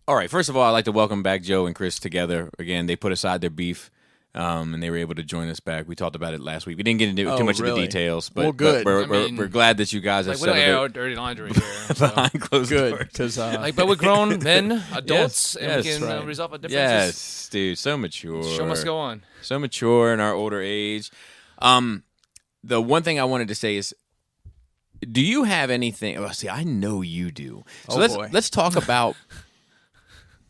All right. First of all, I'd like to welcome back Joe and Chris together. Again, they put aside their beef, and they were able to join us back. We talked about it last week. We didn't get into too much of the details, but, well, good. but we're glad that you guys have we don't settled air it our dirty laundry here. So. behind closed Good, doors. because But we're grown men, adults, and we yes, can right. resolve our differences. Yes, dude. So mature. The show must go on. So mature in our older age. The one thing I wanted to say is, do you have anything? Oh, see, I know you do. So let's talk about.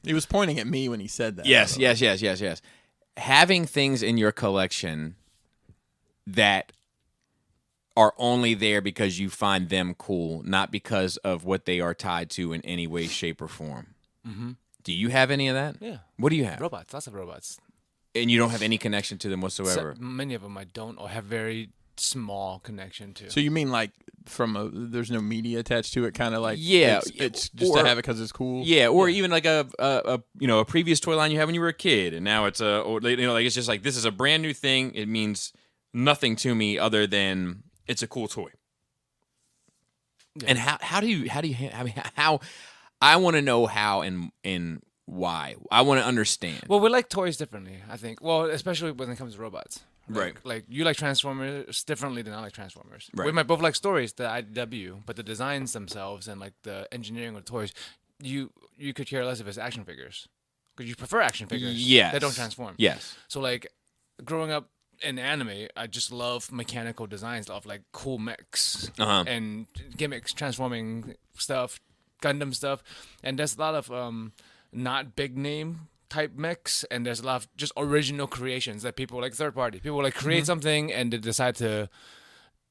He was pointing at me when he said that. Yes. Having things in your collection that are only there because you find them cool, not because of what they are tied to in any way, shape, or form. Mm-hmm. Do you have any of that? Yeah. What do you have? Robots, lots of robots. And you don't have any connection to them whatsoever? Many of them I don't, or have very small connection to. So you mean like there's no media attached to it, kind of like it's just to have it because it's cool. Yeah, or even like a previous toy line you had when you were a kid, and now it's it's just like this is a brand new thing. It means nothing to me other than it's a cool toy. Yeah. And how I want to know how and why. I want to understand. Well, we like toys differently, I think. Well, especially when it comes to robots. Right. Like you like Transformers differently than I like Transformers. Right. We might both like stories, the IDW, but the designs themselves and like the engineering of the toys, you could care less if it's action figures. Because you prefer action figures. Yes. That don't transform. Yes. So like growing up in anime, I just love mechanical designs of like cool mechs and gimmicks, transforming stuff, Gundam stuff. And there's a lot of not big name type mechs, and there's a lot of just original creations that people like third party. People like create something and they decide to,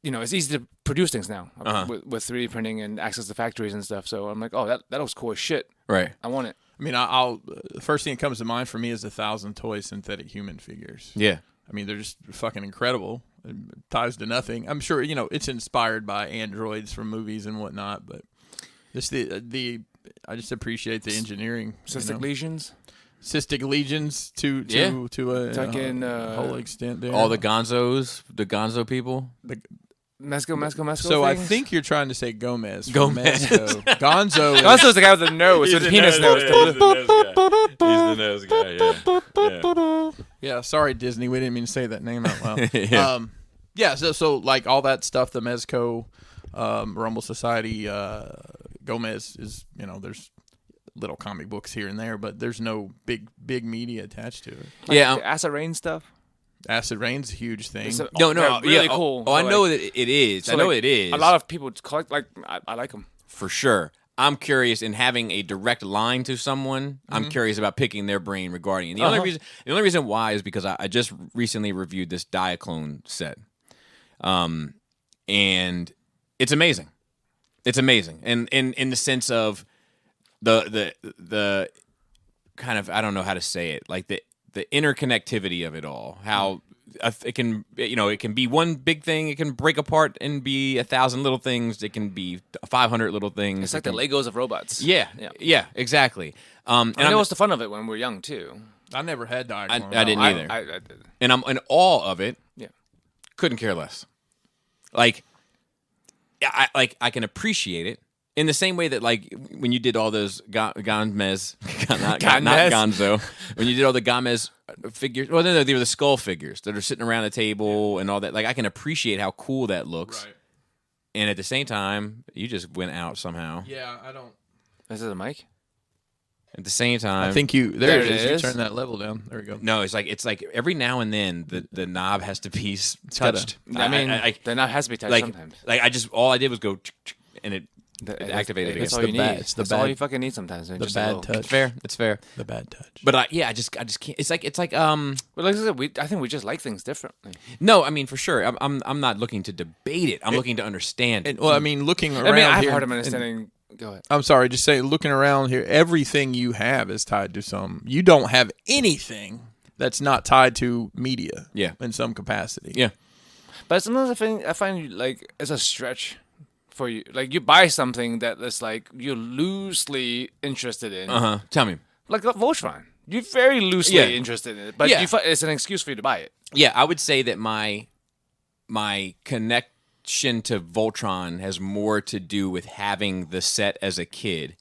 it's easy to produce things now with 3D printing and access to factories and stuff. So I'm like, oh, that looks cool as shit. Right. I want it. I mean, I'll the first thing that comes to mind for me is 1,000 toy synthetic human figures. Yeah. I mean, they're just fucking incredible. It ties to nothing. I'm sure it's inspired by androids from movies and whatnot, but just I just appreciate the engineering. Cystic lesions. Cystic legions to a whole extent there. All the Gonzo people. Mesco. So things? I think you're trying to say Gomez. Gomez. Gonzo. Gonzo's the guy with the nose, with the penis nose. He's the nose guy. Yeah. Sorry, Disney. We didn't mean to say that name out loud. Yeah. So like all that stuff, the Mezco, Rumble Society, Gomez is, there's little comic books here and there, but there's no big media attached to it. Like yeah. Acid Rain stuff. Acid Rain's a huge thing. Really cool. Oh, I know that it is. So I know like, it is. A lot of people collect. Like I like them for sure. I'm curious in having a direct line to someone. I'm curious about picking their brain regarding it. The only reason why is because I just recently reviewed this Diaclone set, and it's amazing. It's amazing, and in the sense of the kind of, I don't know how to say it, like the interconnectivity of it all, how it can be one big thing, it can break apart and be 1,000 little things, it can be 500 little things. It's like the Legos of robots. Yeah, exactly. And that was the fun of it when we were young too. I never had Diaclone. I didn't either. I did. And I'm in awe of it. Yeah, couldn't care less. Like I can appreciate it. In the same way that, like, when you did all those not Gonzo, when you did all the Gamez figures, well, no, they were the skull figures that are sitting around the table and all that. Like, I can appreciate how cool that looks. Right. And at the same time, you just went out somehow. Yeah, I don't. Is it a mic? At the same time, I think there it is. is. You turn that level down. There we go. No, it's like every now and then the knob has to be touched. The knob has to be touched sometimes. Like all I did was go, and it activated. That's again. all you need. That's all you fucking need sometimes. The bad touch. It's fair. The bad touch. But I just can't. It's like But like I said, I think we just like things differently. No, I mean for sure. I'm not looking to debate it. I'm looking to understand it. Well, I mean, looking around. I mean, I have here, a hard time understanding. Go ahead. I'm sorry, just say looking around here, everything you have is tied to some. You don't have anything that's not tied to media. Yeah. In some capacity. Yeah. But sometimes I find like it's a stretch for you. Like you buy something that is like you're loosely interested in. Tell me. Like Voltron. You're very loosely interested in it, but it's an excuse for you to buy it. Yeah, I would say that my connection to Voltron has more to do with having the set as a kid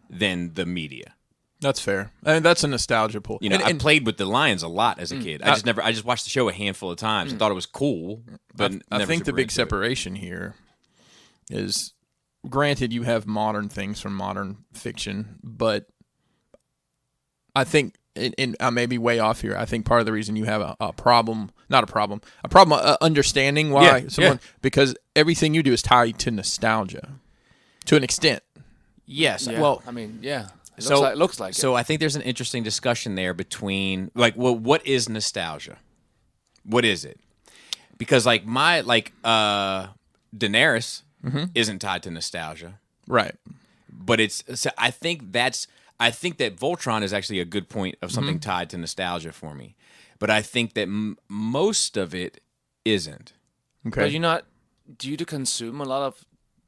than the media. That's fair. I mean, that's a nostalgia pull. You know, I played with the lions a lot as a kid. I just watched the show a handful of times and thought it was cool. But I think the big separation here is, granted, you have modern things from modern fiction, but I think, and I may be way off here, I think part of the reason you have a problem, understanding why someone, because everything you do is tied to nostalgia to an extent. Yes. Yeah. Well, I mean, yeah. It looks like it. So I think there's an interesting discussion there between, like, well, what is nostalgia? What is it? Because Daenerys isn't tied to nostalgia, right? But I think that Voltron is actually a good point of something tied to nostalgia for me. But I think that most of it isn't. Okay. But do you consume a lot of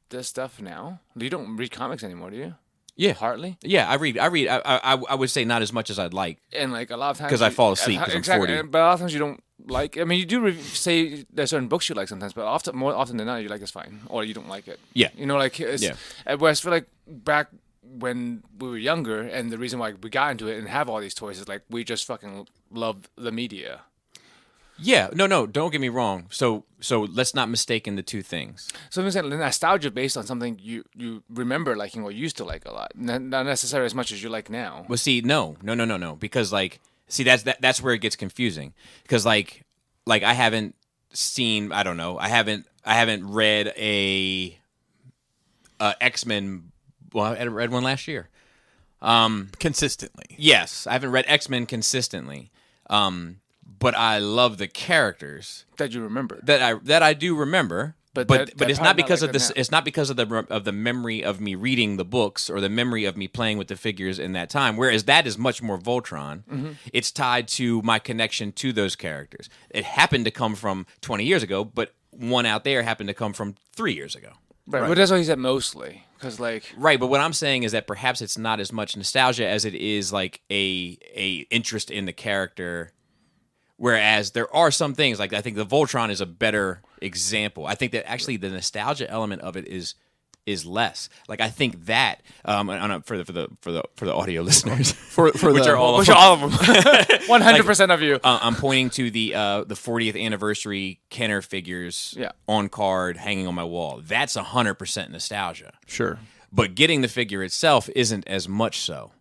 this stuff now? You don't read comics anymore, do you? Yeah, hardly. Yeah, I read. I would say not as much as I'd like, and like a lot of times because I fall asleep because exactly, I'm 40. But a lot of times you don't like. I mean, you do say there's certain books you like sometimes, but more often than not, you like it's fine, or you don't like it. Yeah, Whereas I feel like back when we were younger, and the reason why we got into it and have all these toys is like we just fucking love the media. Yeah, no, don't get me wrong. So let's not mistake the two things. So I'm saying nostalgia based on something you remember liking or used to like a lot, not necessarily as much as you like now. Well, see, no, because that's where it gets confusing. Because like I haven't seen, I don't know, I haven't read a X-Men. Well, I read one last year. Consistently. Yes, I haven't read X-Men consistently. But I love the characters that you remember. That I do remember. But it's not because of this. Now. It's not because of the memory of me reading the books or the memory of me playing with the figures in that time. Whereas that is much more Voltron. Mm-hmm. It's tied to my connection to those characters. It happened to come from 20 years ago, but one out there happened to come from 3 years ago. Right. But that's what he said mostly. Right, but what I'm saying is that perhaps it's not as much nostalgia as it is like a interest in the character. Whereas there are some things, like I think the Voltron is a better example. I think that actually the nostalgia element of it is less. Like I think that for the audio listeners, which are all of them, 100% of you. I'm pointing to the 40th anniversary Kenner figures on card hanging on my wall. That's 100% nostalgia. Sure, but getting the figure itself isn't as much so.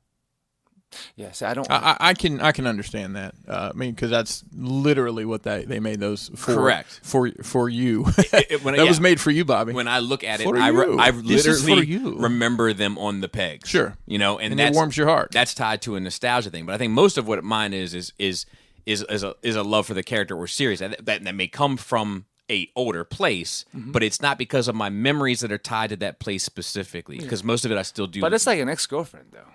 Yes, I don't. I can understand that. I mean, because that's literally what they made those for. Correct. For you. That was made for you, Bobby. When I look at it, I literally remember them on the pegs. Sure. And it warms your heart. That's tied to a nostalgia thing. But I think most of what mine is a love for the character or series that may come from a older place, but it's not because of my memories that are tied to that place specifically. Because most of it I still do. But it's like an ex-girlfriend, though.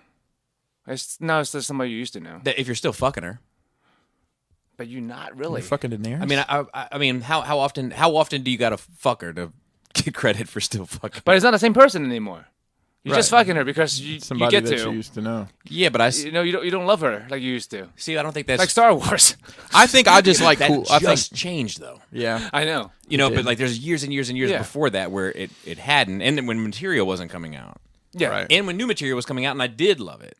It's just somebody you used to know. That if you're still fucking her, but you're not really. You're fucking Daenerys. I mean, how often do you gotta fuck her to get credit for still fucking? But it's not the same person anymore. You're just fucking her because you get that you used to know. Yeah, but you don't love her like you used to. See, I don't think that's like Star Wars. I think I just like cool. I think changed though. Yeah, I know. But like there's years and years and years before that where it hadn't, and then when material wasn't coming out. Yeah, right. And when new material was coming out, and I did love it.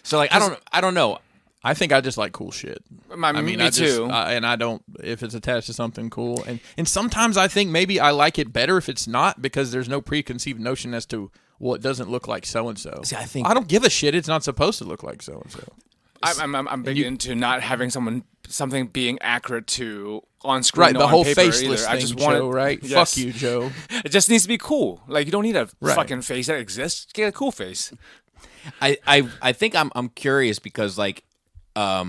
So like I don't know. I think I just like cool shit. Me too. And I don't if it's attached to something cool. And sometimes I think maybe I like it better if it's not because there's no preconceived notion as to well it doesn't look like so and so. See, I think I don't give a shit. It's not supposed to look like so and so. I'm big into not having something being accurate to on screen. Right, the on whole paper faceless either. thing, I just want Joe. Right, yes. Fuck you, Joe. It just needs to be cool. Like you don't need a fucking face that exists. Get a cool face. I think I'm curious because like I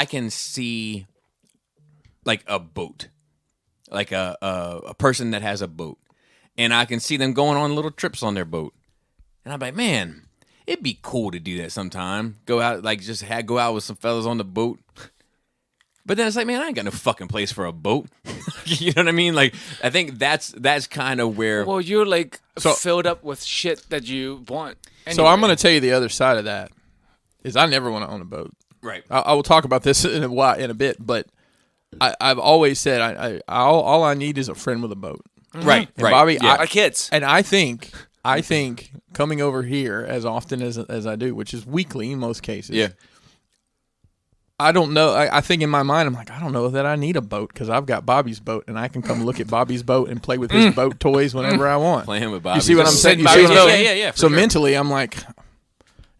can see like a boat, like a person that has a boat, and I can see them going on little trips on their boat, and I'm like, man, it'd be cool to do that sometime. Go out go out with some fellas on the boat. But then it's like, man, I ain't got no fucking place for a boat. You know what I mean? Like, I think that's kind of where. Well, you're like filled up with shit that you want. Anyway. So I'm going to tell you the other side of that is I never want to own a boat. Right. I will talk about this in a bit, but I've always said all I need is a friend with a boat. Mm-hmm. Right. And right. Bobby, our kids. And I think I think coming over here as often as I do, which is weekly in most cases. Yeah. I don't know. I think in my mind, I'm like, I don't know that I need a boat because I've got Bobby's boat and I can come look at Bobby's boat and play with his boat toys whenever I want. Playing with Bobby. You see what I'm saying? Yeah. So mentally, I'm like,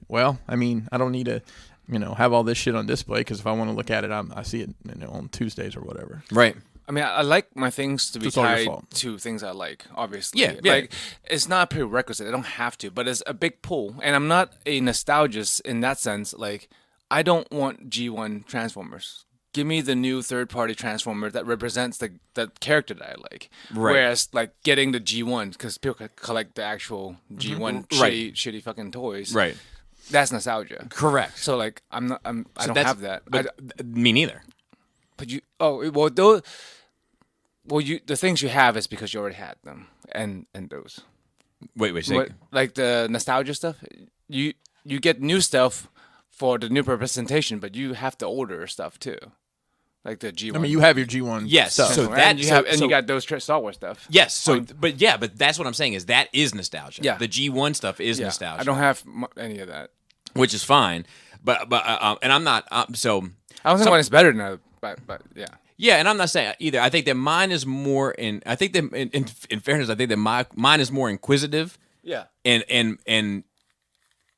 well, I mean, I don't need to, have all this shit on display because if I want to look at it, I see it on Tuesdays or whatever. Right. I mean, I like my things to be It's all your tied fault. to things I like, obviously. Yeah. Like, it's not a prerequisite. I don't have to, but it's a big pull. And I'm not a nostalgist in that sense. Like, I don't want G1 Transformers. Give me the new third-party Transformer that represents the character that I like. Right. Whereas, like, getting the G1, because people collect the actual G1 shitty fucking toys. Right. That's nostalgia. Correct. So, like, I don't have that. But me neither. But you, the things you have is because you already had them, and those. Wait. Like the nostalgia stuff, you get new stuff for the new representation, but you have to order stuff too, like the G1. I mean, you have your G1. Yes. stuff. So and that you got those Star Wars stuff. Yes. So, but that's what I'm saying is that is nostalgia. Yeah. The G1 stuff is nostalgia. I don't have any of that, which is fine. But and I'm not. So I don't think one is better than that, but yeah. Yeah, and I'm not saying either. I think that mine is more in. I think that in fairness, I think that mine is more inquisitive. Yeah. And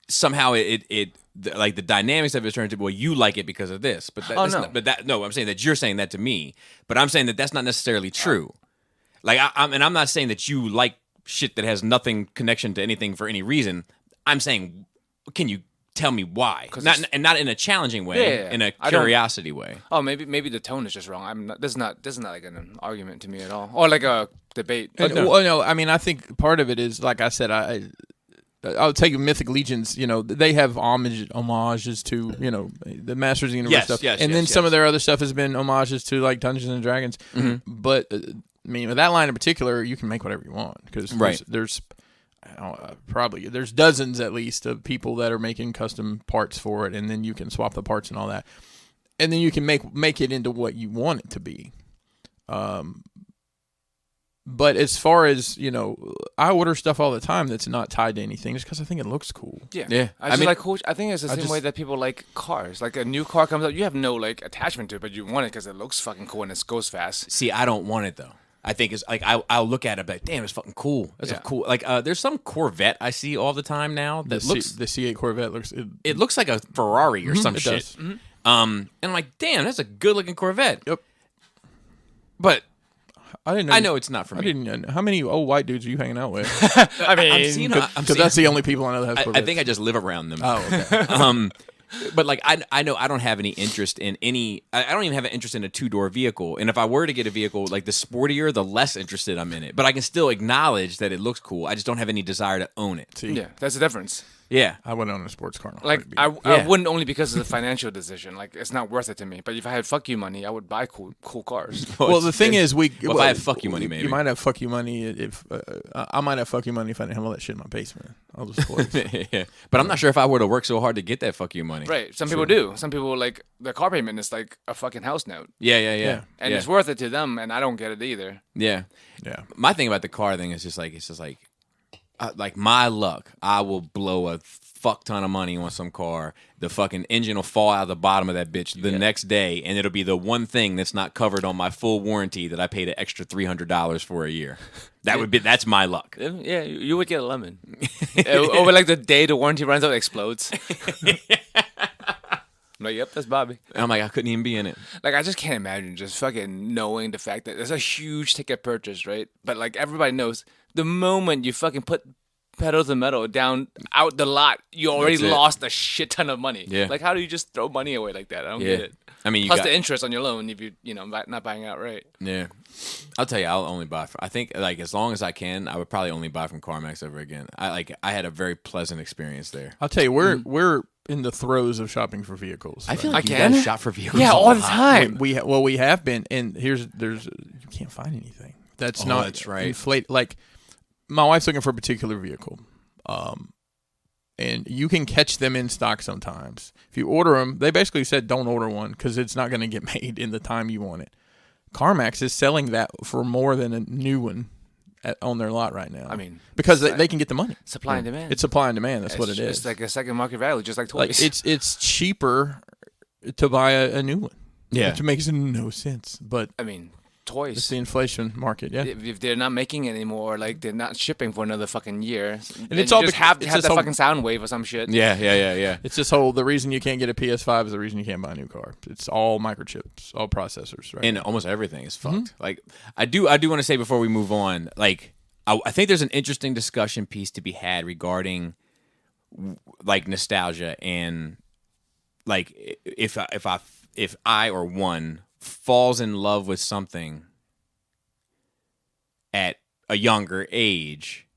somehow it like the dynamics of it turns to, well, you like it because of this, but that's no. not, but that no, I'm saying that you're saying that to me, but I'm saying that that's not necessarily true. Like I'm not saying that you like shit that has nothing connection to anything for any reason. I'm saying, can you tell me why? Not in a challenging way, in a curiosity way. Oh, maybe the tone is just wrong. I'm not. This is not like an argument to me at all, or like a debate. Well, no, I mean, I think part of it is, like I said, I'll take Mythic Legions. They have homages to the Masters of the Universe stuff, and then some of their other stuff has been homages to like Dungeons and Dragons. Mm-hmm. But I mean, with that line in particular, you can make whatever you want because there's probably there's dozens at least of people that are making custom parts for it, and then you can swap the parts and all that, and then you can make it into what you want it to be. But as far as I order stuff all the time that's not tied to anything just because I think it looks cool. Yeah. I mean, like cool. I think it's the same way that people like cars. Like a new car comes out, you have no like attachment to it, but you want it because it looks fucking cool and it goes fast. See, I don't want it though. I think it's like I'll look at it, but damn, it's fucking cool. That's a cool. Like there's some Corvette I see all the time now that looks the C8 Corvette looks. It looks like a Ferrari or some shit. Does. Mm-hmm. And I'm like, damn, that's a good looking Corvette. Yep. But I know it's not for me. I didn't know. How many old white dudes are you hanging out with? I mean, because that's the only people I know that have Corvettes. I think I just live around them. Oh, okay. But like I know I don't have any interest in any. I don't even have an interest in a 2-door vehicle. And if I were to get a vehicle, like the sportier, the less interested I'm in it. But I can still acknowledge that it looks cool. I just don't have any desire to own it. See? Yeah, that's the difference. Yeah, I wouldn't own a sports car. Like I wouldn't only because of the financial decision. Like it's not worth it to me. But if I had fuck you money, I would buy cool cars. Well, the thing is, if I have fuck you money, maybe you might have fuck you money if I might have fuck you money if I didn't have all that shit in my basement. I'll just spoil it. Yeah, but I'm not sure if I were to work so hard to get that fuck you money. Right. Some people do. Some people like the car payment is like a fucking house note. Yeah. And it's worth it to them, and I don't get it either. Yeah. My thing about the car thing is just like my luck. I will blow a fuck ton of money on some car. The fucking engine will fall out of the bottom of that bitch the next day, and it'll be the one thing that's not covered on my full warranty that I paid an extra $300 for a year. That's my luck. Yeah, you would get a lemon. Over like the day the warranty runs out, it explodes. I'm like, yep, that's Bobby. And I'm like, I couldn't even be in it. Like, I just can't imagine just fucking knowing the fact that it's a huge ticket purchase, right? But like everybody knows, the moment you fucking put pedal to the metal down out the lot, you already lost a shit ton of money. Yeah. Like, how do you just throw money away like that? I don't get it. I mean, plus the interest on your loan if you not buying it outright. Yeah, I'll tell you, I'll only buy. I think like as long as I can, I would probably only buy from CarMax ever again. I had a very pleasant experience there. I'll tell you, we're in the throes of shopping for vehicles. I feel like you guys shop for vehicles. Yeah, all the time. We have been, and there's you can't find anything that's not that's right. inflated. Like my wife's looking for a particular vehicle. And you can catch them in stock sometimes. If you order them, they basically said don't order one because it's not going to get made in the time you want it. CarMax is selling that for more than a new one on their lot right now. I mean, because they can get the money. Supply and demand. It's supply and demand. That's what it is. It's like a second market value, just like toys. Like it's cheaper to buy a new one. Yeah, which makes no sense. But I mean, toys. It's the inflation market. Yeah, if they're not making it anymore, like they're not shipping for another fucking year, and it's all just have the fucking sound wave or some shit. Yeah. It's this whole the reason you can't get a PS5 is the reason you can't buy a new car. It's all microchips, all processors, right? And almost everything is fucked. Like I do want to say before we move on, like I think there's an interesting discussion piece to be had regarding like nostalgia and like if I or one falls in love with something at a younger age,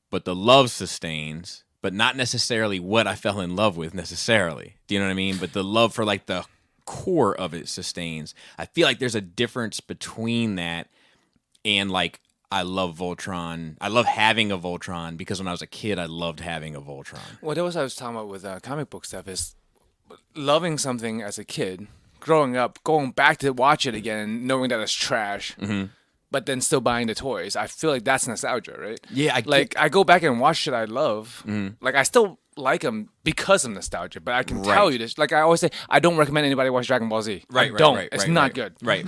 but the love sustains, but not necessarily what I fell in love with necessarily. Do you know what I mean? But the love for like the core of it sustains. I feel like there's a difference between that and like I love Voltron. I love having a Voltron because when I was a kid, I loved having a Voltron. Well, that was what I was talking about with comic book stuff is loving something as a kid, growing up, going back to watch it again and knowing that it's trash, but then still buying the toys. I feel like that's nostalgia, right? Yeah. I go back and watch shit I love. Like, I still like them because of nostalgia, but I can tell you this. Like, I always say, I don't recommend anybody watch Dragon Ball Z. Right. It's not good. Right.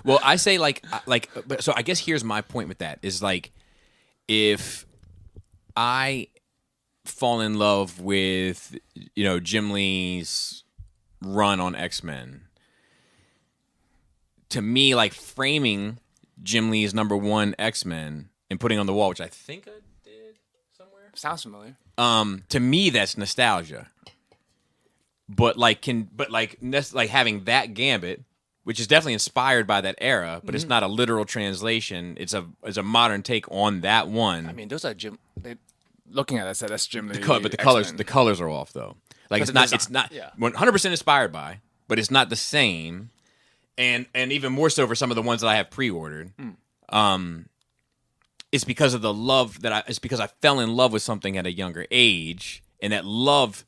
Well, I say, but so I guess here's my point with that is, like, if I fall in love with, Jim Lee's run on X-Men, to me, like, framing Jim Lee's #1 X-Men and putting on the wall, which I think I did somewhere. Sounds familiar. To me, that's nostalgia. But having that Gambit, which is definitely inspired by that era, but it's not a literal translation. It's a modern take on that one. I mean, those are looking at that, that's Jim Lee. But the colors are off though. Like it's not 100% inspired by, but it's not the same. And even more so for some of the ones that I have pre-ordered. It's because of the love it's because I fell in love with something at a younger age, and that love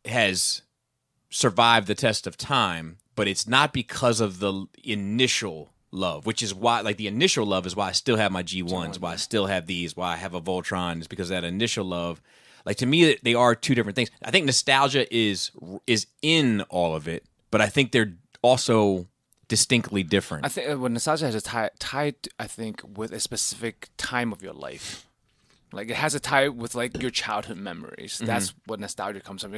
has survived the test of time, but it's not because of the initial love, which is why, like, the initial love is why I still have my G1s, why I still have these, why I have a Voltron, is because of that initial love. Like, to me, they are two different things. I think nostalgia is in all of it, but I think they're also distinctly different. I think when nostalgia has a tied, I think, with a specific time of your life. Like, it has a tie with, like, your childhood memories. That's what nostalgia comes from.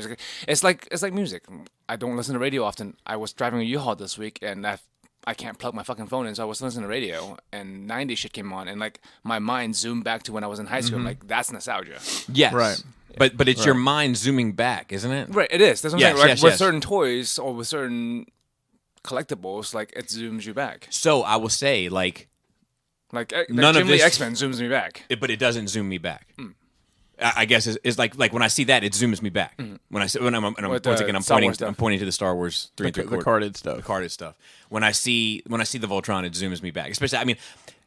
It's like music. I don't listen to radio often. I was driving a U-Haul this week, and I can't plug my fucking phone in, so I was listening to radio, and 90s shit came on, and, like, my mind zoomed back to when I was in high school. Like, that's nostalgia. Yes. Right. But it's your mind zooming back, isn't it? Right, it is. That's what I'm saying. Yes. With certain toys or with certain collectibles, like, it zooms you back. So I will say, like none of this X-Men zooms me back. But it doesn't zoom me back. I guess it's like when I see that, it zooms me back. When I'm pointing to the Star Wars 3 and 3/4, the carded stuff. The carded stuff. When I see the Voltron, it zooms me back. Especially, I mean,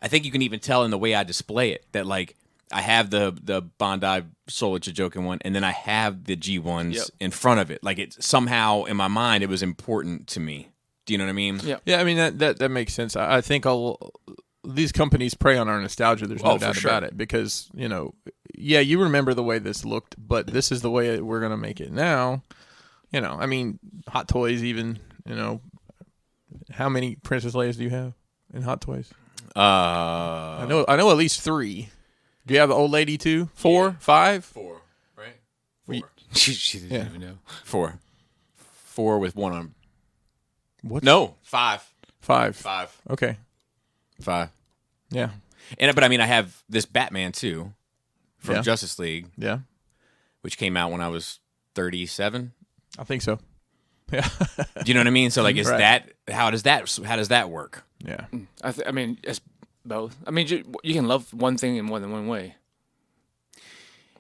I think you can even tell in the way I display it that, like, I have the Bandai Solar Chijoken one, and then I have the G1s in front of it. Like, it somehow in my mind, it was important to me. Do you know what I mean? Yeah. I mean that makes sense. I think these companies prey on our nostalgia. There's no doubt about it, because you remember the way this looked, but this is the way we're gonna make it now. I mean, Hot Toys even. How many Princess Leia's do you have in Hot Toys? I know at least 3. Do you have the old lady too? 4, 5? 4, right? 4. She didn't even know. 4. 4 with one on. What? No, 5. 5. Okay. 5. Yeah. But I mean, I have this Batman too, from Yeah. Justice League. Yeah. Which came out when I was 37. I think so. Yeah. Do you know what I mean? So, like, is Right. that how does that work? Yeah. I mean, it's both. I mean, you can love one thing in more than one way.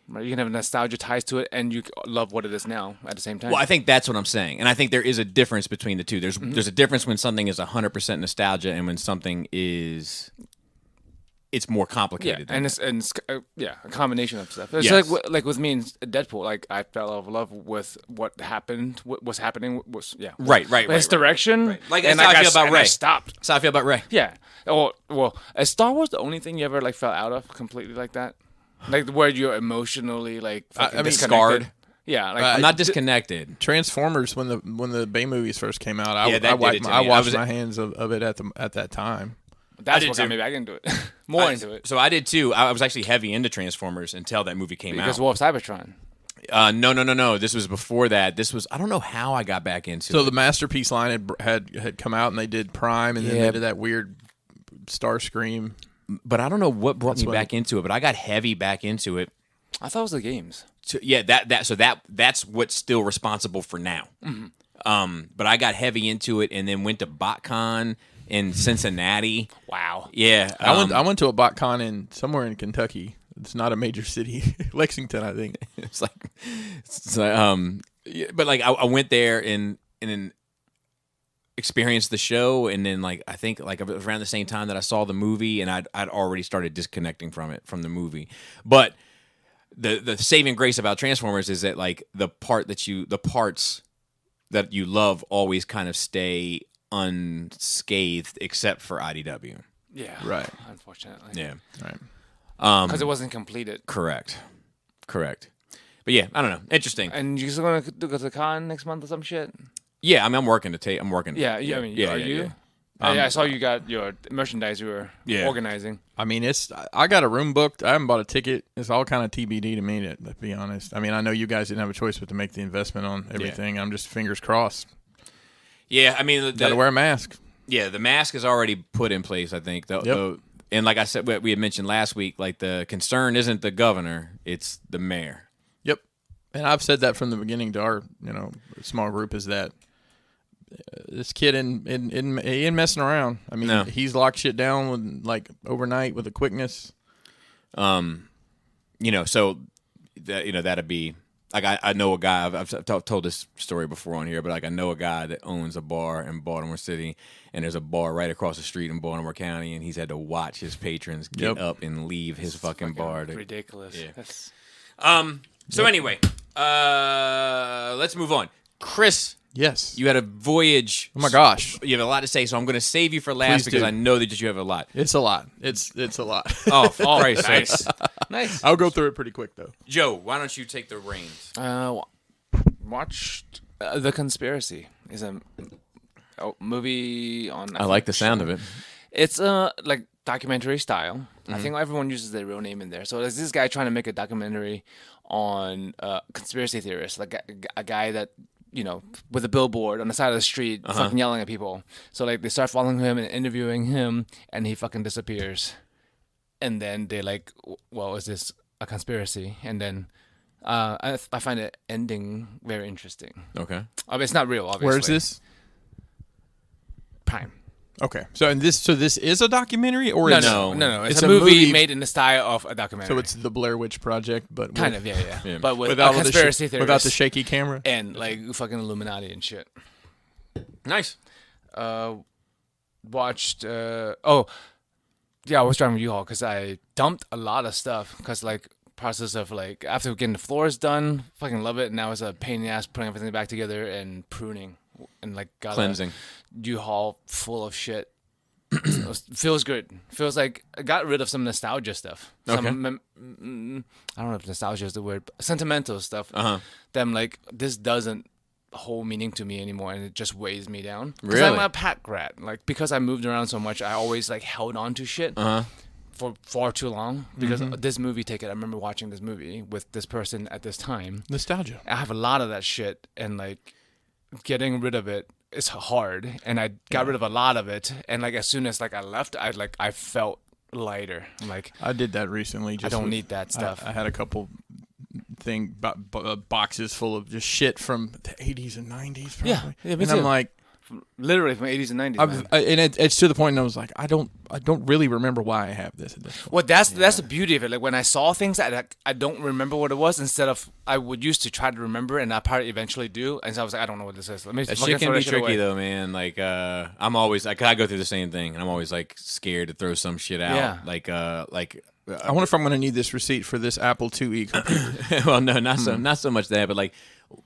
Right? You can have nostalgia ties to it, and you love what it is now at the same time. Well, I think that's what I'm saying, and I think there is a difference between the two. There's a difference when something is 100% nostalgia and when something is it's more complicated. and it's a combination of stuff. It's Yes. like with me in Deadpool. Like I fell in love with what happened, what was happening. Right. His direction. Right. Like, and that's how I feel about and Ray. I stopped. That's how I feel about Ray. Yeah. Well, is Star Wars the only thing you ever like fell out of completely like that? Like where you're emotionally like fucking disconnected? scarred. Yeah, like I'm not disconnected. Transformers when the Bay movies first came out, Yeah, that I did wiped it to I me. washed my hands of it at that time. that's did what got too. me back into it. More into it. So I did too. I was actually heavy into Transformers until that movie came Because out. War of Cybertron. No. This was before that. This was I don't know how I got back into So it. the Masterpiece line had come out, and they did Prime, and then they did that weird Starscream. But I don't know what brought me back into it. But I got heavy back into it. I thought it was the games. That's what's still responsible for now. But I got heavy into it and then went to BotCon in Cincinnati. Wow. Yeah, I went to a BotCon in somewhere in Kentucky. It's not a major city, Lexington, I think. it's like, yeah, but like I went there and then experienced the show, and then like I think like it was around the same time that I saw the movie, and I'd already started disconnecting from the movie, but. The saving grace about Transformers is that like the parts that you love always kind of stay unscathed except for IDW. Yeah. Right. Unfortunately. Yeah. Right. Because it wasn't completed. Correct. But yeah, I don't know. Interesting. And you're still gonna go to the con next month or some shit? Yeah, I mean I'm working. Yeah. I mean, are you? I saw you got your merchandise you were organizing. I mean, I got a room booked. I haven't bought a ticket. It's all kind of TBD to me, to be honest. I mean, I know you guys didn't have a choice but to make the investment on everything. Yeah. I'm just fingers crossed. Yeah, I mean, got to wear a mask. Yeah, the mask is already put in place, I think. And like I said, we had mentioned last week, like the concern isn't the governor, it's the mayor. Yep. And I've said that from the beginning to our small group is that this kid he ain't messing around. I mean, he's locked shit down with like overnight with a quickness. So that'd be like I know a guy. I've told this story before on here, but like I know a guy that owns a bar in Baltimore City, and there's a bar right across the street in Baltimore County, and he's had to watch his patrons get up and leave his fucking bar. Ridiculous. Yeah. So anyway, let's move on. Chris. Yes. You had a voyage. Oh my gosh. You have a lot to say, so I'm going to save you for last because I know that you have a lot. It's a lot. It's a lot. Oh, Christ. Nice. I'll go through it pretty quick though. Joe, why don't you take the reins? Watched The Conspiracy. Is a movie on. I like the sound of it. It's like documentary style. Mm-hmm. I think everyone uses their real name in there. So there's this guy trying to make a documentary on conspiracy theorists, like a guy that. With a billboard on the side of the street, fucking yelling at people. So like they start following him and interviewing him, and he fucking disappears. And then they're like, "Well, is this a conspiracy?" And then I find it ending very interesting. Okay, it's not real, obviously. Where is this? Prime. Okay, so this is a documentary, or no. It's a movie made in the style of a documentary. So it's the Blair Witch Project, but kind of, yeah. But without conspiracy theories, without the shaky camera and like fucking Illuminati and shit. Nice. Watched. I was driving U-Haul because I dumped a lot of stuff because like process of like after getting the floors done, fucking love it. And now it's a pain in the ass putting everything back together and pruning and like got cleansing. U-Haul full of shit. Feels good. Feels like I got rid of some nostalgia stuff. I don't know if nostalgia is the word, but sentimental stuff. That I'm like, this doesn't hold meaning to me anymore, and it just weighs me down. Because I'm a pack rat. Like because I moved around so much, I always like held on to shit for far too long. Because this movie ticket, I remember watching this movie with this person at this time. Nostalgia. I have a lot of that shit, and like getting rid of it. It's hard, and I got rid of a lot of it, and like as soon as like I left, I felt lighter. Like I did that recently. I don't need that stuff. I had a couple boxes full of just shit from the 80s and 90s. Probably. Yeah, me and too. I'm like, literally from 80s and 90s. Man. It's to the point. And I was like, I don't really remember why I have this at this point. Well, that's the beauty of it. Like when I saw things, I don't remember what it was. Instead of I would used to try to remember, and I probably eventually do. And so I was like, I don't know what this is. Let me. That shit can be tricky though, man. Like I'm always like I go through the same thing, and I'm always like scared to throw some shit out. Yeah. Like I wonder if I'm going to need this receipt for this Apple IIe computer. well, no, not so much that, but like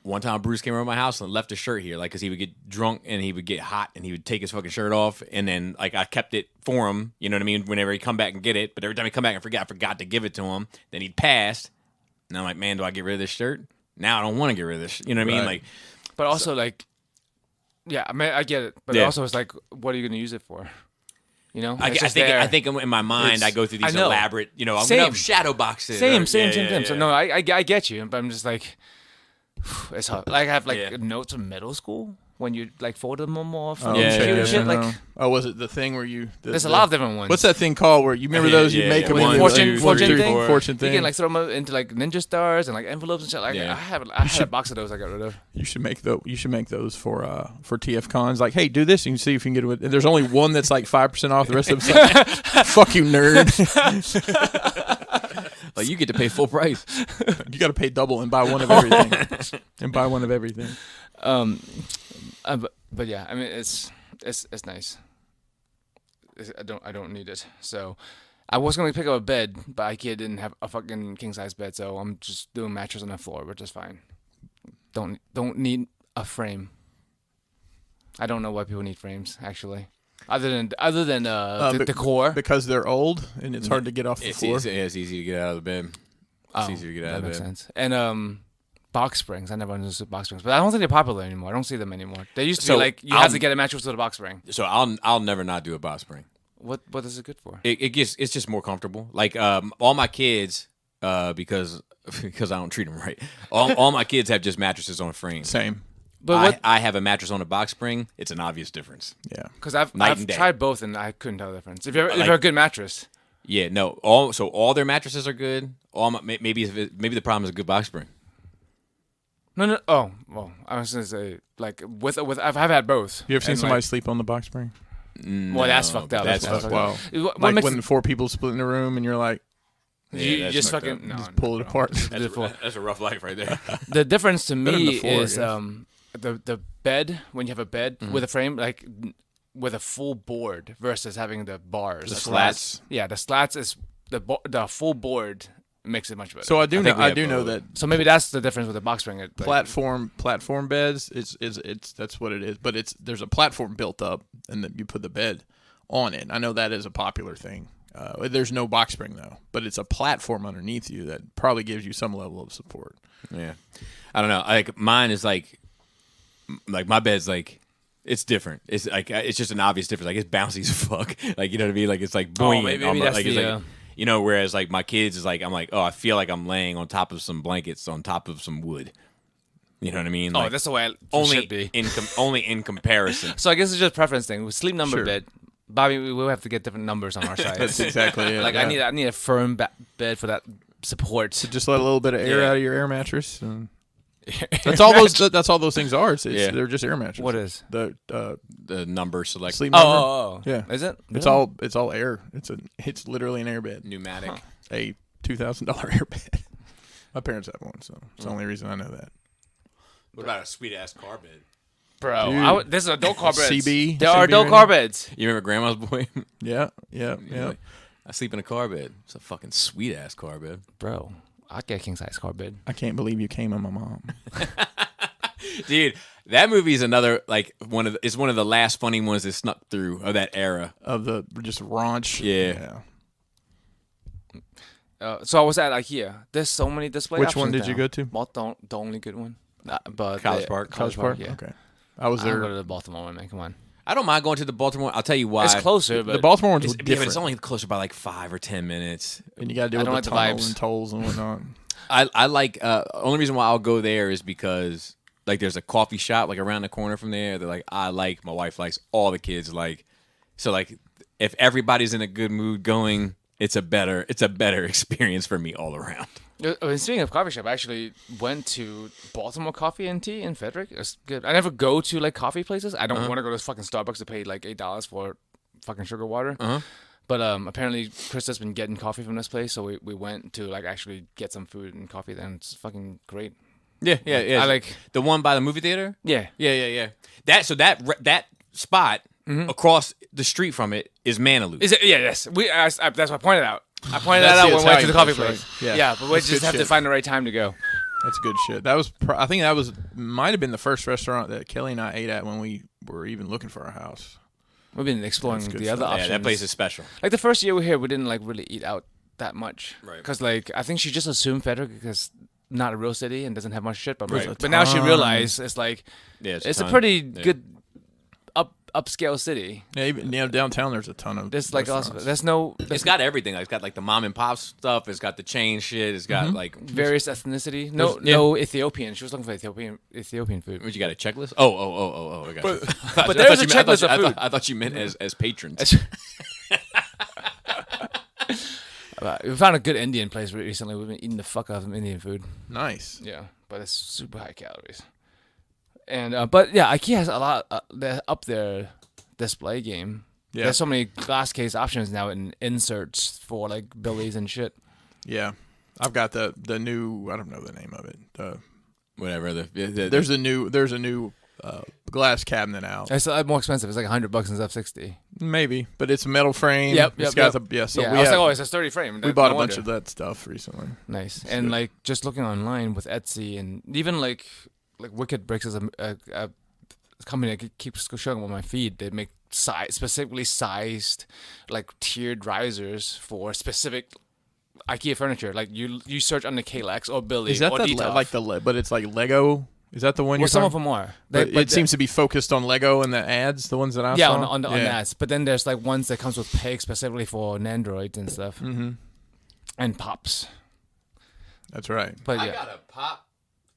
one time Bruce came around my house and left a shirt here, like because he would get drunk and he would get hot and he would take his fucking shirt off, and then like I kept it for him, you know what I mean? Whenever he'd come back and get it, but every time he come back and I forgot to give it to him. Then he'd passed, and I'm like, man, do I get rid of this shirt? Now I don't want to get rid of this. You know what I mean? Like, but also like, yeah, I mean I get it, but also it's like, what are you going to use it for? You know, I think in my mind I go through these elaborate, I'm going to have shadow boxes. Same. So no, I get you, but I'm just like, it's hard. Like I have notes from middle school when you like folded them off. Shit. Like, was it the thing where you? There's a lot of different ones. What's that thing called where you remember those? You make them into fortune thing. You can like throw them into like ninja stars and like envelopes and shit. Like I had a box of those I got rid of. You should make those for TF cons. Like, hey, do this. You can see if you can get it. There's only one that's like 5% off. The rest of it's like, fuck you, nerd. Like you get to pay full price. You got to pay double and buy one of everything. But yeah, I mean it's nice. I don't need it. So I was gonna pick up a bed, but Ikea didn't have a fucking king size bed, so I'm just doing mattress on the floor, which is fine. Don't need a frame. I don't know why people need frames actually. Other than the core, because they're old and it's hard to get off the floor. It's easy to get out of the bed. It's easy to get out of the bed. That makes sense. And box springs. I never understood box springs, but I don't think they're popular anymore. I don't see them anymore. They used to be like you have to get a mattress with a box spring. So I'll never not do a box spring. What is it good for? It's just more comfortable. Like all my kids, because I don't treat them right. All my kids have just mattresses on a frame. Same. But I have a mattress on a box spring. It's an obvious difference. Yeah, because I've tried both and I couldn't tell the difference. If you're a good mattress. Yeah, no. All their mattresses are good. Maybe the problem is a good box spring. No. Oh, well, I was gonna say like with I've had both. You ever seen somebody sleep on the box spring? No, well, that's fucked up. That's fucked up. Wow. Like when 4 people split in a room and you're like, you just fucking just pull it apart. That's a rough life right there. The difference to me is the bed, when you have a bed with a frame, like with a full board versus having the bars, the slats. Yeah, the slats is the full board makes it much better. So I do know that. So maybe that's the difference with the box spring. Platform beds it's that's what it is. But there's a platform built up and then you put the bed on it. I know that is a popular thing. There's no box spring though, but it's a platform underneath you that probably gives you some level of support. Yeah, I don't know. Like mine is like my bed's like it's different. It's like it's just an obvious difference. Like it's bouncy as fuck. Like you know what I mean? Like it's like buoyant. Maybe that's like you know. Whereas like my kids is like I'm like I feel like I'm laying on top of some blankets on top of some wood. You know what I mean? Like, that's the way it should be. Only in comparison. So I guess it's just a preference thing. With sleep number bed. Bobby, we will have to get different numbers on our side. That's exactly it. Like I need a firm bed for that support. So just let a little bit of air out of your air mattress. And that's all those things are. They're just air mattresses. What is the number select sleep number? Oh, yeah. Is it? It's all air. It's literally an air bed. Pneumatic. A $2,000 air bed. My parents have one, so it's the only reason I know that. What about a sweet ass car bed? Bro, this is adult car beds. CB. There are adult car beds. You remember Grandma's Boy? Yeah. Like, I sleep in a car bed. It's a fucking sweet ass car bed. Bro, I'd get a king size car bed. I can't believe you came on my mom. Dude, that movie is another it's one of the last funny ones that snuck through of that era. Of the just raunch. Yeah. So I was at Ikea. There's so many display Which options one did now. you go to? Well, the only good one. But College Park. College Park, yeah. Okay. I was there. I'll go to the Baltimore one, man. Come on. I don't mind going to the Baltimore. I'll tell you why. It's closer, but the Baltimore one's but different. it's only closer by like 5 or 10 minutes. And you got to deal with the tunnel and tolls and whatnot. I like. Only reason why I'll go there is because like there's a coffee shop like around the corner from there. They're like my wife likes, all the kids like. So like if everybody's in a good mood going, it's a better experience for me all around. Speaking of coffee shop, I actually went to Baltimore Coffee and Tea in Frederick. It's good. I never go to like coffee places. I don't want to go to fucking Starbucks to pay like $8 for fucking sugar water. But apparently Chris has been getting coffee from this place, so we went to like actually get some food and coffee there, and it's fucking great. Yeah. I like the one by the movie theater. Yeah. That spot across the street from it is Manaloo. Is it? Yeah, yes. That's what I pointed out. I pointed that out when we went to the coffee place. Right? Yeah, but we just have to find the right time to go. That's good shit. That was, I think that was might have been the first restaurant that Kelly and I ate at when we were even looking for our house. We've been exploring the other options. Yeah, that place is special. Like the first year we were here, we didn't like really eat out that much, right? Because like I think she just assumed Frederick because not a real city and doesn't have much shit, but right. But now she realized it's like it's a pretty good upscale city. Yeah, even downtown there's a ton of. There's like there's no. It's got everything. It's got like the mom and pop stuff. It's got the chain shit. It's got like various ethnicity. No Ethiopian. She was looking for Ethiopian food. What, you got a checklist? Oh, I got you. But there's a checklist of food. I thought you meant as patrons. We found a good Indian place recently. We've been eating the fuck out of Indian food. Nice. Yeah, but it's super high calories. And but yeah, Ikea has a lot up their display game. Yeah. There's so many glass case options now and inserts for like billies and shit. Yeah, I've got the new. I don't know the name of it. Whatever. There's a new glass cabinet out. It's more expensive. It's like $100 instead of $60. Maybe, but it's a metal frame. Yep. So I was like, it's a sturdy frame. We bought a bunch of that stuff recently. Nice. That's and good. like just looking online with Etsy and even like Wicked Bricks is a company that keeps showing on my feed. They make specifically sized like tiered risers for specific IKEA furniture. Like you search on the Kalex or Billy. Is that or but it's like Lego? Is that the one? Well, some of them are. But it seems to be focused on Lego and the ads, the ones that I saw. Yeah, on the ads. But then there's like ones that comes with pegs specifically for Nandroids and stuff. Mm-hmm. And pops. That's right. But I got a pop.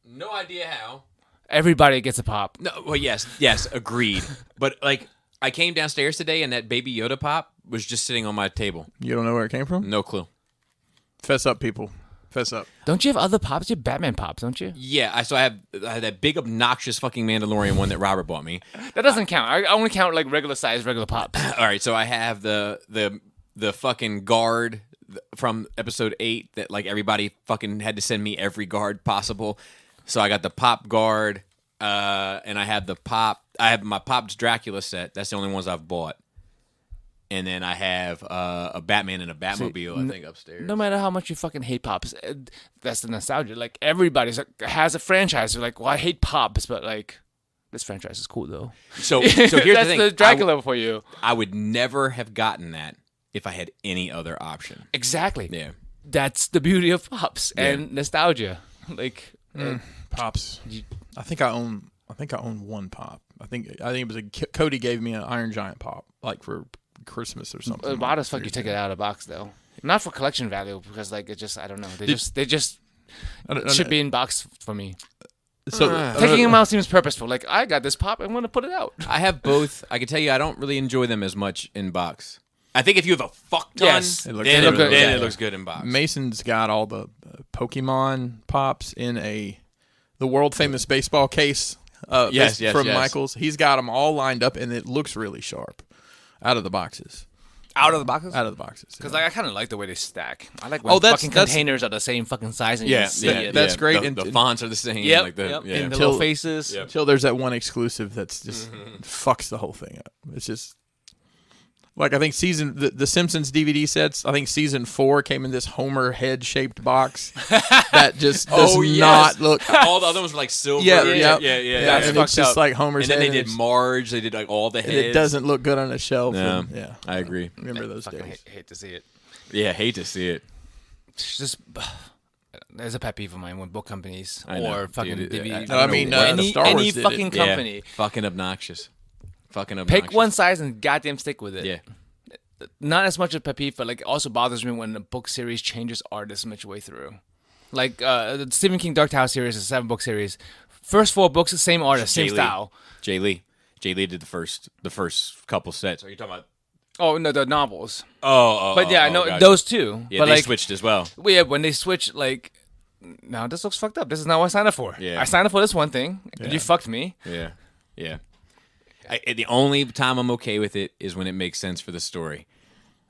No idea how. Everybody gets a pop. No, well, yes, agreed. But like, I came downstairs today and that Baby Yoda pop was just sitting on my table. You don't know where it came from? No clue. Fess up, people. Fess up. Don't you have other pops? You have Batman pops, don't you? Yeah, I have that big obnoxious fucking Mandalorian one that Robert bought me. That doesn't count. I only count like regular pops. All right, so I have the fucking guard from episode 8 that like everybody fucking had to send me every guard possible. So I got the pop guard, and I have the pop. I have my Pop's Dracula set. That's the only ones I've bought. And then I have a Batman and a Batmobile, I think, upstairs. No matter how much you fucking hate pops, that's the nostalgia. Like everybody has a franchise. They're like, well, I hate pops, but like this franchise is cool though. So here's the thing: that's the Dracula for you. I would never have gotten that if I had any other option. Exactly. Yeah. That's the beauty of pops and nostalgia. Like pops. I think I own one pop. I think it was Cody gave me an Iron Giant pop like for Christmas or something. Why the fuck you take it out of the box though? Not for collection value because like it just I don't know. They just should be in box for me. So taking them out seems purposeful. Like I got this pop, I'm gonna put it out. I have both. I can tell you, I don't really enjoy them as much in box. I think if you have a fuck ton, it looks good in box. Mason's got all the Pokemon pops in the world famous baseball case. From Michaels. He's got them all lined up, and it looks really sharp out of the boxes. Out of the boxes? Out of the boxes. Because like, I kind of like the way they stack. I like when fucking containers are the same fucking size. And that's great. And the fonts are the same. Yep, like and the little faces. Until there's that one exclusive that's just fucks the whole thing up. It's just... Like I think the Simpsons DVD sets. I think season 4 came in this Homer head shaped box that just does not look. All the other ones were like silver. Yeah. That's and it's just like Homer's. And then head they did Marge. They did like all the heads. And it doesn't look good on a shelf. No, and, I agree. Remember those days? Hate to see it. Yeah, hate to see it. It's just there's a pet peeve of mine when book companies or fucking DVD. any fucking company. Fucking obnoxious. Pick one size and goddamn stick with it. Yeah. Not as much a pet peeve, but like also bothers me when a book series changes artists midway through. Like the Stephen King Dark Tower series is a 7-book series. First 4 books, the same artist, same style. Jay Lee did the first couple sets. Are you talking about? Oh no, the novels. But those two. Yeah, but they like, switched as well. Yeah, when they switch, like now this looks fucked up. This is not what I signed up for. Yeah. I signed up for this one thing. Yeah. You fucked me. Yeah, yeah. The only time I'm okay with it is when it makes sense for the story.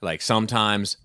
Like sometimes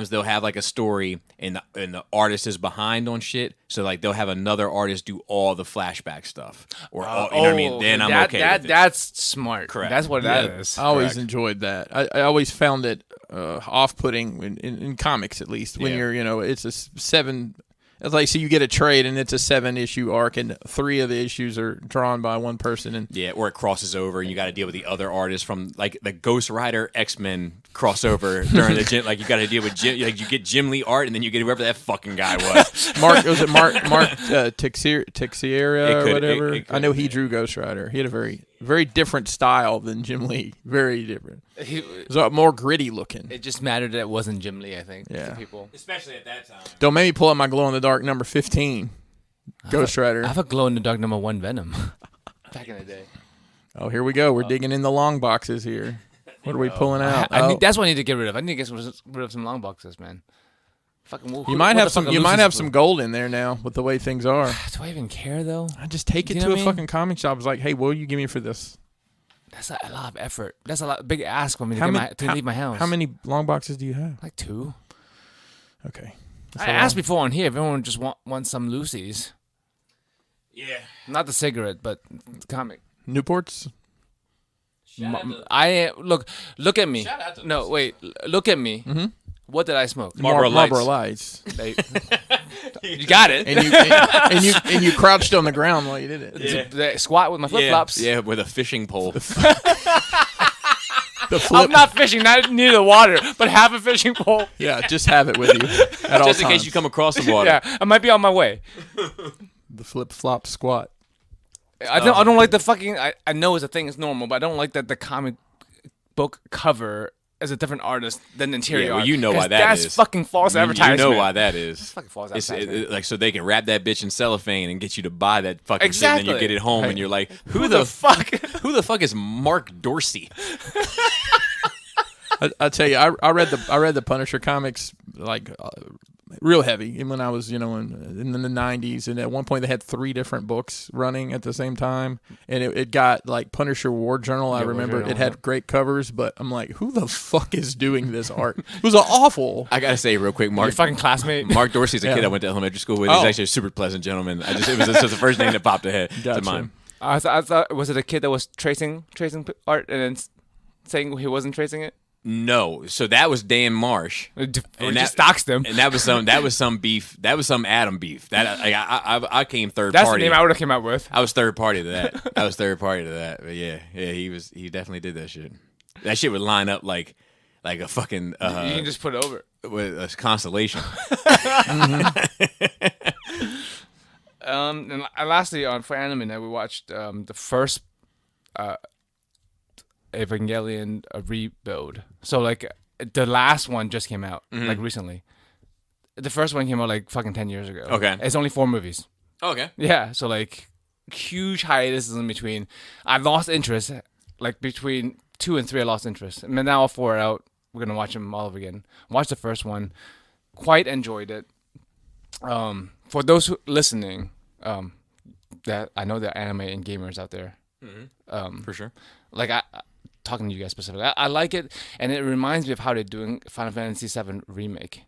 they'll have like a story and the artist is behind on shit, so like they'll have another artist do all the flashback stuff, or you know what I mean. Then I'm okay with it. That's smart. Correct. That's what that is. I always Correct. enjoyed that. I always found it off-putting in comics, at least, when Yeah. you're, it's a 7. It's like, so you get a trade and it's a 7-issue arc, and 3 of the issues are drawn by one person, and Yeah, or it crosses over, and you got to deal with the other artists from like the Ghost Rider X-Men crossover during the gym. Like you got to deal with Jim. Like you get Jim Lee art, and then you get whoever that fucking guy was. Mark Teixeira It or could- whatever. it could, I know he drew Ghost Rider. He had a very different style than Jim Lee. Very different. It was more gritty looking. It just mattered that it wasn't Jim Lee, I think, Yeah. to people. Especially at that time. Don't make me pull up my glow in the dark number 15. Ghost Rider. I have a glow-in-the-dark number 1 Venom. Back in the day. Oh, here we go. We're digging in the long boxes here. What are we pulling out? I Oh. need, that's what I need to get rid of. I need to get rid of some long boxes, man. Fucking. You might have some. You might have some gold in there now with the way things are. Do I even care though? I just take it Do you to know a what I mean? fucking comic shop. It's like, hey, what will you give me for this? That's a lot of effort. That's a lot big ask for me to, How get many- to leave my house. How many long boxes do you have? Like 2. Okay. I asked before on here if everyone just wants some Lucy's. Yeah. Not the cigarette, but the comic. Newports. I look at me. Shout out to No, Lucy's. wait. Look at me. Mm-hmm. What did I smoke? Marlboro Marlboro Lights. Lights. You got it. and you crouched on the ground while you did it. Yeah. The squat with my flip flops. Yeah, with a fishing pole. The flip. I'm not fishing, not near the water, but have a fishing pole. Yeah, just have it with you at all Just in times. case you come across the water. Yeah, I might be on my way. The flip flop squat. I don't like the fucking. I know it's a thing. It's normal, but I don't like that the comic book cover is a different artist than the interior. Yeah, well, art, you know why 'cause that that's is. fucking false You advertisement. know why that is. Fucking false It's advertisement. like so they can wrap that bitch in cellophane and get you to buy that fucking shit, and then you Exactly. get it home Hey. and you're like, Who the fuck? who the fuck is Mark Dorsey? I tell you, I read the Punisher comics like real heavy, and when I was in the 90s, and at one point they had 3 different books running at the same time, and it got like Punisher War Journal. I War remember Journal, it had great covers, but I'm like, who the fuck is doing this art? It was awful. I gotta say real quick, Your Mark. fucking classmate. Mark Dorsey's a Yeah. kid I went to elementary school with. He's Oh. actually a super pleasant gentleman. It was just the first name that popped ahead to Gotcha. mind. I thought was it a kid that was tracing art and then saying he wasn't tracing it? No, so that was Dan Marsh, Or And just that- doxed him. and that was some beef. That was some Adam beef. That I came third That's party. the name I would have came up with. I was third party to that. But yeah, he definitely did that shit. That shit would line up like a fucking You can just put it over. with a constellation. And lastly, for anime night, we watched the first Evangelion rebuild. So like the last one just came out like recently. The first one came out like fucking 10 years ago. Okay. It's only 4 movies. Okay. Yeah, so like huge hiatuses in between. I lost interest. Like between 2 and 3, I lost interest. And then now all 4 are out. We're gonna watch them all over again. Watch the first one. Quite enjoyed it. For those listening, that I know there are anime and gamers out there. For sure. Like I talking to you guys specifically, I like it, and it reminds me of how they're doing Final Fantasy VII Remake.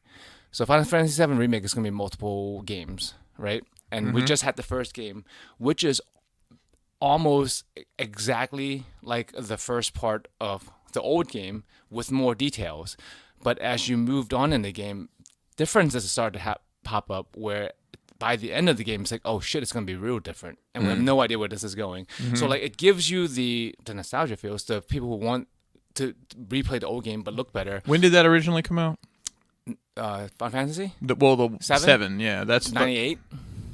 So Final Fantasy VII Remake is gonna be multiple games, right? And we just had the first game, which is almost exactly like the first part of the old game with more details. But as you moved on in the game, differences started to pop up where by the end of the game, it's like, oh shit, it's going to be real different. And we have no idea where this is going. So like it gives you the nostalgia feels to people who want to replay the old game but look better. When did that originally come out? Final Fantasy? The Seven? 7, yeah. That's 98?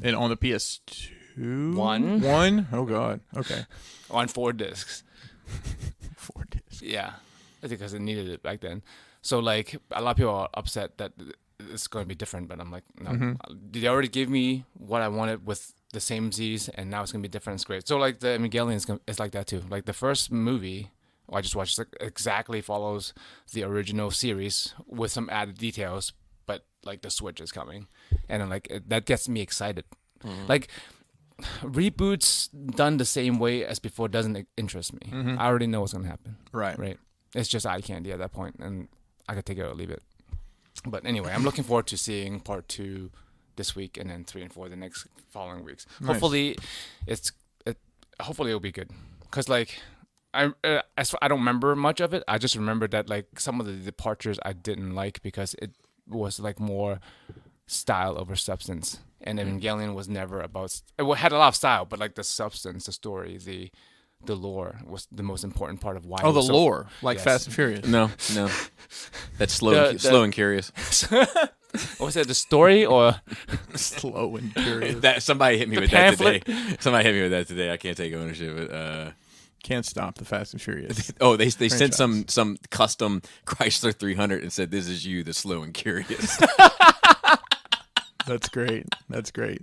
and on the PS2? One. 1? Oh, God. Okay. On 4 discs. 4 discs. Yeah. Because it needed it back then. So like a lot of people are upset that it's going to be different, but I'm like, no. They already give me what I wanted with the same Z's, and now it's going to be different. It's great. So like the Evangelion is like that too. Like the first movie I just watched exactly follows the original series with some added details, but like the Switch is coming, and then, like that gets me excited. Like reboots done the same way as before doesn't interest me. I already know what's gonna happen. Right. It's just eye candy at that point, and I could take it or leave it. But anyway, I'm looking forward to seeing part 2 this week, and then 3 and 4 the next following weeks. Nice. Hopefully, hopefully it'll be good. Cause like I don't remember much of it. I just remember that like some of the departures I didn't like because it was like more style over substance. And Evangelion was never about. It had a lot of style, but like the substance, the story, the lore was the most important part of why. Oh, the lore, like Fast and Furious. No, that's slow and curious. What was it? The story or Slow and curious. That somebody hit me with pamphlet? that today. Somebody hit me with that today. I can't take ownership of it. Can't stop the Fast and Furious. Oh, they sent some custom Chrysler 300 and said, "This is you, the slow and curious." That's great. That's great.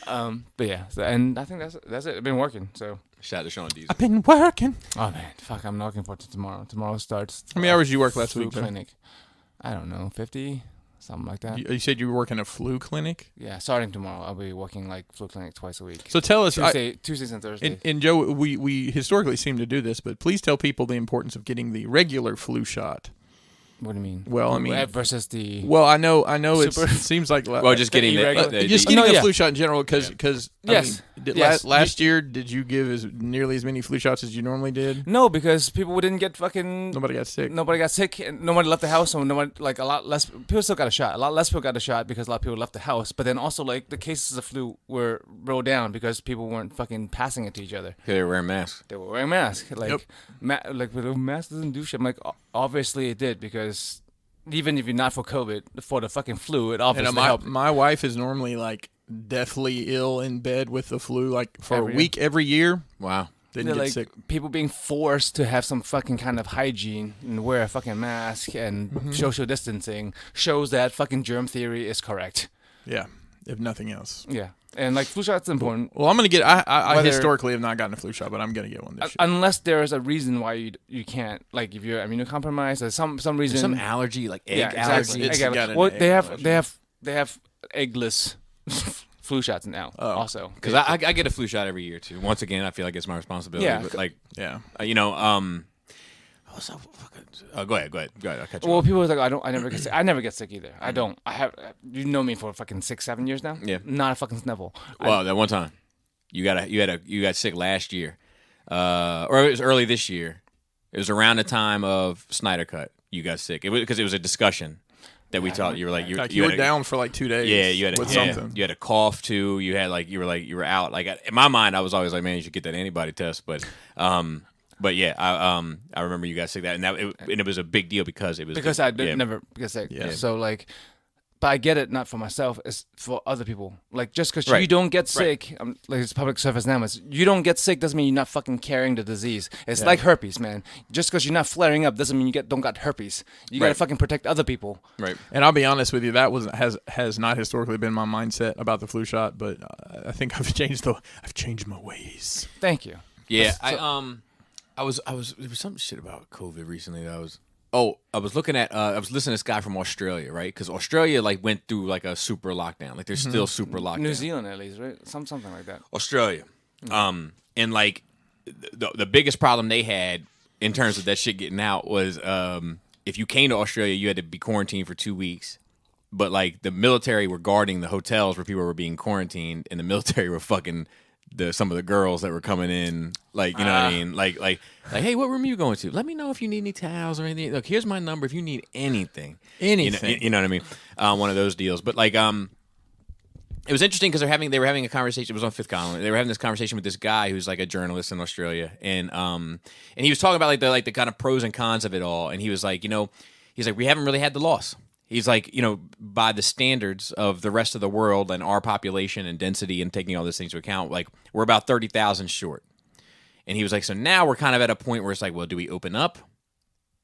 But yeah, and I think that's it. It's been working. So Shout out to Sean Dees. I've been working. oh man, fuck! I'm looking forward to tomorrow. Tomorrow starts. How many hours did you work last flu week? clinic. I don't know, 50, something like that. You said you were working a flu clinic. Yeah, starting tomorrow, I'll be working like flu clinic twice a week. So tell us, Tuesdays and Thursdays. and Joe, we historically seem to do this, but please tell people the importance of getting the regular flu shot. What do you mean? Well, I mean versus the. Well, I know. It Super- seems like Well, just getting just getting No, a yeah. flu shot in general because Yes. last year did you give nearly as many flu shots as you normally did? No, because people didn't get fucking. Nobody got sick. Nobody got sick, and nobody left the house. So nobody, like a lot less people still got a shot. A lot less people got a shot because a lot of people left the house. But then also like the cases of flu were rolled down because people weren't fucking passing it to each other. They were wearing masks. They were wearing masks. Like Yep. like the mask doesn't do shit. I'm like obviously it did because even if you're not for COVID, for the fucking flu, it obviously helped. My wife is normally like deathly ill in bed with the flu like for Every a week every year. Wow. Didn't They're get like sick. people being forced to have some fucking kind of hygiene and wear a fucking mask and social distancing shows that fucking germ theory is correct. Yeah, if nothing else. Yeah, and like flu shots important. Well, I'm gonna get. I Whether- historically have not gotten a flu shot, but I'm gonna get one this year. Unless there is a reason why you can't, like if you're immunocompromised or some reason. Some allergy, like egg yeah, allergy. exactly. It's Egg got allergy. an Well, egg they have eggless flu shots now. Also, Because I get a flu shot every year too. Once again, I feel like it's my responsibility. Yeah. But like, Yeah. what's up? Go ahead. I'll catch you. well, people are like, I never get sick. I never get sick either. I don't. I have. You know me for fucking 6-7 years now. Yeah. Not a fucking sniffle. Well, that one time, you got sick last year, or it was early this year. It was around the time of Snyder Cut. You got sick. It was because it was a discussion that we talked. You were like You were down for like 2 days. Yeah, you had with yeah, something. you had a cough too. You had you were out. Like in my mind, I was always like, man, you should get that antibody test. But yeah, I remember you got sick and it was a big deal because it was I never get sick. Yeah. So like, but I get it not for myself, it's for other people. Like just because Right. you don't get sick, like it's public service announcements. You don't get sick doesn't mean you're not fucking carrying the disease. It's like herpes, man. Just because you're not flaring up doesn't mean you don't got herpes. You gotta Right. fucking protect other people. right. And I'll be honest with you, that has not historically been my mindset about the flu shot, but I think I've changed my ways. Thank you. Yeah, I was there was some shit about COVID recently that I was looking at I was listening to this guy from Australia, right? Because Australia went through a super lockdown. Like they're still super locked New down. Zealand at least, right? Something like that. Australia. And the biggest problem they had in terms of that shit getting out was if you came to Australia, you had to be quarantined for 2 weeks. But the military were guarding the hotels where people were being quarantined, and the military were fucking some of the girls that were coming in, you know what I mean? Like, hey, what room are you going to? Let me know if you need any towels or anything. Look, here's my number if you need anything. Anything. You know what I mean? One of those deals. But it was interesting because they were having a conversation. It was on Fifth Column. They were having this conversation with this guy who's a journalist in Australia, and he was talking about the kind of pros and cons of it all. And he was like, he's like, we haven't really had the loss. He's like, by the standards of the rest of the world and our population and density and taking all those things into account, we're about 30,000 short. And he was like, so now we're kind of at a point where it's like, well, do we open up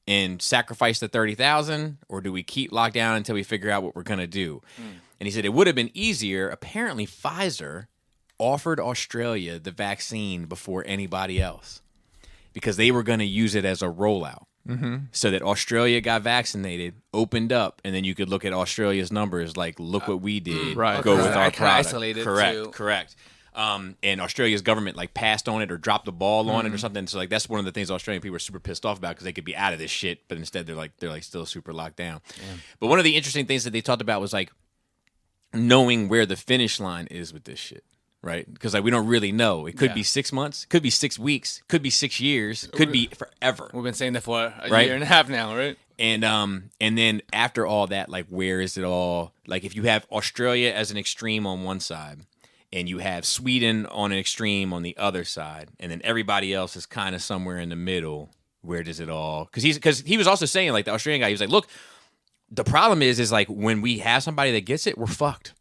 and sacrifice the 30,000, or do we keep locked down until we figure out what we're going to do? And he said it would have been easier. Apparently, Pfizer offered Australia the vaccine before anybody else because they were going to use it as a rollout. so that Australia got vaccinated, opened up, and then you could look at Australia's numbers, like, look what we did, right. go with our Kinda product. isolated Correct. And Australia's government like passed on it or dropped the ball on it or something. So like that's one of the things Australian people are super pissed off about because they could be out of this shit, but instead they're like still super locked down. Yeah. But one of the interesting things that they talked about was like knowing where the finish line is with this shit. Right, because like we don't really know. It could be 6 months, could be 6 weeks, could be 6 years, could be forever. We've been saying that for a year and a half now, right? And then after all that, like where is it all? Like if you have Australia as an extreme on one side, and you have Sweden on an extreme on the other side, and then everybody else is kind of somewhere in the middle. Where does it all? Because he was also saying like the Australian guy, he was like, look, the problem is like when we have somebody that gets it, we're fucked.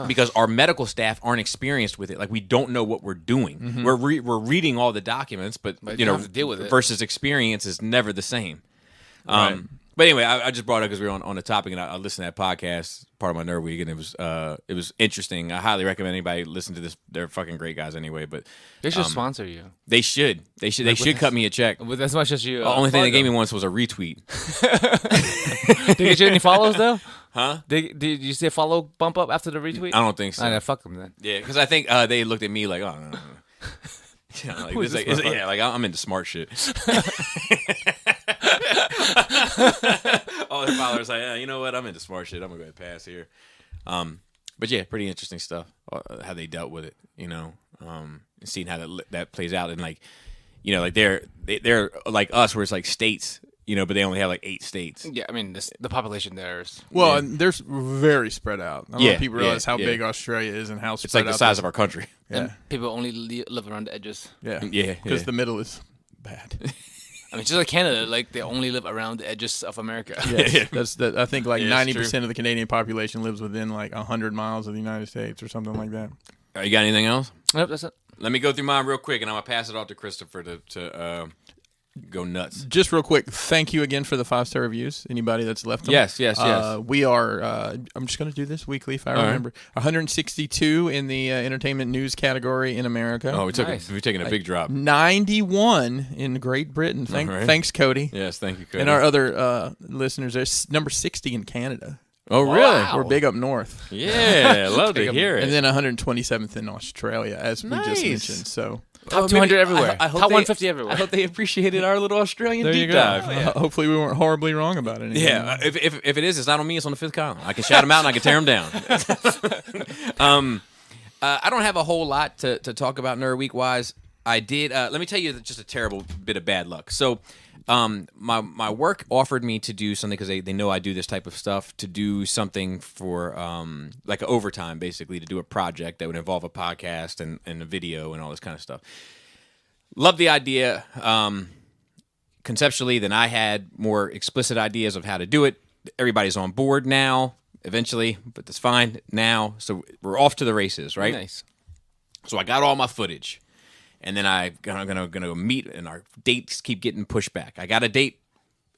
Because our medical staff aren't experienced with it, like we don't know what we're doing. We're reading all the documents, but you know, have to deal with it. Versus experience is never the same. Right. But anyway, I just brought it up because we were on the topic, and I listened to that podcast, part of my Nerd Week, and it was interesting. I highly recommend anybody listen to this. They're fucking great guys anyway. But They should sponsor you. they should cut me a check. With as much as you. The only thing they gave me once was a retweet. Did you get you any follows though? Huh? Did you see a follow bump up after the retweet? I don't think so. Nah, fuck them then. Yeah, because I think they looked at me like, oh, no. You know, like, Who is this, this like, yeah, like I'm into smart shit. All the followers like, yeah, you know what? I'm into smart shit. I'm gonna go ahead and pass here. But yeah, pretty interesting stuff. How they dealt with it, you know, and seeing how that plays out, and like, you know, like they're like us, where it's like states, you know, but they only have like 8 states. Yeah, I mean the population there is. Well, and they're very spread out. I don't know if people realize how yeah. big Australia is and how It's spread like the out size of our country. And people only live around the edges. Yeah, Yeah, because yeah. the middle is bad. I mean, just like Canada, like they only live around the edges of America. Yes, I think like Yeah, 90% of the Canadian population lives within like 100 miles of the United States or something like that. You got anything else? Yep, that's it. Let me go through mine real quick, and I'm gonna pass it off to Christopher to go nuts. Just real quick, thank you again for the 5-star reviews. Anybody that's left them. Yes. We are, I'm just going to do this weekly if I remember. 162 in the entertainment news category in America. Oh, Nice. we're taking a big drop. 91 in Great Britain. Thanks, Cody. Yes, thank you, Cody. And our other listeners, there's number 60 in Canada. Oh, really? Wow. We're big up north. Yeah, love to hear it. And then 127th in Australia, as we just Nice. mentioned. So Top 200 everywhere. I hope Top they- 150 everywhere. I hope they appreciated our little Australian there you deep go. dive. Hopefully we weren't horribly wrong about it. Yeah, if it is, it's not on me. It's on the 5th column. I can shout them out and I can tear them down. I don't have a whole lot to talk about Nerd Week wise. I did. Let me tell you just a terrible bit of bad luck. So, my work offered me to do something because they know I do this type of stuff, to do something for like an overtime, basically, to do a project that would involve a podcast and a video and all this kind of stuff. Love the idea. Conceptually, then I had more explicit ideas of how to do it. Everybody's on board now, eventually, but that's fine now. So we're off to the races, right? Nice. So I got all my footage. And then I'm gonna go meet, and our dates keep getting pushed back. I got a date,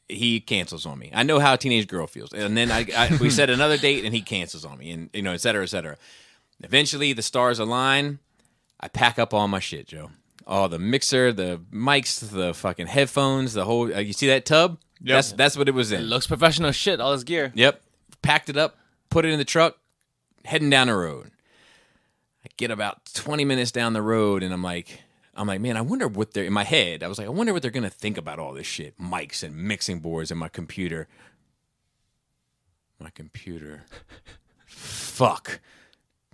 he cancels on me. I know how a teenage girl feels. And then we set another date, and he cancels on me, and et cetera, et cetera. Eventually, the stars align. I pack up all my shit, Joe. All the mixer, the mics, the fucking headphones, the whole. You see that tub? Yep. That's what it was in. It looks professional shit, all this gear. Yep. Packed it up, put it in the truck, heading down the road. I get about 20 minutes down the road, and I'm like, man, I wonder what they're, in my head, I was like, I wonder what they're going to think about all this shit. Mics and mixing boards and my computer. Fuck.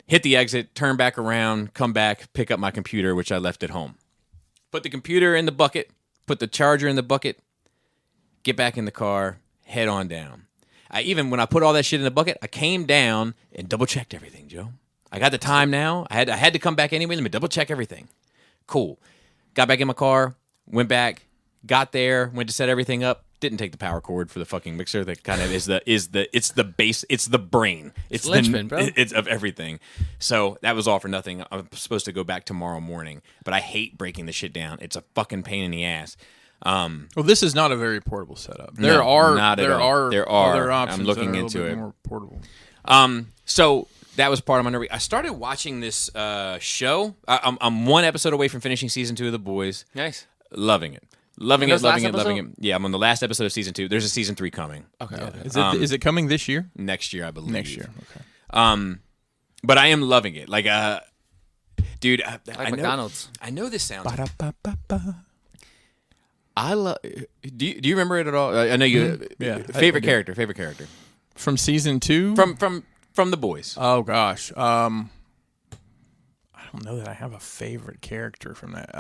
Hit the exit, turn back around, come back, pick up my computer, which I left at home. Put the computer in the bucket, put the charger in the bucket, get back in the car, head on down. When I put all that shit in the bucket, I came down and double-checked everything, Joe. I got the time now. I had to come back anyway. Let me double-check everything. Cool. Got back in my car, went back, got there, went to set everything up. Didn't take the power cord for the fucking mixer. That kind of it's the base, it's the brain. It's linchpin, bro. It's of everything. So that was all for nothing. I'm supposed to go back tomorrow morning, but I hate breaking the shit down. It's a fucking pain in the ass. Well, this is not a very portable setup. No, There are not at all. There are. other options. I'm looking that are a into little it. bit more portable. So that was part of my Nerd Week. I started watching this show. I'm one episode away from finishing season 2 of The Boys. Nice. Loving it. Loving And it, that's loving last it, loving it. episode? Yeah, I'm on the last episode of season 2. There's a season 3 coming Okay. Is it coming this year? next year, I believe. Next year. Okay. But I am loving it. Like, dude, I know, McDonald's. I know this sounds. Ba-da-ba-ba-ba. I love. Do you remember it at all? I know you. Yeah, Favorite I do. character. Favorite character From season 2? from the boys. Oh gosh. I don't know that I have a favorite character from that.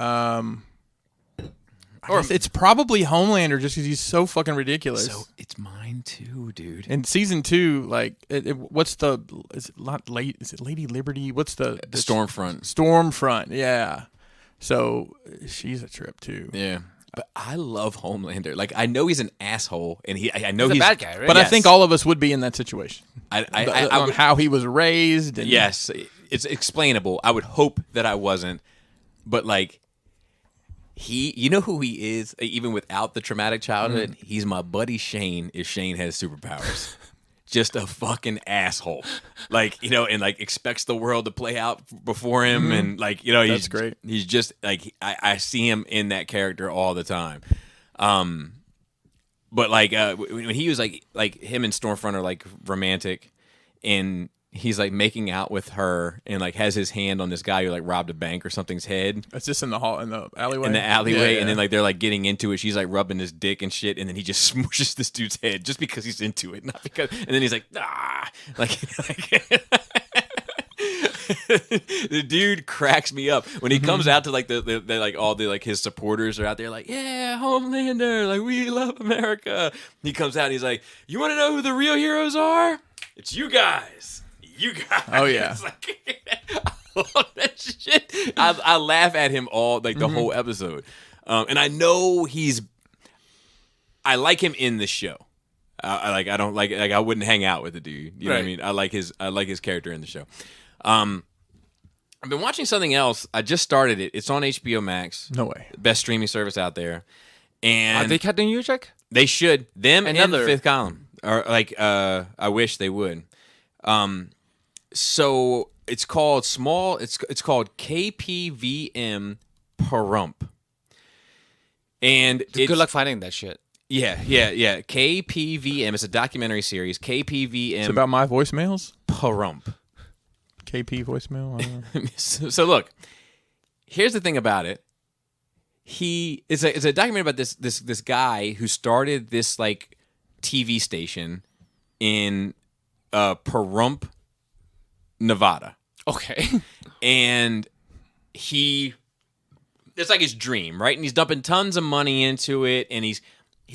Or it's probably Homelander just because he's so fucking ridiculous. So it's mine too, dude. In season 2, like, what's the? Is it not late? Is it Lady Liberty? What's the Stormfront. Stormfront, yeah. So she's a trip too. Yeah. But I love Homelander. Like, I know he's an asshole, and I know He's a bad guy, right? But Yes. I think all of us would be in that situation. I On would, how he was raised. And yes, it's explainable. I would hope that I wasn't, but like, you know who he is, even without the traumatic childhood. He's my buddy Shane. If Shane has superpowers, just a fucking asshole. Like, and like expects the world to play out before him, and like, he's That's great. He's just like I see him in that character all the time. But like when he was like him and Stormfront are like romantic, and he's like making out with her and like has his hand on this guy who like robbed a bank or something's head It's just in the hall, in the alleyway. in the alleyway, Yeah, and then yeah. like they're like getting into it. She's like rubbing his dick and shit, and then he just smooshes this dude's head just because he's into it, not because. And then he's like, like the dude cracks me up when he comes out to like the like all the like his supporters are out there like, yeah, Homelander, like we love America. He comes out and he's like, you want to know who the real heroes are? It's you guys. You guys. Oh, yeah. It's like, I love that shit. I laugh at him all like the whole episode, and I know I like him in the show. I don't like I wouldn't hang out with the dude. You know what I Right. mean? I like his character in the show. I've been watching something else. I just started it. It's on HBO Max. No way. Best streaming service out there. And Are they cutting you, Jack? they should. Them and Another- the Fifth Column. Or like I wish they would. So it's called it's called KPVM Perump. And it's, Good luck finding that shit. Yeah. KPVM. It's a documentary series. KPVM It's about my voicemails. Perump. KP voicemail. I don't know. So look, here's the thing about it. It's a documentary about this guy who started this like TV station in Pahrump, Nevada, Okay. and it's like his dream, right? And he's dumping tons of money into it, and he's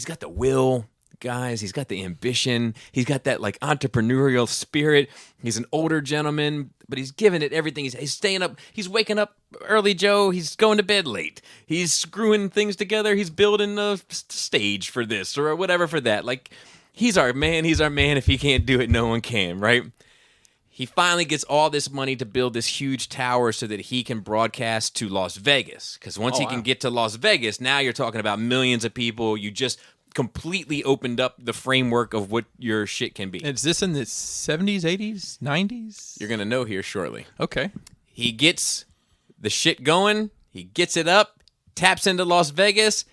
got the will, guys. He's got the ambition. He's got that like entrepreneurial spirit. He's an older gentleman, but he's giving it everything. He's staying up. He's waking up early, Joe. He's going to bed late. He's screwing things together. He's building a stage for this or whatever for that. Like, he's our man. He's our man. If he can't do it, no one can, right? He finally gets all this money to build this huge tower so that he can broadcast to Las Vegas. Because once he can get to Las Vegas, now you're talking about millions of people. You just completely opened up the framework of what your shit can be. Is this in the 70s, 80s, 90s? You're going to know here shortly. Okay. He gets the shit going. He gets it up, taps into Las Vegas,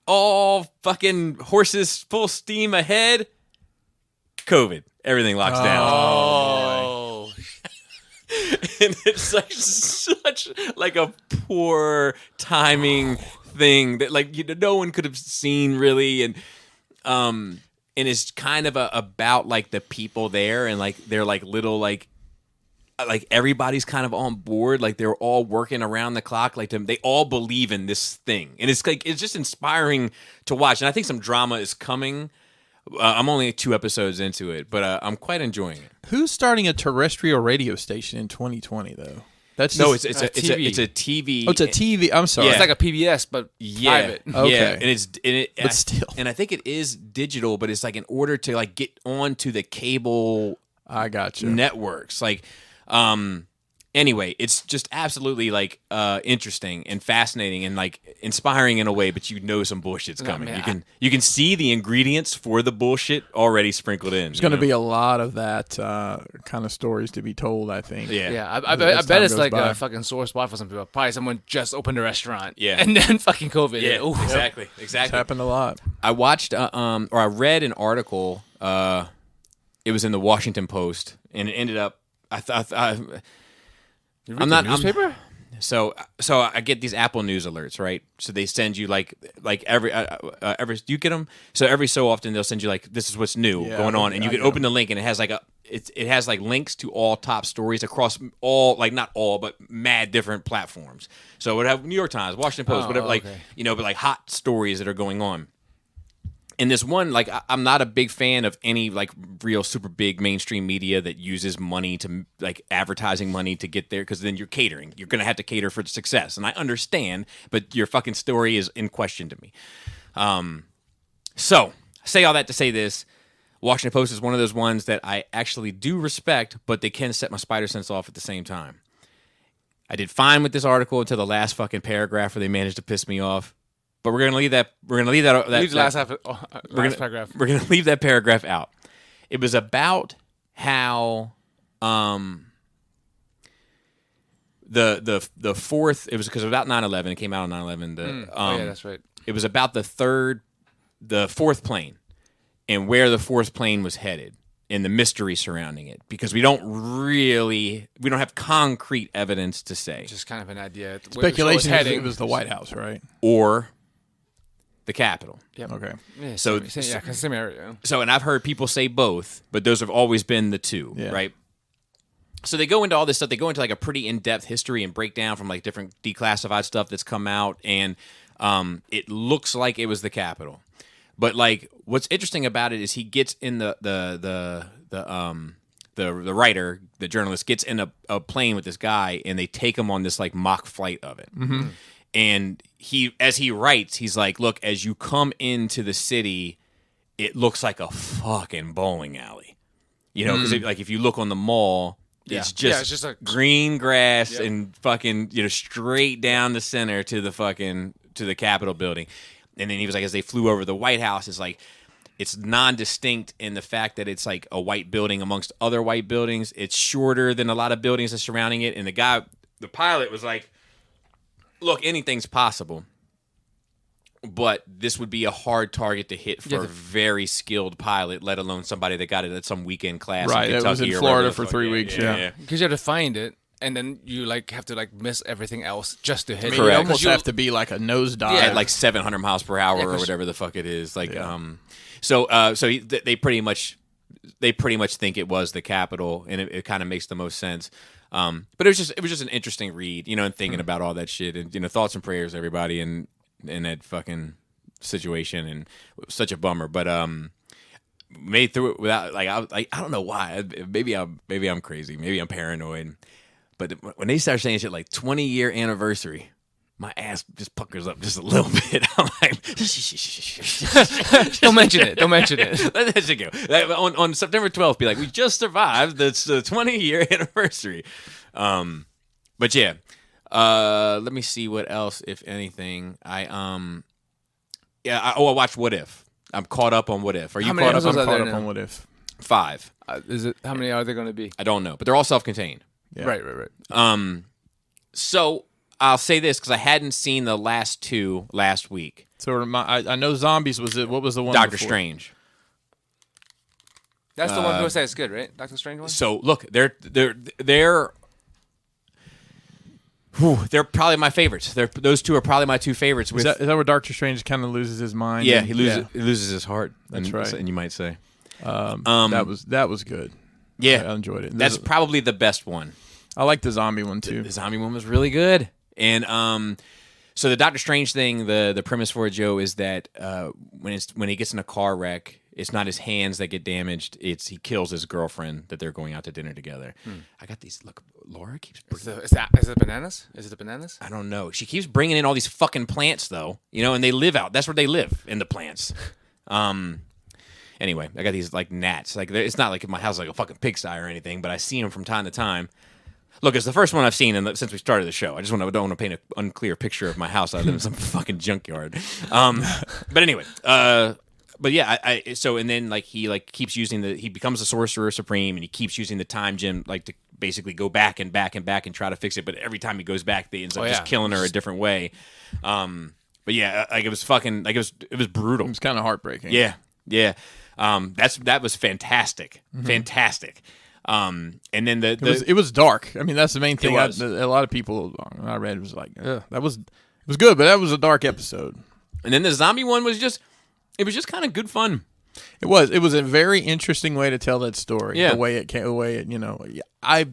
all fucking horses full steam ahead. COVID. Everything locks down. Oh. And it's like such like a poor timing thing that like no one could have seen really, and it's kind of about like the people there, and like they're like little like everybody's kind of on board, like they're all working around the clock, like they all believe in this thing, and it's like it's just inspiring to watch, and I think some drama is coming. I'm only 2 episodes into it, but I'm quite enjoying it. Who's starting a terrestrial radio station in 2020 though? That's No, just- it's TV. a TV. oh, it's a TV. I'm sorry. Yeah. It's like a PBS, but private. Okay. Yeah, But still. and I think it is digital, but it's like in order to like get onto the cable I got you. networks, like, and Anyway, it's just absolutely like interesting and fascinating and like inspiring in a way, but you know some bullshit's coming. man, You can see the ingredients for the bullshit already sprinkled in. There's going to be a lot of that kind of stories to be told, I think. Yeah, I bet it's like a fucking sore spot for some people. Probably someone just opened a restaurant. Yeah. And then fucking COVID. Yeah, Ooh. exactly. It's happened a lot. I watched or I read an article. It was in the Washington Post, and it ended up. I'm not newspaper. So I get these Apple News alerts, right? So they send you like every do you get them? So every so often they'll send you like this is what's new going on, and you can open the link and it has like it has like links to all top stories across all like not all but mad different platforms. So it would have New York Times, Washington Post, whatever, like but like hot stories that are going on. And this one, like, I'm not a big fan of any, like, real super big mainstream media that uses money to, like, advertising money to get there, because then you're catering. You're going to have to cater for success. And I understand, but your fucking story is in question to me. So, I say all that to say this. Washington Post is one of those ones that I actually do respect, but they can set my spider sense off at the same time. I did fine with this article until the last fucking paragraph where they managed to piss me off. But we're gonna leave that. We're gonna leave that. Leave the last paragraph. We're gonna leave that paragraph out. It was about how the fourth. It was because about 9/11. It came out on 9/11. Yeah, that's right. It was about the fourth plane, and where the fourth plane was headed, and the mystery surrounding it. Because we don't have concrete evidence to say. Just kind of an idea. Speculation is it was the White House, right? Or the Capitol. Yep. Okay. Yeah, So- same area. So, and I've heard people say both, but those have always been the two, right? So they go into all this stuff. They go into like a pretty in-depth history and breakdown from like different declassified stuff that's come out, and it looks like it was the Capitol. But like, what's interesting about it is he gets in the writer, the journalist, gets in a plane with this guy, and they take him on this like mock flight of it. Mm-hmm. And as he writes, he's like, look, as you come into the city, it looks like a fucking bowling alley. You know, because like if you look on the mall, it's just a green grass and fucking, straight down the center to the Capitol building. And then he was like, as they flew over the White House, it's like, it's non-distinct in the fact that it's like a white building amongst other white buildings. It's shorter than a lot of buildings that surrounding it. And the pilot was like, look, anything's possible, but this would be a hard target to hit for a very skilled pilot, let alone somebody that got it at some weekend class. Right, in it was in Kentucky Florida for 3 weeks, yeah. Because you have to find it, and then you like have to like miss everything else just to hit it. You almost have to be like a nosedive. At like 700 miles per hour or whatever the fuck it is. Like, they pretty much think it was the Capitol, and it kind of makes the most sense. But it was just an interesting read, and thinking about all that shit, and thoughts and prayers, everybody, in that fucking situation, and it was such a bummer. But made through it without I don't know why. Maybe I'm crazy. Maybe I'm paranoid. But when they start saying shit like 20-year anniversary, my ass just puckers up just a little bit. I'm like, Don't mention it. Don't mention it. let that shit go. On September 12th, be like, we just survived the 20-year anniversary. But yeah, let me see what else, if anything. I watched What If. I'm caught up on What If. Are you caught up? I'm caught up on What If. 5. Is it? How many are there going to be? I don't know, but they're all self-contained. Yeah. Right. So I'll say this because I hadn't seen the last 2 last week. So I know Zombies was it. What was the one? Doctor before? Strange. That's the one people say it's good, right? Doctor Strange one. So look, they're probably my favorites. Those 2 are probably my 2 favorites. Is that where Doctor Strange kind of loses his mind? Yeah, he loses his heart. That's right. And you might say that was good. Yeah, I enjoyed it. That's probably the best one. I like the zombie one too. The zombie one was really good. And so the Doctor Strange thing, the premise for it, Joe, is that when he gets in a car wreck, it's not his hands that get damaged. It's he kills his girlfriend that they're going out to dinner together. I got these. Look, Laura keeps. Is it bananas? Is it the bananas? I don't know. She keeps bringing in all these fucking plants though, and they live out. That's where they live, in the plants. Anyway, I got these like gnats. Like it's not like my house is like a fucking pigsty or anything, but I see them from time to time. Look, it's the first one I've seen since we started the show. I just don't want to paint an unclear picture of my house. I live in some fucking junkyard. But anyway, but yeah, so and then like he keeps using he becomes the sorcerer supreme, and he keeps using the time gem like to basically go back and back and back and try to fix it. But every time he goes back, they ends up just killing her a different way. But yeah, like it was fucking like it was brutal. It was kind of heartbreaking. Yeah. That was fantastic, fantastic. And then it was dark. I mean, that's the main thing. A lot of people I read was like, it was good, but that was a dark episode. And then the zombie one was just kind of good fun. It was a very interesting way to tell that story. Yeah. The way it came, I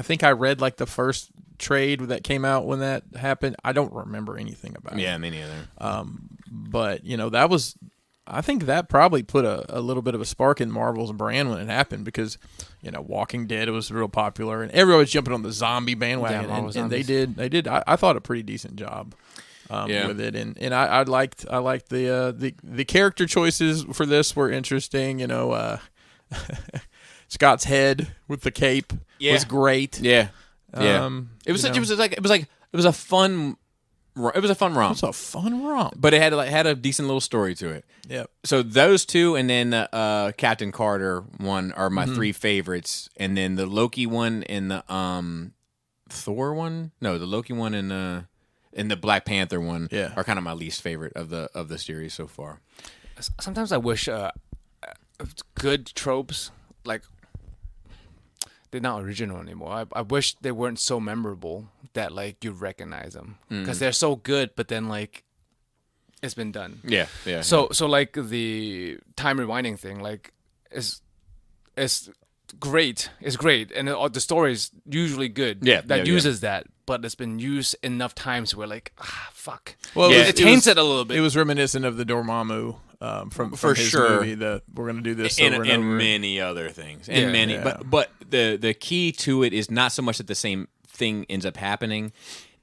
think I read like the first trade that came out when that happened. I don't remember anything about it. Yeah, me neither. But I think that probably put a little bit of a spark in Marvel's brand when it happened because, Walking Dead was real popular and everyone was jumping on the zombie bandwagon, and they did. I thought a pretty decent job with it, and I liked the character choices for this were interesting. Scott's head with the cape was great. Yeah, it was a fun. It was a fun romp. It was a fun romp, but it had a decent little story to it. Yep. So those two, and then Captain Carter one are my three favorites, and then the Loki one and the Thor one. No, the Loki one and the Black Panther one are kind of my least favorite of the series so far. Sometimes I wish good tropes like they're not original anymore. I wish they weren't so memorable that like you recognize them because they're so good, but then like it's been done. Yeah. So like the time rewinding thing, like is great. It's great, and the story is usually good. That uses that, but it's been used enough times where like fuck. Well, it taints it a little bit. It was reminiscent of the Dormammu. From for his sure, movie, we're gonna do this and over and over. many other things, but the key to it is not so much that the same thing ends up happening;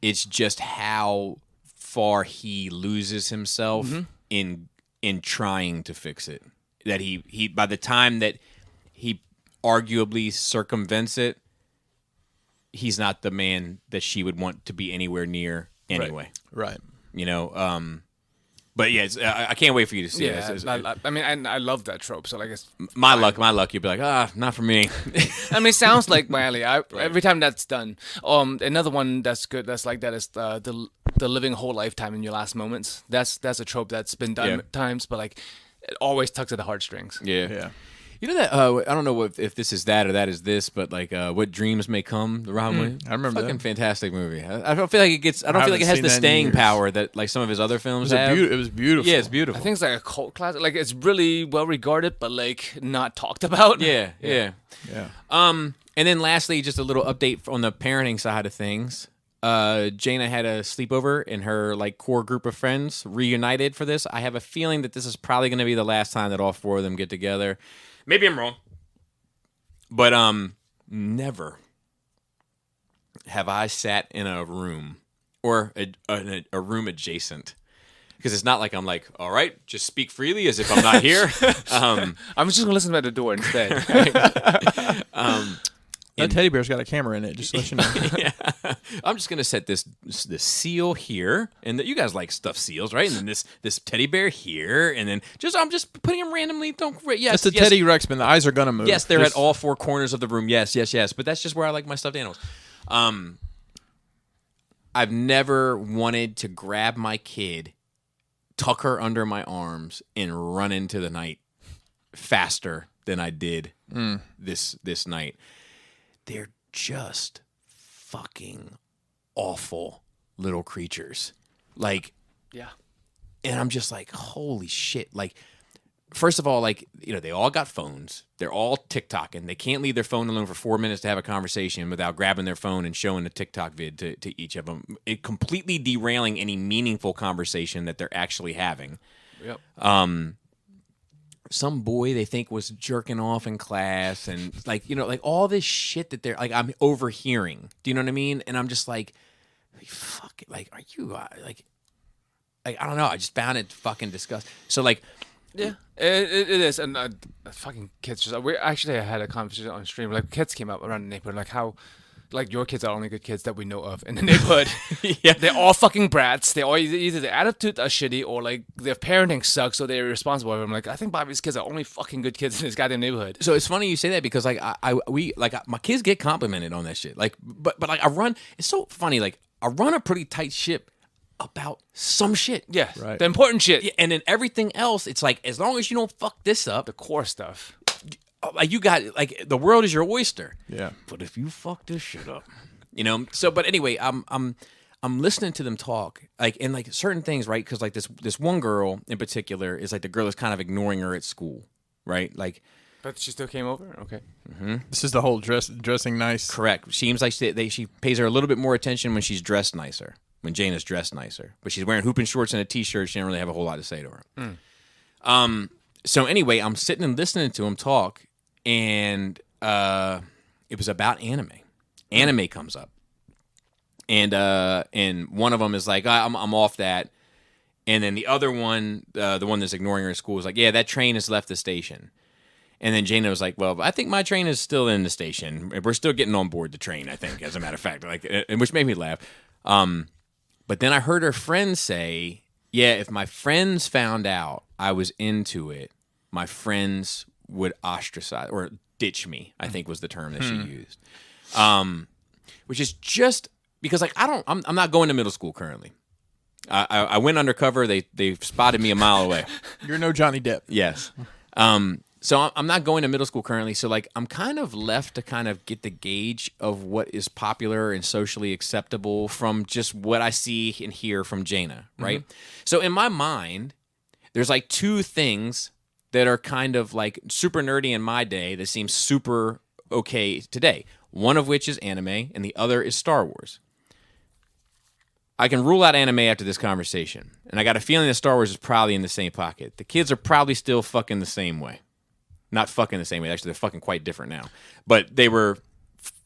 it's just how far he loses himself in trying to fix it. That he by the time that he arguably circumvents it, he's not the man that she would want to be anywhere near anyway. Right. But yeah, I can't wait for you to see it. I love that trope. So like, it's my luck. You'll be like, not for me. I mean, it sounds like my alley. Every time that's done. Another one that's good. That's like that is the living a whole lifetime in your last moments. That's a trope that's been done times, but like it always tugs at the heartstrings. Yeah. You know that I don't know if this is that or that is this, but like What Dreams May Come, the Robin Williams. I remember fucking that. fantastic movie. I don't feel like it gets. I don't feel like it has the staying power that like some of his other films have. It was beautiful. Yeah, it's beautiful. I think it's like a cult classic. Like it's really well regarded, but like not talked about. Yeah. And then lastly, just a little update on the parenting side of things. Jaina had a sleepover and her like core group of friends reunited for this. I have a feeling that this is probably going to be the last time that all four of them get together. Maybe I'm wrong, but never have I sat in a room or a room adjacent, because it's not like I'm like, all right, just speak freely as if I'm not here. I'm just gonna listen at the door instead. That teddy bear's got a camera in it, just to let you know. Yeah. I'm just gonna set this seal here, and you guys like stuffed seals, right? And then this teddy bear here, and then I'm just putting them randomly. It's a Teddy Ruxpin. The eyes are gonna move. Yes, they're at all four corners of the room. Yes. But that's just where I like my stuffed animals. I've never wanted to grab my kid, tuck her under my arms, and run into the night faster than I did this night. They're just fucking awful little creatures. Like, yeah. And I'm just like, holy shit. Like, first of all, like, they all got phones. They're all TikToking. They can't leave their phone alone for 4 minutes to have a conversation without grabbing their phone and showing a TikTok vid to each of them. It completely derailing any meaningful conversation that they're actually having. Yep. Some boy they think was jerking off in class, and like all this shit that they're like, I'm overhearing. Do you know what I mean? And I'm just like fuck it. Like, are you like I don't know. I just found it fucking disgusting. So like, yeah, it is. And fucking kids. We actually had a conversation on stream. Like kids came up around the neighborhood, like how like your kids are only good kids that we know of in the neighborhood. Yeah. They're all fucking brats. They all either their attitude are shitty or like their parenting sucks, so they're irresponsible. I'm like, I think Bobby's kids are only fucking good kids in this goddamn neighborhood. So it's funny you say that because like my kids get complimented on that shit. Like, but like I run. It's so funny. Like I run a pretty tight ship about some shit. Yeah, Right. the important shit. Yeah, and then everything else, it's like as long as you don't fuck this up, The core stuff. like you got like the world is your oyster. Yeah. But if you fuck this shit up, you know. So, but anyway, I'm listening to them talk, like and like certain things, right? Because like this one girl in particular is like the girl is kind of ignoring her at school, right? Like, But she still came over? Okay. This is the whole dressing nice. correct. Seems like she pays her a little bit more attention when she's dressed nicer, when Jane is dressed nicer. But she's wearing hooping shorts and a t-shirt. She didn't really have a whole lot to say to her. So anyway, I'm sitting and listening to him talk, and it was about anime. Anime comes up, and one of them is like, I'm off that, and then the other one, the one that's ignoring her at school, is like, yeah, that train has left the station. And then Jana was like, well, I think my train is still in the station. We're still getting on board the train, I think, as a matter of fact, like, and which made me laugh. But then I heard her friends say, yeah, if my friends found out I was into it, my friends would ostracize or ditch me, I think was the term that she used. Which is just because like I'm not going to middle school currently. I went undercover. They spotted me a mile away. You're no Johnny Depp. Yes. So I'm not going to middle school currently. So like I'm kind of left to kind of get the gauge of what is popular and socially acceptable from just what I see and hear from Jana, right? So in my mind, there's like two things that are kind of like super nerdy in my day that seem super okay today. One of which is anime and the other is Star Wars. I can rule out anime after this conversation. And I got a feeling that Star Wars is probably in the same pocket. The kids are probably still fucking the same way. Not fucking the same way. Actually, they're fucking quite different now. But they were...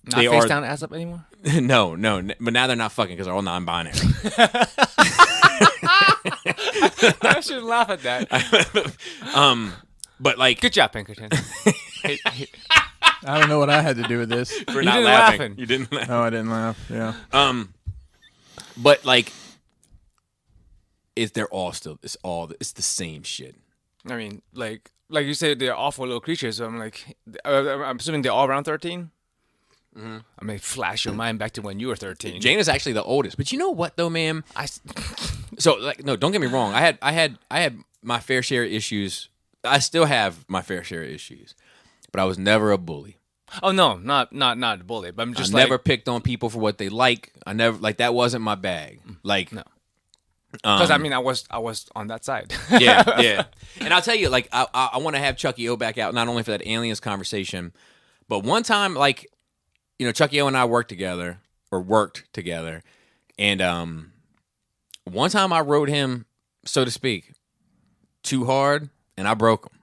Not face down, ass up anymore? No. But now they're not fucking because they're all non-binary. I shouldn't laugh at that. But like... Good job, Pinkerton. I don't know what I had to do with this. For You not didn't laughing. laughing. You didn't laugh. No, I didn't laugh. Yeah. But like... It's the same shit. I mean, like you said, they're awful little creatures. So I'm like, I'm assuming they're all around 13. I may flash your mind back to when you were 13. Jane is actually the oldest, but you know what though, man? So like, no, don't get me wrong. I had my fair share of issues. I still have my fair share of issues, but I was never a bully. Oh no, not a bully. But I'm just I never picked on people for what they like. I never like that wasn't my bag. Like no. Because I mean, I was on that side. yeah. And I'll tell you, like, I want to have Chucky O back out not only for that aliens conversation, but one time, like, you know, Chucky O and I worked together, and one time I rode him, so to speak, too hard, and I broke him,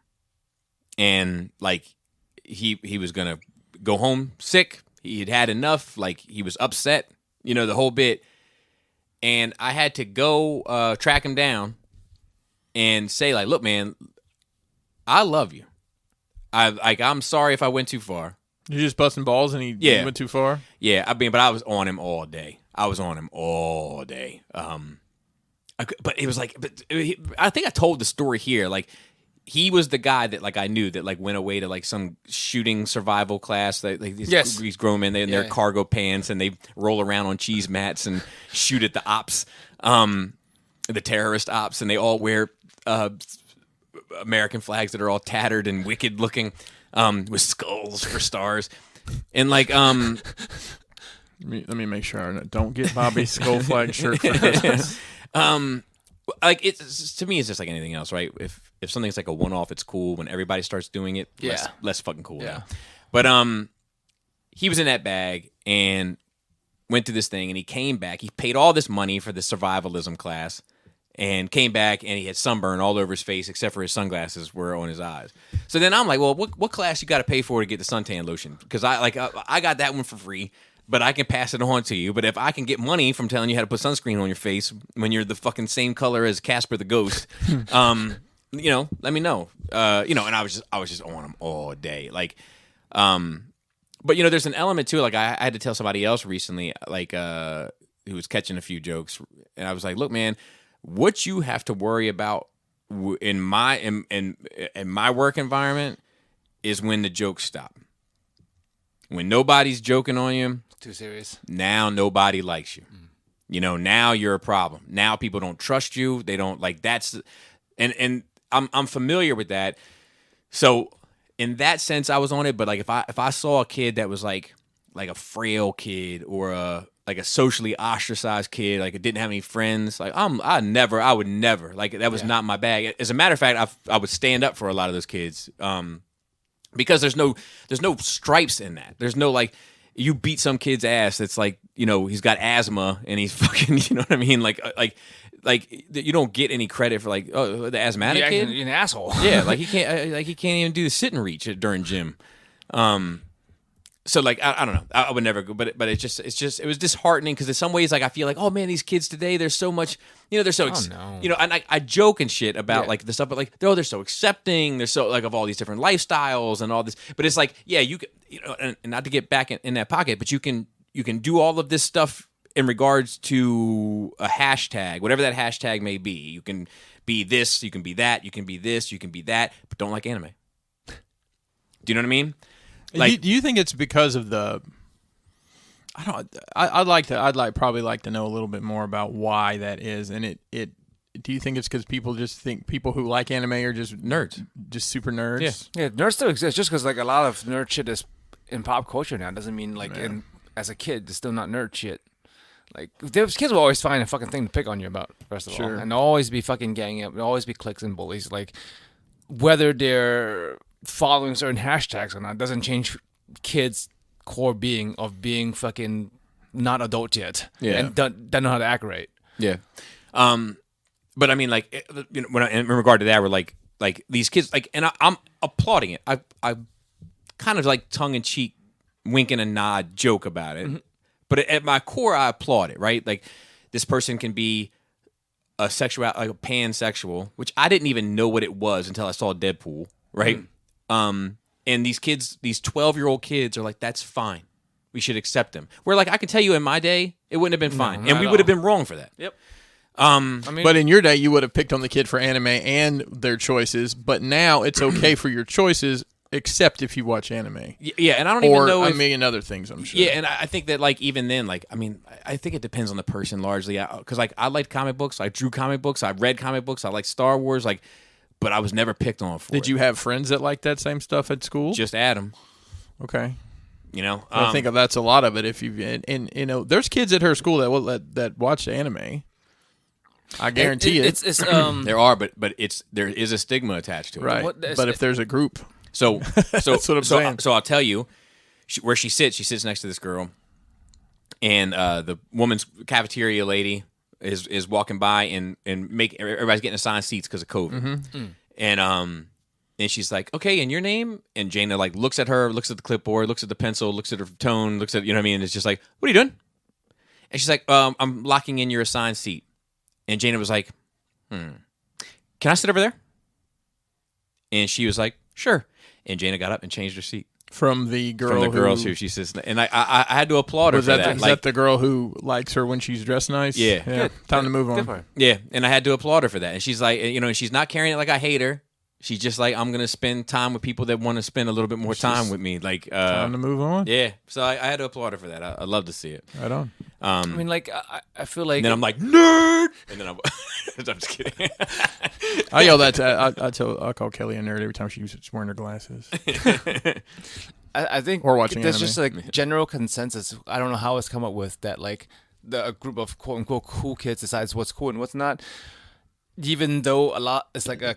and like he was gonna go home sick. He had had enough. Like he was upset, you know, the whole bit. And I had to go track him down and say, like, look, man, I love you. I'm sorry if I went too far. You just busting balls and he went too far? Yeah, I mean, but I was on him all day. But it was like, I think I told the story here. Like, he was the guy that, like, I knew that, like, went away to, like, some shooting survival class. Like these grown men, in their cargo pants, and they roll around on cheese mats and shoot at the ops, the terrorist ops, and they all wear American flags that are all tattered and wicked looking, with skulls for stars. And, like, Let me make sure I don't get Bobby's skull flag shirt for Christmas. Like it's to me, it's just like anything else, right? If something's like a one-off, it's cool. When everybody starts doing it, less fucking cool. Yeah. But he was in that bag and went through this thing, and he came back. He paid all this money for the survivalism class, and came back, and he had sunburn all over his face, except for his sunglasses were on his eyes. So then I'm like, well, what class you got to pay for to get the suntan lotion? Because I got that one for free. But I can pass it on to you. But if I can get money from telling you how to put sunscreen on your face when you're the fucking same color as Casper the Ghost, you know, let me know. You know, and I was just on him all day. Like, But there's an element to it. Like I had to tell somebody else recently, like who was catching a few jokes, and I was like, "Look, man, what you have to worry about in my work environment is when the jokes stop. When nobody's joking on you, Too serious. now nobody likes you. Now you're a problem. Now people don't trust you. They don't like that's, and I'm familiar with that. So." In that sense, I was on it, but like if I saw a kid that was like a frail kid or a socially ostracized kid, like it didn't have any friends, like I would never like that was not my bag. As a matter of fact, I would stand up for a lot of those kids, because there's no stripes in that. There's no like you beat some kid's ass that's like he's got asthma and he's fucking what I mean like you don't get any credit for like the asthmatic kid. You're an asshole. Yeah, like he can't even do the sit and reach during gym. So like I don't know, I would never go, but it was disheartening because in some ways like I feel like, oh man, these kids today, there's so much, they're so and I joke and shit about like the stuff, but like they're so accepting, they're so like of all these different lifestyles and all this, but it's like you can and not to get back in that pocket, but you can do all of this stuff in regards to a hashtag, whatever that hashtag may be. You can be this, you can be that, you can be this, you can be that, but don't like anime. Do you know what I mean? Like, do you think it's because of the? I don't. I'd probably like to know a little bit more about why that is, and it. Do you think it's because people just think people who like anime are just nerds, just super nerds? Yeah, nerds still exist. Just because like a lot of nerd shit is in pop culture now doesn't mean like as a kid it's still not nerd shit. Like, those kids will always find a fucking thing to pick on you about, first of all. And always be fucking ganging up. There'll always be cliques and bullies. Like, whether they're following certain hashtags or not doesn't change kids' core being of being fucking not adult yet. Yeah. And don't know how to act right. Yeah. But I mean, like, when in regard to that, we're like these kids, like, and I'm applauding it. I kind of like tongue-in-cheek, wink and a nod joke about it. Mm-hmm. But at my core, I applaud it, right? Like, this person can be a pansexual, which I didn't even know what it was until I saw Deadpool, right? Mm. And these kids, these 12-year-old kids are like, that's fine. We should accept them. Where, like, I can tell you in my day, it wouldn't have been fine. And we would have been wrong for that. Yep. I mean, but in your day, you would have picked on the kid for anime and their choices. But now it's okay for your choices, except if you watch anime. Yeah, and I don't even know a million other things, I'm sure. Yeah, and I think that, like, even then, like, I mean, I think it depends on the person largely. Because, like, I liked comic books. I drew comic books. I read comic books. I like Star Wars. Like, but I was never picked on for it. Did you have friends that liked that same stuff at school? Just Adam. Okay. I think that's a lot of it. If you and there's kids at her school that watch anime. I guarantee it. It's there are, but there is a stigma attached to it, right? But if there's a group, so that's what I'm saying. So I'll tell you, where she sits next to this girl, and the woman's cafeteria lady is walking by and everybody's getting assigned seats because of COVID, and she's like, okay, and your name? And Jaina like looks at her, looks at the clipboard, looks at the pencil, looks at her tone, looks at, you know what I mean? And it's just like, what are you doing? And she's like, I'm locking in your assigned seat. And Jaina was like, can I sit over there? And she was like, sure. And Jaina got up and changed her seat. From the girl who she sits, and I had to applaud her for that. Is that the girl who likes her when she's dressed nice? Yeah. Good. Time to move on. Yeah, and I had to applaud her for that. And she's like, and she's not carrying it like I hate her. She's just like, I'm going to spend time with people that want to spend a little bit more time with me. Like, time to move on. Yeah. So I had to applaud her for that. I love to see it. Right on. I mean, like, I feel like... And then I'm like, nerd! And then I'm just kidding. I yell that I call Kelly a nerd every time she's wearing her glasses. I think or watching there's anime. just like general consensus. I don't know how it's come up with that, like, a group of quote-unquote cool kids decides what's cool and what's not. Even though it's like a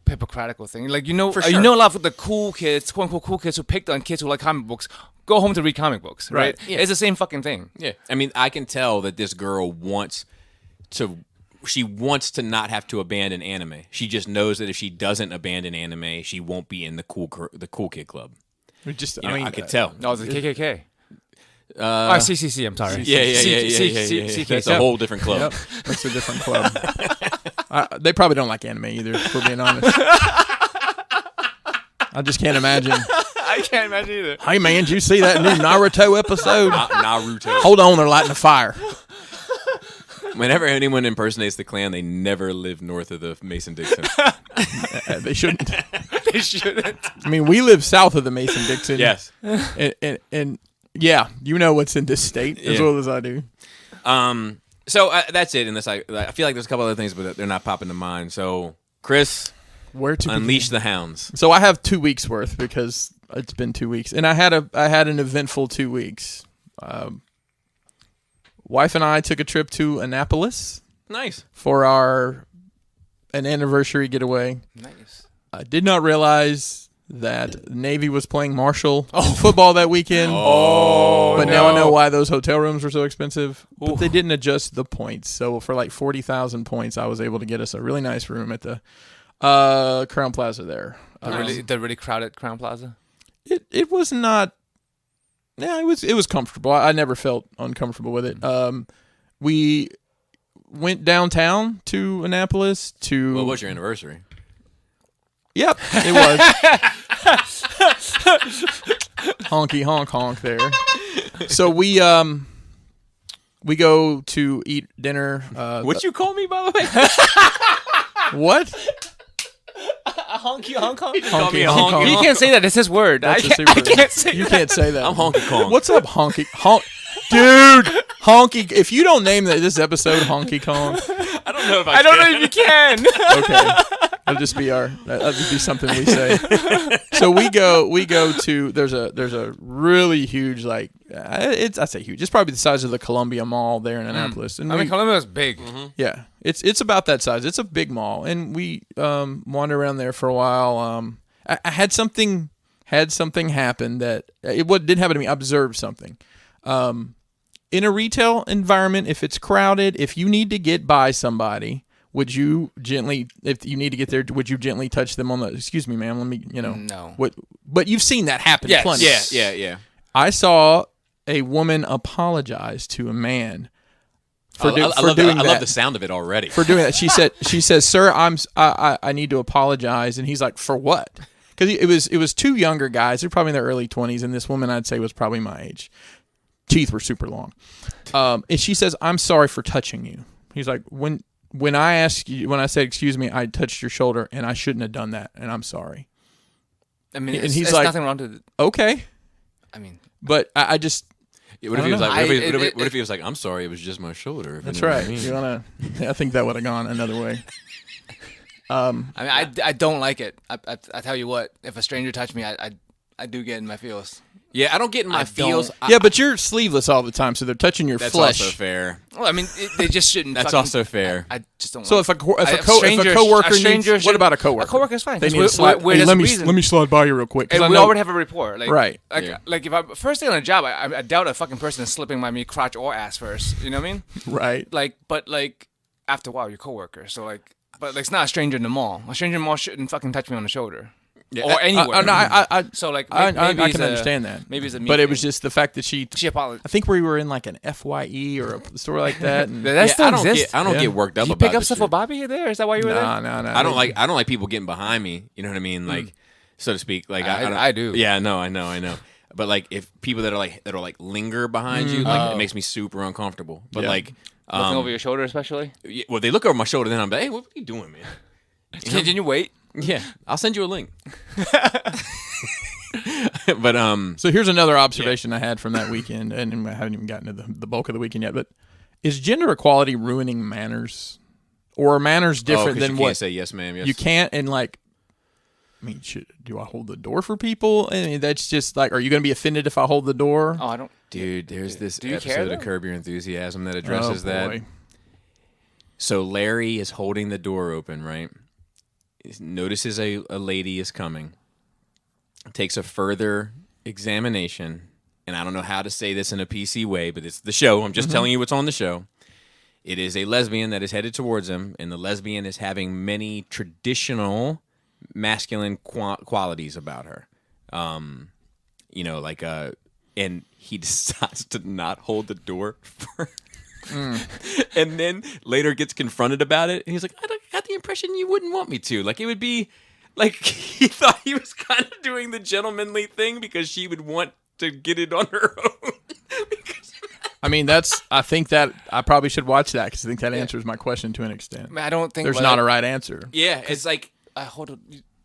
hypocritical thing. Like, For sure. you know a lot of the cool kids, quote unquote cool kids who picked on kids who like comic books, go home to read comic books, right? Yeah. It's the same fucking thing. Yeah. I mean, I can tell that this girl wants to not have to abandon anime. She just knows that if she doesn't abandon anime, she won't be in the cool kid club. I could tell. No, it's the KKK. CCC, I'm sorry. Yeah. That's a whole different club. Yep. That's a different club. They probably don't like anime either, if we're being honest. I just can't imagine. I can't imagine either. Hey man, did you see that new Naruto episode? Naruto. Hold on, they're lighting a fire. Whenever anyone impersonates the Klan, they never live north of the Mason-Dixon. They shouldn't. They shouldn't. I mean, we live south of the Mason-Dixon. Yes. And yeah, you know what's in this state as well as I do. So that's it. Unless I feel like there's a couple other things, but they're not popping to mind. So, Chris, Where to unleash begin? the hounds. So I have 2 weeks worth because it's been 2 weeks, and I had an eventful 2 weeks. Wife and I took a trip to Annapolis Nice. for an anniversary getaway. Nice. I did not realize that Navy was playing Marshall in football that weekend. But now I know why those hotel rooms were so expensive. But they didn't adjust the points. So for like 40,000 points, I was able to get us a really nice room at the Crown Plaza there. The really crowded Crown Plaza. It was not. Yeah, it was comfortable. I never felt uncomfortable with it. We went downtown to Annapolis to. What was your anniversary? Yep, it was. Honky honk honk there. So we go to eat dinner. What'd you call me, by the way? What? Honky honk honk. Call me a honky honky honk. You can't say that. It's his word. I That's a can't, I super- can't say You that. can't say that. I'm Honky Kong. What's up, honky honk? Dude, honky. If you don't name this episode Honky Kong, I don't know if I don't know if you can. okay, that'll just be that'll be something we say. So we go to there's a really huge I say huge. It's probably the size of the Columbia Mall there in Annapolis. And I mean, Columbia's big. yeah, it's about that size. It's a big mall, and we wandered around there for a while. I had something happen that didn't happen to me. I observed something. In a retail environment, if it's crowded, if you need to get by somebody, would you gently, if you need to get there, would you gently touch them on the, excuse me, ma'am, let me, No. What? But you've seen that happen Yes. plenty. Yeah. I saw a woman apologize to a man for doing I that. love the sound of it already. For doing that. She says, "Sir, I need to apologize." And he's like, "For what?" Because it was two younger guys. They're probably in their early 20s, and this woman I'd say was probably my age. Teeth were super long. And she says, "I'm sorry for touching you." He's like, when I said excuse me, I touched your shoulder, and I shouldn't have done that, and I'm sorry." I mean, And he's it's like, nothing wrong to. Okay, I mean, but I just. What if he was know. like? What if he was like? I'm sorry, it was just my shoulder. That's right. I think that would have gone another way. I don't like it. I tell you what, if a stranger touched me, I do get in my feels. Yeah, I don't get in my feels. Yeah, but you're sleeveless all the time, so they're touching your That's flesh. also fair. Well, I mean, they just shouldn't. That's fucking- also fair. I just don't. So like if a coworker needs, what about a coworker? A coworker's fine. They 'cause need to slide. we're Hey, just let me reason. let me slide by you real quick. 'cause And I we know- already have a rapport. Like, Right. Like if I first day on a job, I doubt a fucking person is slipping by me crotch or ass first. You know what I mean? right. But after a while, you're coworker. So but it's not a stranger in the mall. A stranger in the mall shouldn't fucking touch me on the shoulder. Yeah, Or anywhere. No, I So maybe I it's can understand that. Maybe it's a me but it thing. was just the fact that she apologized. I think we were in like an FYE or a store like that. And, That still I don't exists. get. I don't Yeah. get worked up Did you about pick up this stuff shit. for Bobby there? Is that why you were there? no. I don't like people getting behind me. You know what I mean? Like, so to speak. Like I do. Yeah, no, I know. But like, if people that are linger behind you, like it makes me super uncomfortable. But Yeah. like, Looking over your shoulder, especially. well, they look over my shoulder, then I'm like, hey, what are you doing, man? Can you wait? Yeah, I'll send you a link. But So here's another observation I had from that weekend, and I haven't even gotten to the bulk of the weekend yet. But is gender equality ruining manners, or are manners different than you what can't say yes, ma'am. Yes, you can't? And like, I mean, do I hold the door for people? I mean, that's just like, are you going to be offended if I hold the door? Oh, I don't. dude. There's this Do you care, episode of though? Curb Your Enthusiasm that addresses that. boy. So Larry is holding the door open, right? He notices a lady is coming. Takes a further examination, and I don't know how to say this in a PC way, but it's the show. I'm just telling you what's on the show. It is a lesbian that is headed towards him, and the lesbian is having many traditional masculine qualities about her. And he decides to not hold the door for and then later gets confronted about it, and he's like, I got the impression you wouldn't want me to. Like, it would be, Like he thought he was kind of doing the gentlemanly thing because she would want to get it on her own. I mean, I think that I probably should watch that because I think that answers my question to an extent. I don't think There's not a right answer. Yeah, it's like I hold it.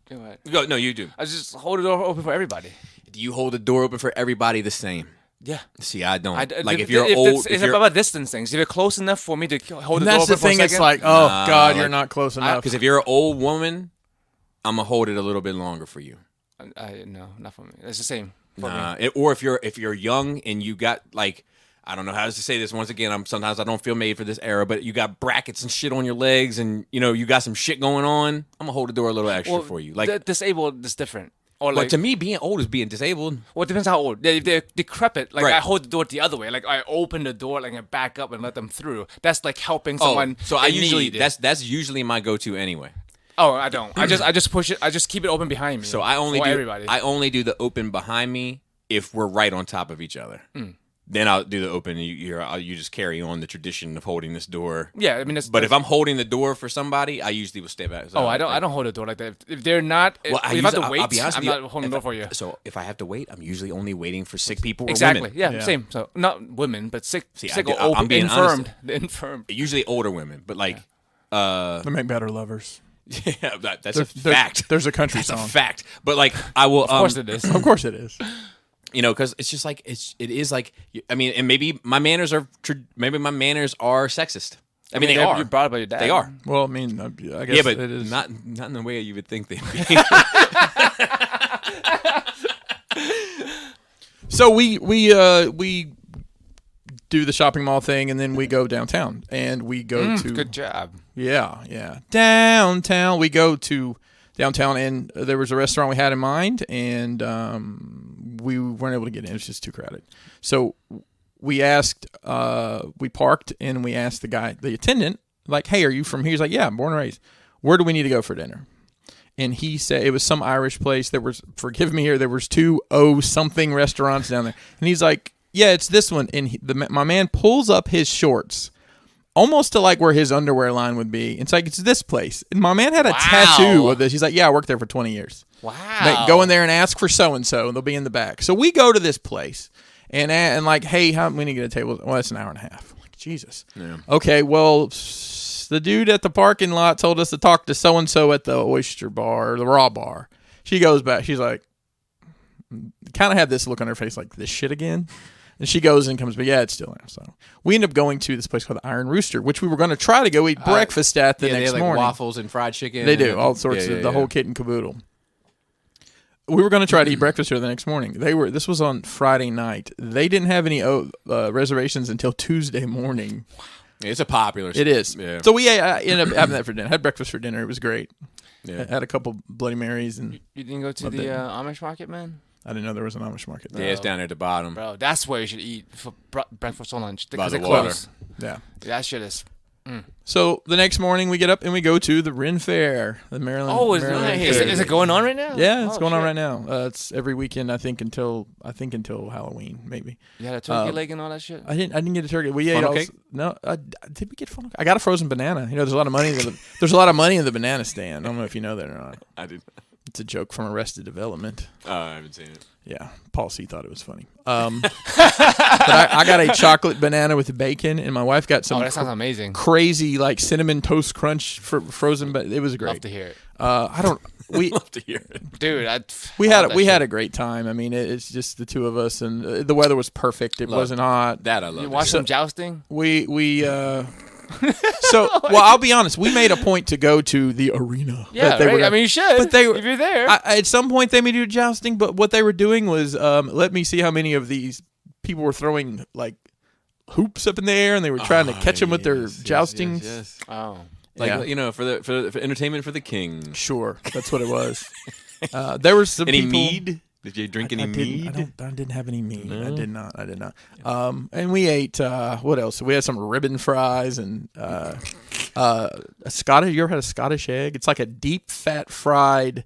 Go ahead. Go, no, you do. I just hold the door open for everybody. Do you hold the door open for everybody the same? Yeah. See, I don't. Like if you're old, it's about distance things. If you're close enough for me to hold the door That's open the thing. for a It's second, like, oh God, you're not close enough. because if you're an old woman, I'm gonna hold it a little bit longer for you. no, not for me. It's the same. For Nah, or if you're young and you got like. I don't know how to say this. Once again, sometimes I don't feel made for this era, but you got brackets and shit on your legs, and you got some shit going on. I'm gonna hold the door a little extra for you. Like disabled is different. Or to me, being old is being disabled. Well, it depends how old. If they're decrepit, like Right. I hold the door the other way. Like I open the door, like I back up and let them through. That's like helping someone. So I in usually need. that's usually my go-to anyway. Oh, I don't. I just push it. I just keep it open behind me. So I only for do everybody. I only do the open behind me if we're right on top of each other. Then I'll do the open. And you just carry on the tradition of holding this door. Yeah, I mean, But if I'm holding the door for somebody, I usually will step back. I don't hold the door like that. If they're not, Well, if you have to wait, I'll be honest I'm with you, not holding the door for you. So if I have to wait, I'm usually only waiting for sick people or Exactly. women. Yeah, same. So not women, but sick, See, sick I or do- old, I'm being infirmed, honest. infirmed. Usually older women, but like, They make better lovers. yeah, that's a fact. There's a country That's song. a fact. But like, I will. Of course it is. Of course it is. Because it's just like it is like. I mean, and maybe my manners are sexist. I mean, they are. You brought up by your dad. They are. Well, I mean, I guess Yeah, but it is. not in the way you would think they'd be. So we do the shopping mall thing, and then we go downtown, and we go to Good job. yeah downtown. We go to downtown, and there was a restaurant we had in mind, and we weren't able to get in. It was just too crowded. So we asked, we parked, and we asked the attendant, like, "Hey, are you from here?" He's like, "Yeah, I'm born and raised. Where do we need to go for dinner?" And he said it was some Irish place. There was, forgive me here, there was 2 something restaurants down there. And he's like, "Yeah, it's this one." And my man pulls up his shorts, almost to like where his underwear line would be. It's like, it's this place. And my man had a tattoo of this. He's like, "Yeah, I worked there for 20 years. Wow. Go in there and ask for so-and-so, and they'll be in the back." So we go to this place, and like, "Hey, how many get a table?" "Well, it's an hour and a half." I'm like, Jesus. Yeah. Okay, well, the dude at the parking lot told us to talk to so-and-so at the oyster bar, or the raw bar. She goes back. She's like, kind of had this look on her face like, this shit again? And she goes and comes back. "Yeah, it's still there." So we end up going to this place called the Iron Rooster, which we were going to try to go eat breakfast at the they next have, like, morning. waffles and fried chicken. They do all sorts of the whole kit and caboodle. We were going to try to eat breakfast here the next morning. This was on Friday night. They didn't have any reservations until Tuesday morning. It's a popular. It is. Yeah. So we ended up having that for dinner. Had breakfast for dinner. It was great. Yeah. Had a couple Bloody Marys, and You didn't go to the Amish market, man? I didn't know there was an Amish market there. Yeah, it's down there at the bottom. Bro, that's where you should eat for breakfast or lunch. By Because the it water. close. Yeah. That shit is... So the next morning we get up and we go to the Ren Fair, the Maryland. Oh, Maryland is Fair. it going on right now? Yeah, it's Oh, going on shit. right now. It's every weekend, I think until Halloween, maybe. You had a turkey leg and all that shit? I didn't get a turkey. We ate Funnel all, cake? No, did we get funnel cake? I got a frozen banana. There's a lot of money. There's a lot of money in the banana stand. I don't know if you know that or not. I did. It's a joke from Arrested Development. I haven't seen it. Yeah, Paul C. thought it was funny. But I got a chocolate banana with bacon, and my wife got some Oh, that sounds amazing. crazy like cinnamon toast crunch for frozen. But it was great. Love to hear it. We Love to hear it. Dude, we had a great time. I mean, it's just the two of us, and the weather was perfect. It wasn't hot. That I love. You watch some jousting? So I'll be honest. We made a point to go to the arena. Yeah, that they right? were- I mean, you should. But they were, if you're there. at some point, they may do jousting, but what they were doing was let me see how many of these people were throwing like hoops up in the air, and they were trying to catch them with their joustings. Yes. Oh. Like Yeah. for entertainment for the king. Sure, that's what it was. There was some Any people, mead? Did you drink any mead? I didn't have any mead. I did not. And we ate what else? We had some ribbon fries and a Scottish. You ever had a Scottish egg? It's like a deep fat fried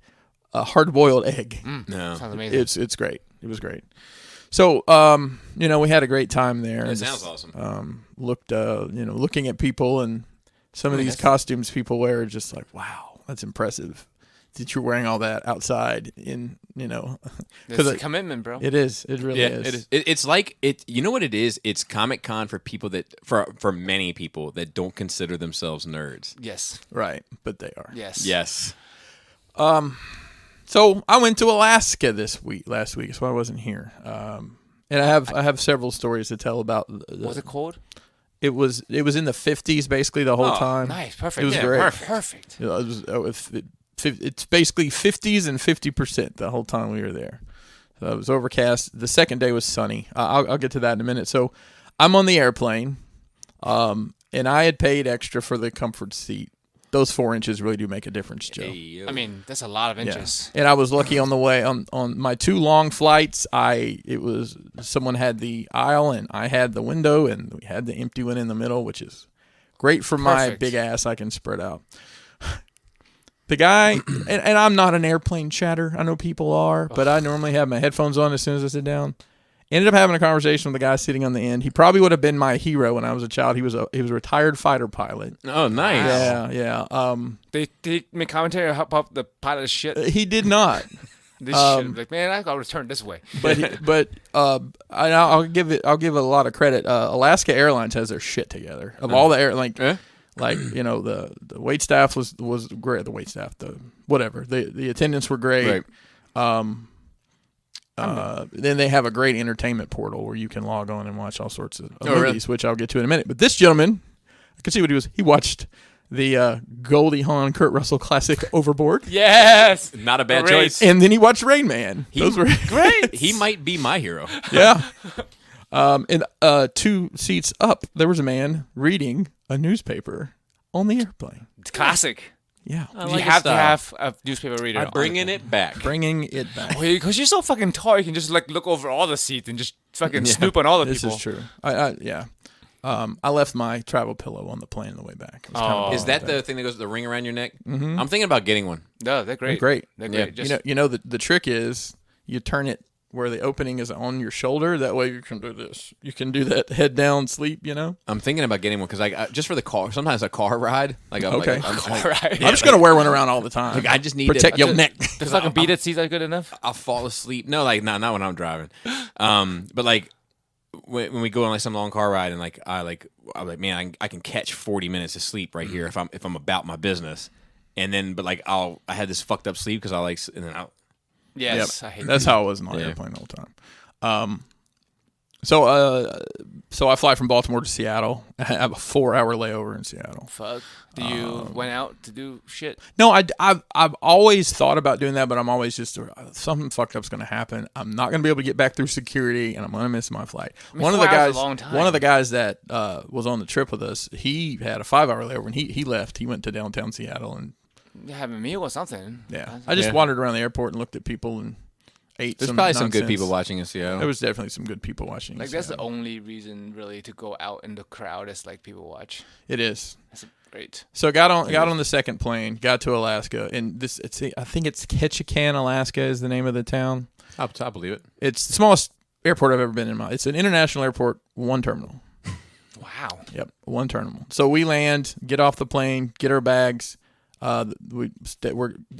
hard boiled egg. No. Sounds amazing. It's great. It was great. So we had a great time there. That and sounds just, awesome. Looking at people and some of these costumes people wear are just like, wow, that's impressive. that you're wearing all that outside in, It's a commitment, bro. It is. It really is. It is. It's like it. You know what it is? It's Comic-Con for people that for many people that don't consider themselves nerds. Yes. Right, but they are. Yes. Yes. So I went to Alaska last week, so I wasn't here. And I have several stories to tell about. What's it called? It was in the 50s basically the whole time. Nice, perfect. It was great. Perfect. It's basically 50s and 50% the whole time we were there. So it was overcast. The second day was sunny. I'll get to that in a minute. So I'm on the airplane, and I had paid extra for the comfort seat. Those 4 inches really do make a difference, Joe. I mean, that's a lot of inches. Yeah. And I was lucky on the way on my 2 long flights. Someone had the aisle and I had the window, and we had the empty one in the middle, which is great for my big ass. I can spread out. The guy, and I'm not an airplane chatter. I know people are, but I normally have my headphones on as soon as I sit down. Ended up having a conversation with the guy sitting on the end. He probably would have been my hero when I was a child. He was a retired fighter pilot. Oh, nice. Yeah. They make commentary about the pilot's shit. He did not. This shit. Like, man, I got to return this way. But I'll give a lot of credit. Alaska Airlines has their shit together. Of all the the wait staff was great. The wait staff, the attendants were great. Right. Then they have a great entertainment portal where you can log on and watch all sorts of movies, really? which I'll get to in a minute. But this gentleman, I could see what he was. He watched the Goldie Hawn Kurt Russell classic Overboard. Yes, Not a bad choice. And then he watched Rain Man. Those were great. He might be my hero. Yeah. And 2 seats up, there was a man reading a newspaper on the airplane. It's classic. Yeah. You have to have a newspaper reader. I'm bringing it back. Bringing it back. Because you're so fucking tall, you can just like look over all the seats and just fucking snoop on all the This people. is true. I left my travel pillow on the plane on the way back. Is that the thing that goes the ring around your neck? Mm-hmm. I'm thinking about getting one. No, they're great. They're great. They're great. Yeah. You know the trick is you turn it where the opening is on your shoulder. That way you can do this. You can do that head down sleep, I'm thinking about getting one because I just for the car. Sometimes a car ride. Right. I'm just gonna wear one around all the time. I just need protect your neck. The fucking beaded seats are good enough. I'll fall asleep. No, not when I'm driving. But like when we go on like some long car ride and I'm like, man, I can catch 40 minutes of sleep right here if I'm about my business. And then, but like I had this fucked up sleep because and then I'll. Yes, yep. I hate that's that. how it was on the airplane the whole time. So I fly from Baltimore to Seattle. I have a 4-hour layover in Seattle. Fuck. Do you went out to do shit? No, I've always thought about doing that, but I'm always just something fucked up's going to happen. I'm not going to be able to get back through security, and I'm going to miss my flight. I mean, one of the guys that was on the trip with us, he had a 5-hour layover, and he left. He went to downtown Seattle and have a meal or something. Yeah, I just wandered around the airport and looked at people and ate. There's some probably nonsense. some good people watching in Seattle. There was definitely some good people watching. Like that's the only reason really to go out in the crowd is like people watch. It is. That's great. So got on the second plane, got to I think it's Ketchikan, Alaska is the name of the town. I believe it. It's the smallest airport I've ever been in. It's an international airport, 1 terminal. Wow. Yep, 1 terminal. So we land, get off the plane, get our bags. We're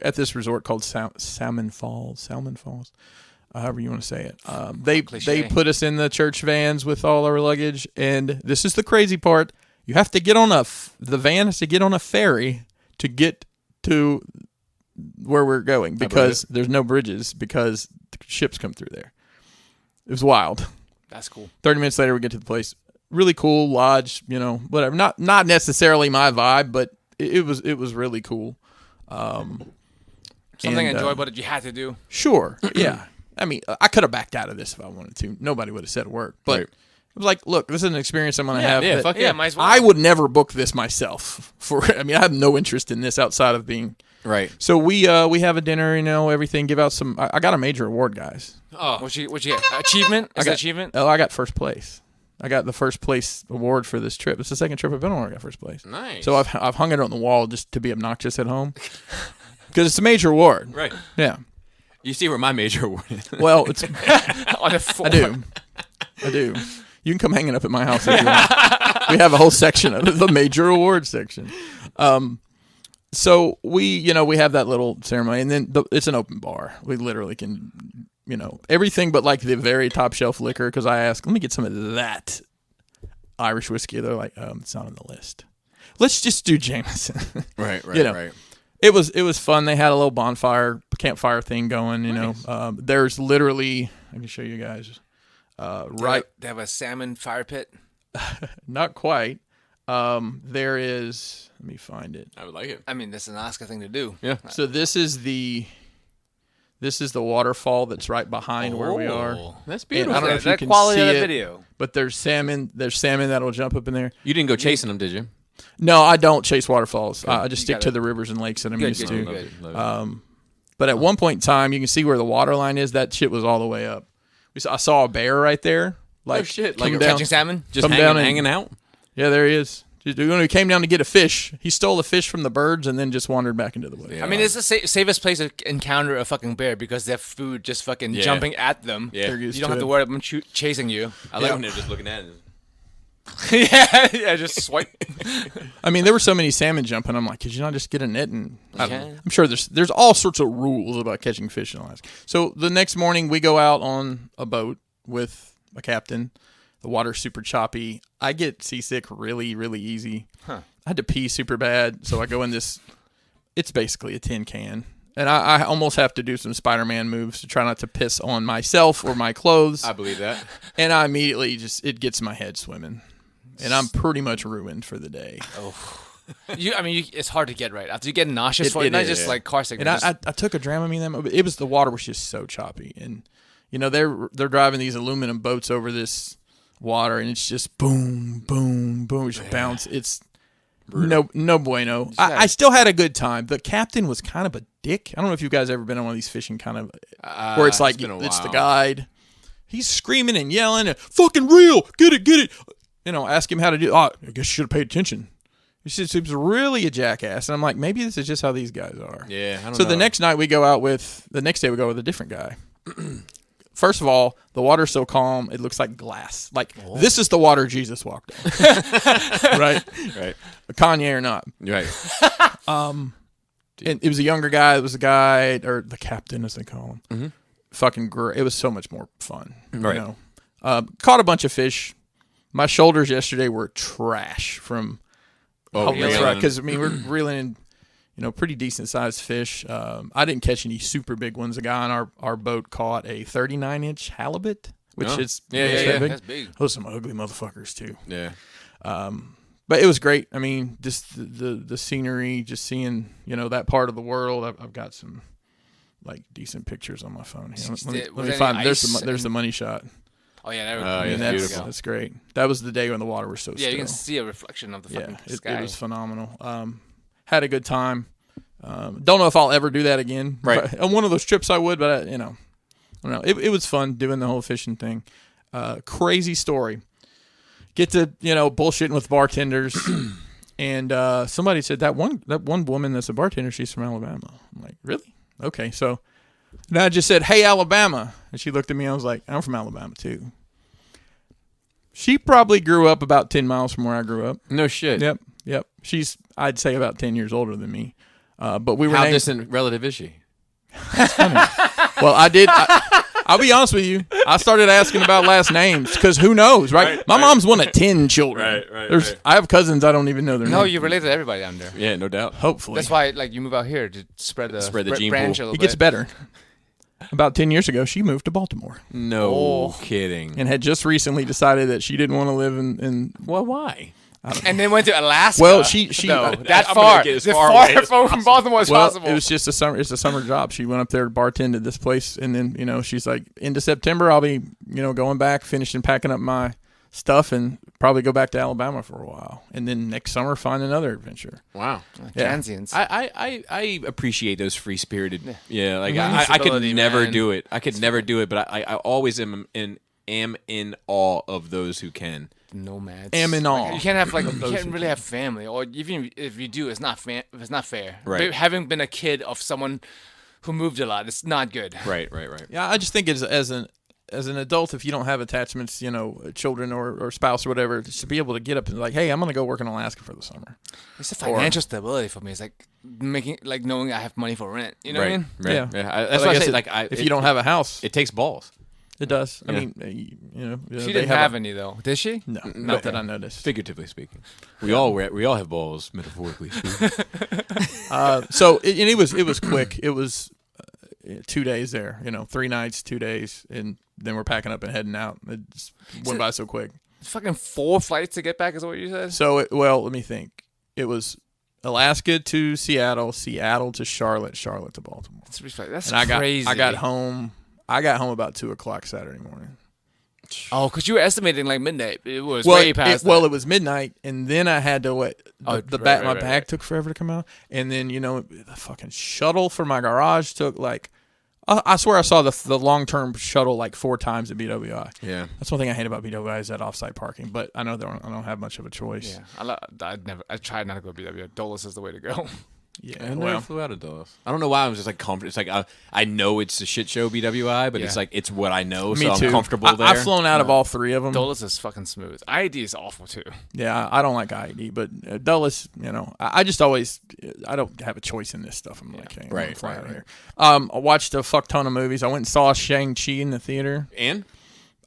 at this resort called Salmon Falls, however you want to say it. They put us in the church vans with all our luggage, and this is the crazy part. You have to get on the van has to get on a ferry to get to where we're going because there's no bridges because the ships come through there. It was wild. That's cool. 30 minutes later, we get to the place. Really cool lodge, whatever. Not necessarily my vibe, but it was really cool. Something enjoyable that you had to do. Sure, yeah. I mean, I could have backed out of this if I wanted to. Nobody would have said a word. But it was like, look, this is an experience I'm going to have. Yeah, fuck yeah. Might as well. I would never book this myself. I have no interest in this outside of being right. So we have a dinner, everything. Give out some. I got a major award, guys. Oh, what you get? Achievement? Achievement? Oh, I got first place. I got the first place award for this trip. It's the second trip I've been on where I got first place. Nice. So I've hung it on the wall just to be obnoxious at home because it's a major award. Right. Yeah. You see where my major award is. Well, it's On the floor. I do. You can come hanging up at my house if you want. We have a whole section of it, the major award section. So we have that little ceremony, and then it's an open bar. We literally can, everything but like the very top shelf liquor. Because I asked, let me get some of that Irish whiskey. They're like, it's not on the list. Let's just do Jameson. Right. It was fun. They had a little campfire thing going. Nice. There's literally, I can show you guys. Right, They have a salmon fire pit. not quite. There is. Let me find it. I would like it. I mean, that's an Oscar thing to do. Yeah. So this is the waterfall that's right behind where we are. That's And beautiful. I don't know if you that can quality see of the it, video. but there's salmon. There's salmon that'll jump up in there. You didn't go chasing them, did you? No, I don't chase waterfalls. I just You stick gotta- to the rivers and lakes that I'm used to. good. Love it. But at one point in time, you can see where the water line is. That shit was all the way up. I saw a bear right there. Like, Oh, shit. come Like down. Catching salmon? Just come hanging, down and- hanging out? Yeah, there he is. When he came down to get a fish, he stole the fish from the birds and then just wandered back into the woods. Yeah. I mean, it's the safest place to encounter a fucking bear because they have food just fucking Yeah. jumping at them. Yeah. They're You used don't to have to it. worry about them chasing you. I like when they're just looking at it. yeah, just swipe. I mean, there were so many salmon jumping. I'm like, could you not just get a net? And Yeah. I'm sure there's all sorts of rules about catching fish in Alaska. So the next morning, we go out on a boat with a captain. The water's super choppy. I get seasick really, really easy. Huh. I had to pee super bad, so I go in this. It's basically a tin can, and I almost have to do some Spider-Man moves to try not to piss on myself or my clothes. I believe that. And I immediately it gets my head swimming, and I'm pretty much ruined for the day. It's hard to get right after you get nauseous. It Not is, just yeah. like car sickness. And I took a Dramamine then, but the water was just so choppy, and they're driving these aluminum boats over this water, and it's just boom, boom, boom, just bounce. It's no bueno. I still had a good time. The captain was kind of a dick. I don't know if you guys ever been on one of these fishing kind of where it's like been a it's the while. guide. He's screaming and yelling, fucking real, get it. Ask him how to do. Oh, I guess you should have paid attention. He was really a jackass, and I'm like, maybe this is just how these guys are. Yeah, I don't So know. the next day we go with a different guy. First of all, the water's so calm, it looks like glass. Like, this is the water Jesus walked on. Right? Right. Kanye or not. Right. And it was a younger guy. It was a guy, or the captain, as they call him. Mm-hmm. Fucking great. It was so much more fun. Right. Caught a bunch of fish. My shoulders yesterday were trash from... reeling. Because, we're reeling in... pretty decent sized fish. I didn't catch any super big ones. A guy on our boat caught a 39-inch halibut, which Oh. is Yeah, that big. That's big. Those are some ugly motherfuckers too. Yeah. But it was great. I mean, just the scenery, just seeing that part of the world. I've got some like decent pictures on my phone here. Let me Was there find. any There's ice the money shot. Oh yeah, that Oh, I yeah, mean, it's that's beautiful. that's great. That was the day when the water was so yeah, still. you can see a reflection of the fucking Yeah, sky. it was phenomenal. Had a good time. Don't know if I'll ever do that again. Right. On one of those trips I would, but I don't know. It was fun doing the whole fishing thing. Crazy story. Get to bullshitting with bartenders, and somebody said that one woman that's a bartender, she's from Alabama. I'm like, really? Okay, so and I just said, hey, Alabama, and she looked at me. I was like, I'm from Alabama too. She probably grew up about 10 miles from where I grew up. No shit. Yep. She's, I'd say, about 10 years older than me. But we were How named- distant relative is she? Well, I'll be honest with you. I started asking about last names because who knows, right? My mom's one of 10 children. Right. I have cousins I don't even know their No, names. you relate to everybody down there. Yeah, no doubt. Hopefully. That's why, you move out here to spread the gene branch pool. a little It gets bit. better. About 10 years ago, she moved to Baltimore No kidding. and had just recently decided that she didn't want to live in Well, why? And then went to Alaska. Well, she no, that I'm far. gonna get as The far far away as from Baltimore as well, possible. it was just it's a summer job. She went up there to bartend at this place, and then she's like, into September I'll be going back, finishing packing up my stuff, and probably go back to Alabama for a while, and then next summer find another adventure. Wow. Yeah. Transients. I appreciate those free spirited. Yeah, like Mhm. I could Stability, never man. do it. I could never do it, but I always am in awe of those who can. Nomads. Am in awe. You can't have you those can't who really have family, or even if you do, it's not fair. Right. But having been a kid of someone who moved a lot, it's not good. Right. Yeah, I just think as an as an adult, if you don't have attachments, children or spouse or whatever, to be able to get up and like, hey, I'm going to go work in Alaska for the summer. It's the financial stability for me. It's like knowing I have money for rent. You know what I mean? Right. Yeah. That's why I say, if you don't have a house, it takes balls. It does. Yeah. I mean, she didn't have any though, did she? No, not that I noticed. Figuratively speaking, we all have balls, metaphorically speaking. So it was quick. It was 2 days there. 3 nights, 2 days, and then we're packing up and heading out. It just went by so quick. Fucking 4 flights to get back is what you said. So let me think. It was Alaska to Seattle, Seattle to Charlotte, Charlotte to Baltimore. That's and crazy. I got home about 2:00 Saturday morning. Oh, because you were estimating like midnight. It was way past. It was midnight, and then I had to wait. My bag right. took forever to come out, and then the fucking shuttle for my garage took like. I swear I saw the long-term shuttle like 4 times at BWI. Yeah, that's one thing I hate about BWI is that off-site parking. But I know I don't have much of a choice. Yeah, I tried not to go to BWI. Dulles is the way to go. Yeah, I never flew out of Dulles. I don't know why I was just like comfortable. It's like I know it's a shit show BWI, but it's like it's what I know, Me so too. I'm comfortable there. I've flown out of all 3 of them. Dulles is fucking smooth. IED is awful too. Yeah, I don't like IED, but Dulles, I just always I don't have a choice in this stuff. I'm like, hey, right. Here. I watched a fuck ton of movies. I went and saw Shang-Chi in the theater, and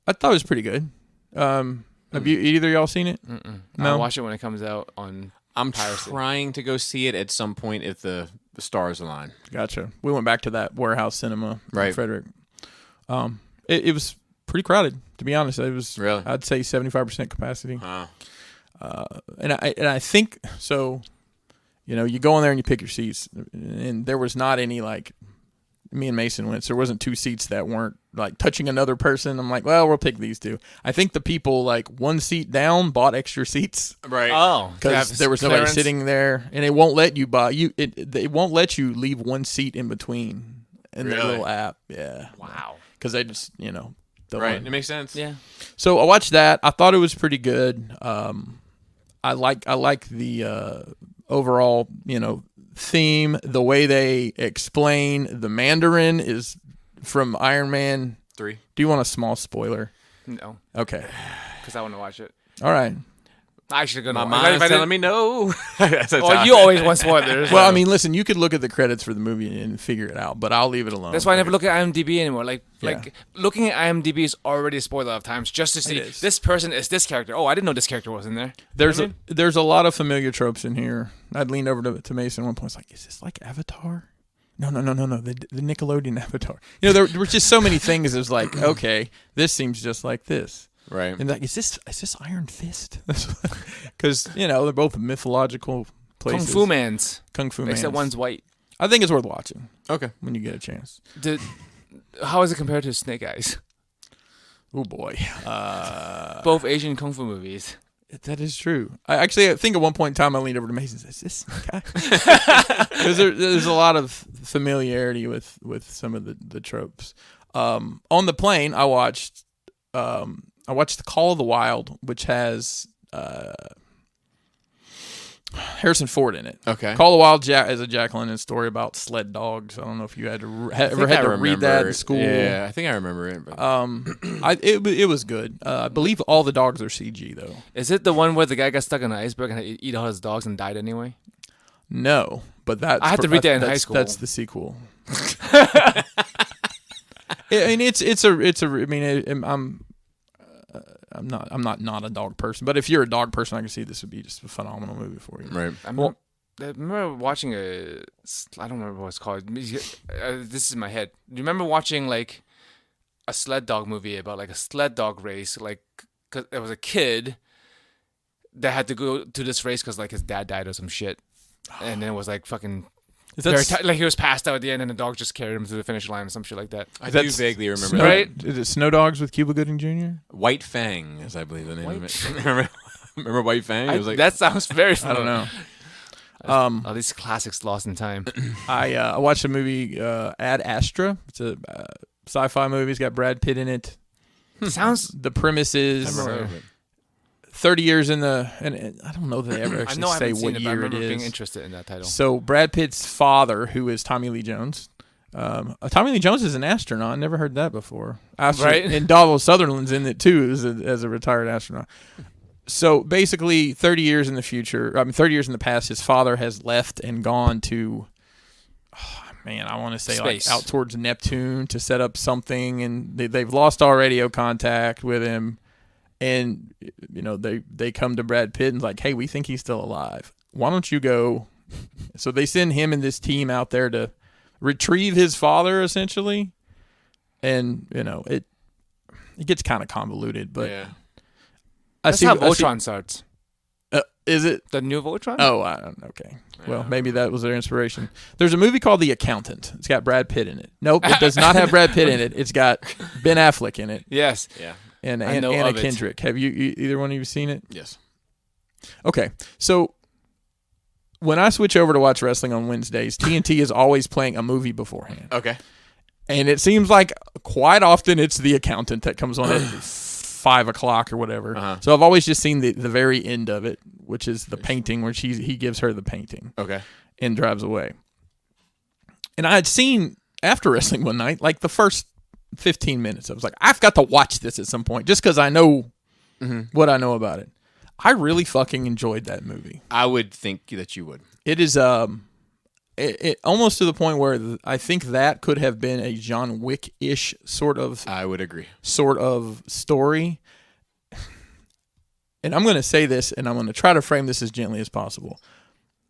I thought it was pretty good. Have you either of y'all seen it? No, I'll watch it when it comes out on. I'm piracy. trying to go see it at some point if the stars align. Gotcha. We went back to that warehouse cinema, right, Frederick. It was pretty crowded, to be honest. It was really, I'd say 75% capacity. And I think so. You go in there and you pick your seats, and there was not any like. Me and Mason went, so there wasn't 2 seats that weren't like touching another person. I'm like, well, we'll pick these 2. I think the people like 1 seat down bought extra seats, right? Oh, because there was nobody sitting there, and it won't let you buy you. It won't let you leave 1 seat in between in the little app. Yeah, wow. Because they just right. It makes sense. Yeah. So I watched that. I thought it was pretty good. I like the overall theme. The way they explain the Mandarin is from Iron Man 3. Do you want a small spoiler? No. Okay. Because I want to watch it. All right. I should go. My mind's telling me no. Well, you always want spoilers. Well, I mean, listen, you could look at the credits for the movie and figure it out, but I'll leave it alone. That's why I never look at IMDb anymore. Like looking at IMDb is already a spoiler of times just to see this person is this character. Oh, I didn't know this character was in there. There's a lot of familiar tropes in here. I'd lean over to Mason at one point. It's like, is this like Avatar? No. The Nickelodeon Avatar. There were just so many things. It was like, okay, this seems just like this. Right. And like, is this Iron Fist? Because they're both mythological places. Kung Fu Mans. Except one's white. I think it's worth watching. Okay. When you get a chance. How is it compared to Snake Eyes? Oh boy. Both Asian kung fu movies. That is true. I think at one point in time I leaned over to Mason and said, is this guy? Because there's a lot of familiarity with some of the tropes. On the plane, I watched The Call of the Wild, which has Harrison Ford in it. Okay. Call of the Wild is a Jack London story about sled dogs. I don't know if you had to ever had to read that in school. Yeah, I think I remember it. But. It was good. I believe all the dogs are CG though. Is it the one where the guy got stuck in an iceberg and had to eat all his dogs and died anyway? No, but that's I had to read that in high school. That's the sequel. I mean, I'm not a dog person, but if you're a dog person, I can see this would be just a phenomenal movie for you. Right. I remember watching I don't remember what it's called. This is in my head. Do you remember watching like a sled dog movie about like a sled dog race? Like, cause there was a kid that had to go to this race because like his dad died or some shit, and then it was like fucking. Like he was passed out at the end, and the dog just carried him to the finish line or some shit like that. I do vaguely remember that. Right? Is it Snow Dogs with Cuba Gooding Jr.? White Fang, as I believe the name of it. remember White Fang? It was like that sounds very familiar. I don't know. All these classics lost in time. I watched a movie, Ad Astra. It's a sci-fi movie. It's got Brad Pitt in it. The premise is 30 years in and I don't know that they ever actually say what year it is. Being interested in that title. So Brad Pitt's father, who is Tommy Lee Jones, Tommy Lee Jones is an astronaut. Never heard that before. Right. And Donald Sutherland's in it too as a retired astronaut. So basically, 30 years in the future, 30 years in the past, his father has left and gone to, I want to say Space. like out towards Neptune to set up something, and they've lost all radio contact with him. And, they come to Brad Pitt and like, hey, we think he's still alive. Why don't you go? So they send him and this team out there to retrieve his father, essentially. And, it gets kind of convoluted, but Yeah. That's how Voltron starts. Is it? The new Voltron? Oh, okay. Well, maybe that was their inspiration. There's a movie called The Accountant. It's got Brad Pitt in it. Nope, it does not have Brad Pitt in it. It's got Ben Affleck in it. Yes. Yeah. And I know Anna of it. Kendrick. Have you either one of you seen it? Yes. Okay, so when I switch over to watch wrestling on Wednesdays, TNT is always playing a movie beforehand. Okay. And it seems like quite often it's The Accountant that comes on at 5 o'clock or whatever. Uh-huh. So I've always just seen the very end of it, which is the painting where he gives her the painting. Okay. And drives away. And I had seen after wrestling one night, like the first 15 minutes, I was like, I've got to watch this at some point just because I know what I know about it. I really fucking enjoyed that movie. I would think that you would. It is it almost to the point where I think that could have been a John Wick-ish sort of I would agree. Story. And I'm going to say this, and I'm going to try to frame this as gently as possible.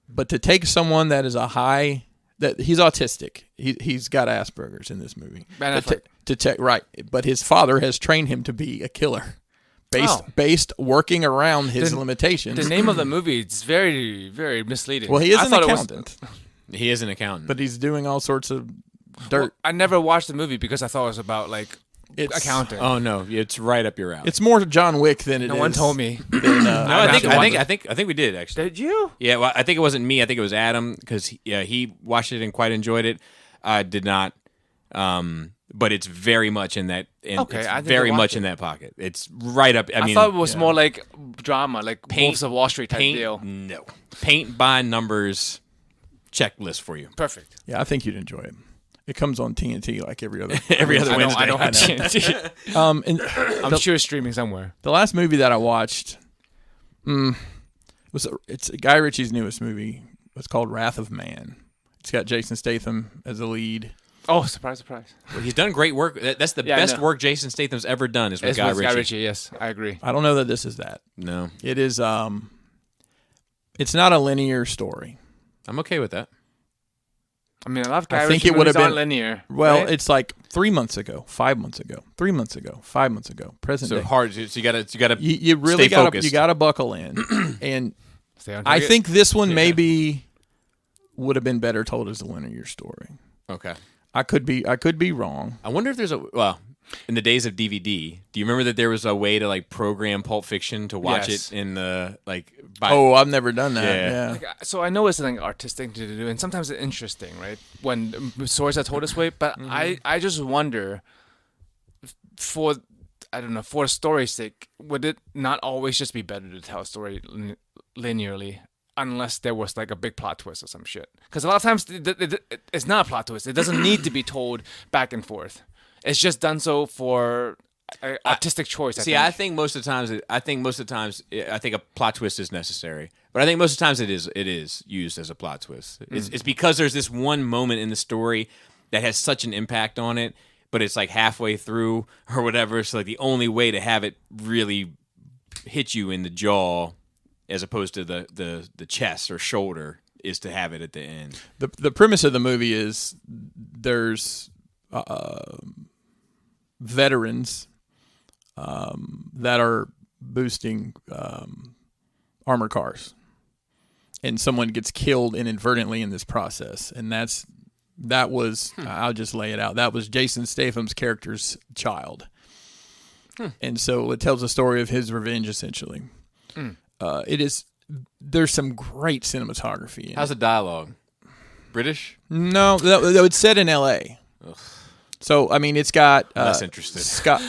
But to take someone that is that he's autistic, he's got Asperger's in this movie. Right, but his father has trained him to be a killer, based working around his limitations. The name of the movie is very, very misleading. Well, he is an accountant. He is an accountant, but he's doing all sorts of dirt. Well, I never watched the movie because I thought it was about accounting. Oh no, it's right up your alley. It's more John Wick than it is. No one told me. No, I think we did actually. Did you? Yeah, well, I think it wasn't me. I think it was Adam because he watched it and quite enjoyed it. I did not, but it's very much in that. Okay, I it's very much in that pocket. It's right up. I mean, thought it was more like drama, like Wolves of Wall Street type deal. No, paint by numbers checklist for you. Perfect. Yeah, I think you'd enjoy it. It comes on TNT like every other Wednesday. I don't have TNT. And I'm sure it's streaming somewhere. The last movie that I watched it's Guy Ritchie's newest movie. It's called Wrath of Man. It's got Jason Statham as the lead. Oh, surprise. Well, he's done great work. That's the best work Jason Statham's ever done is with Guy Ritchie. Yes, I agree. I don't know that this is that. No. It is it's not a linear story. I'm okay with that. I mean, a lot of Guy I think Ritchie it would have movies been aren't linear. Well, right? it's like 3 months ago, 5 months ago, 3 months ago, 5 months ago, present So day. hard. So you gotta. You really stay gotta focused. you gotta buckle in. And Stay on I target. think this one maybe would have been better told as a linear story. Okay. I could be wrong. I wonder if there's in the days of DVD, do you remember that there was a way to like program Pulp Fiction to watch Yes. it in the I've never done that. Yeah. Yeah. Like, so I know it's something artistic to do, and sometimes it's interesting, right? When stories are told this way, but I just wonder, for a story's sake, would it not always just be better to tell a story linearly, unless there was like a big plot twist or some shit? Because a lot of times it's not a plot twist. It doesn't need to be told back and forth. It's just done so for artistic choice. I think most of the times, I think a plot twist is necessary. But I think most of the times it is used as a plot twist. It's because there's this one moment in the story that has such an impact on it, but it's like halfway through or whatever. So like the only way to have it really hit you in the jaw, as opposed to the chest or shoulder, is to have it at the end. The premise of the movie is there's veterans that are boosting armor cars, and someone gets killed inadvertently in this process, and that was I'll just lay it out. That was Jason Statham's character's child, and so it tells the story of his revenge essentially. There's some great cinematography in How's the dialogue? British? No, it's set in L.A. Ugh. So I mean, it's got Less interested. Scott.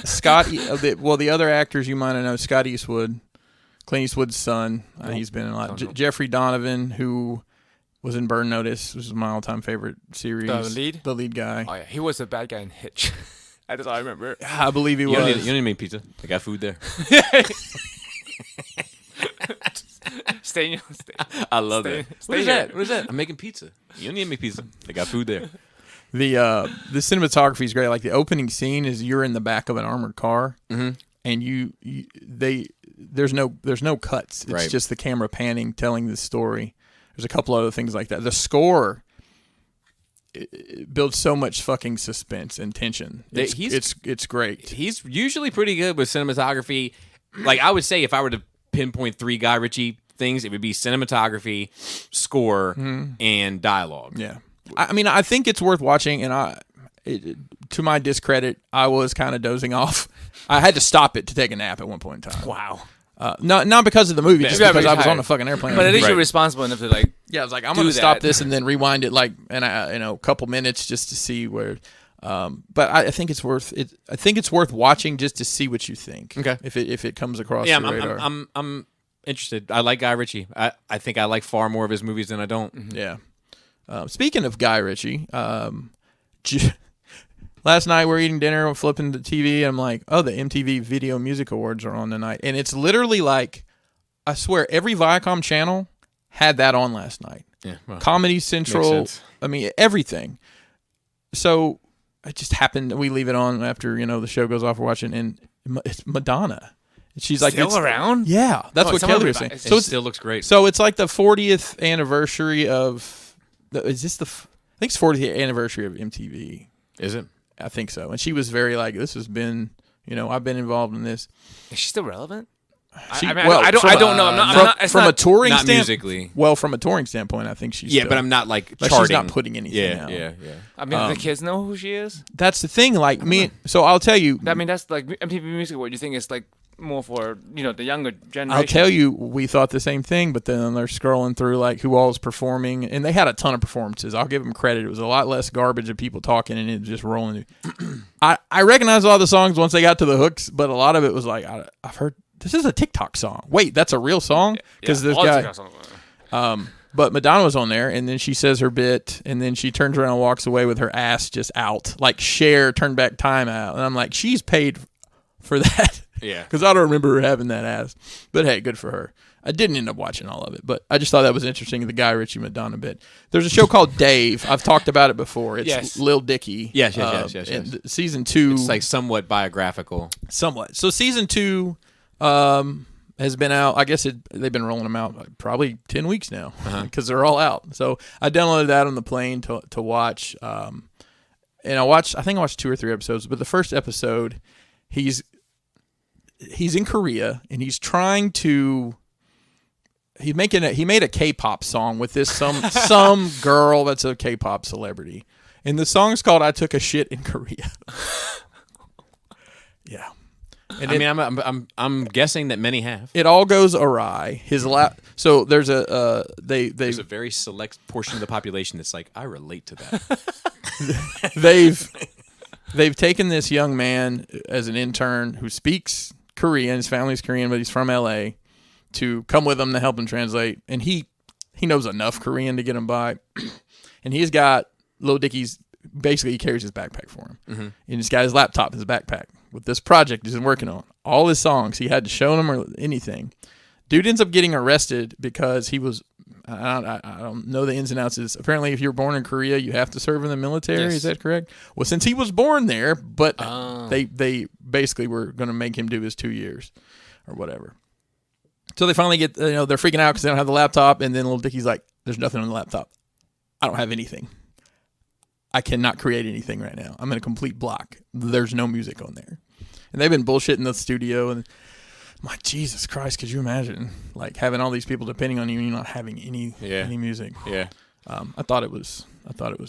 The other actors you might know: Scott Eastwood, Clint Eastwood's son. He's been in a lot. Jeffrey Donovan, who was in Burn Notice, which is my all-time favorite series. The lead guy. Oh yeah, he was the bad guy in Hitch. That's all I remember. I believe he You was. don't need to make pizza. I got food there. Stay. I love that. Stay What is here. that? What is that? I'm making pizza. You don't need to make pizza. I got food there. The cinematography is great. Like the opening scene is you're in the back of an armored car, and there's no cuts. It's Right. just the camera panning, telling the story. There's a couple other things like that. The score it builds so much fucking suspense and tension. It's great. He's usually pretty good with cinematography. Like I would say, if I were to pinpoint 3 Guy Ritchie things, it would be cinematography, score, and dialogue. Yeah. I mean, I think it's worth watching, and to my discredit, I was kind of dozing off. I had to stop it to take a nap at one point in time. Wow. Not because of the movie, just because I was on a fucking airplane. But at least Right. you're responsible enough to like. Yeah, I was like, I'm do going to stop that. this and then rewind it a couple minutes just to see where. But I think it's worth it. I think it's worth watching just to see what you think. Okay. If it comes across Yeah, your radar. I'm interested. I like Guy Ritchie. I think I like far more of his movies than I don't. Yeah. Speaking of Guy Ritchie, last night we're eating dinner, we're flipping the TV, and I'm like, oh, the MTV Video Music Awards are on tonight. And it's literally like, I swear, every Viacom channel had that on last night. Yeah, well, Comedy Central, sense. I mean, everything. So it just happened, we leave it on after, the show goes off, we're watching, and it's Madonna. She's like, Still around? Yeah, that's what someone Kelly was revi- saying. it So It it's, still looks great. so it's like the 40th anniversary of, is this I think it's 40th anniversary of MTV. Is it? I think so. And she was very like, this has been, I've been involved in this. Is she still relevant? She- I mean, well, I don't know. I'm not. It's from a not. touring Not standpoint. musically. Well, from a touring standpoint, I think she's Yeah, still, but I'm not like like charting. she's not putting anything out. Yeah. I mean, the kids know who she is. That's the thing. Like me, so I'll tell you. I mean, that's like MTV Music Award. You think it's like more for the younger generation? I'll tell you, we thought the same thing, but then they're scrolling through like who all is performing, and they had a ton of performances. I'll give them credit; it was a lot less garbage of people talking, and it was just rolling. I recognized all the songs once they got to the hooks, but a lot of it was like I've heard this is a TikTok song. Wait, that's a real song? Because this guy. But Madonna was on there, and then she says her bit, and then she turns around and walks away with her ass just out, like Cher turned back time out, and I'm like, she's paid for that. Yeah. Because I don't remember her having that ass. But hey, good for her. I didn't end up watching all of it, but I just thought that was interesting, the Guy Ritchie Madonna bit. There's a show called Dave. I've talked about it before. It's Yes. Lil Dicky. Yes. And season 2. It's like somewhat biographical. Somewhat. So season 2 has been out. I guess they've been rolling them out probably 10 weeks now because they're all out. So I downloaded that on the plane to watch. And I think I watched 2 or 3 episodes, but the first episode, he's in Korea and he's trying to. He made a K-pop song with this some girl that's a K-pop celebrity, and the song's called "I Took a Shit in Korea." Yeah, and I'm guessing that many have. it all goes awry. So there's There's a very select portion of the population that's like, I relate to that. they've taken this young man as an intern who speaks Korean. His family's Korean, but he's from LA. To come with him to help him translate, and he knows enough Korean to get him by. And he's got Lil Dicky's. Basically, he carries his backpack for him, and he's got his laptop in his backpack with this project he's been working on. All his songs, he had to show them or anything. Dude ends up getting arrested because he was. I don't know the ins and outs. Apparently, if you're born in Korea, you have to serve in the military. Yes. Is that correct? Well, since he was born there, but they basically were going to make him do his 2 years or whatever. So they finally get, they're freaking out because they don't have the laptop. And then Lil Dicky's like, there's nothing on the laptop. I don't have anything. I cannot create anything right now. I'm in a complete block. There's no music on there. And they've been bullshitting the studio. And I'm like, Jesus Christ, could you imagine like having all these people depending on you and you not having any music? Yeah. I thought it was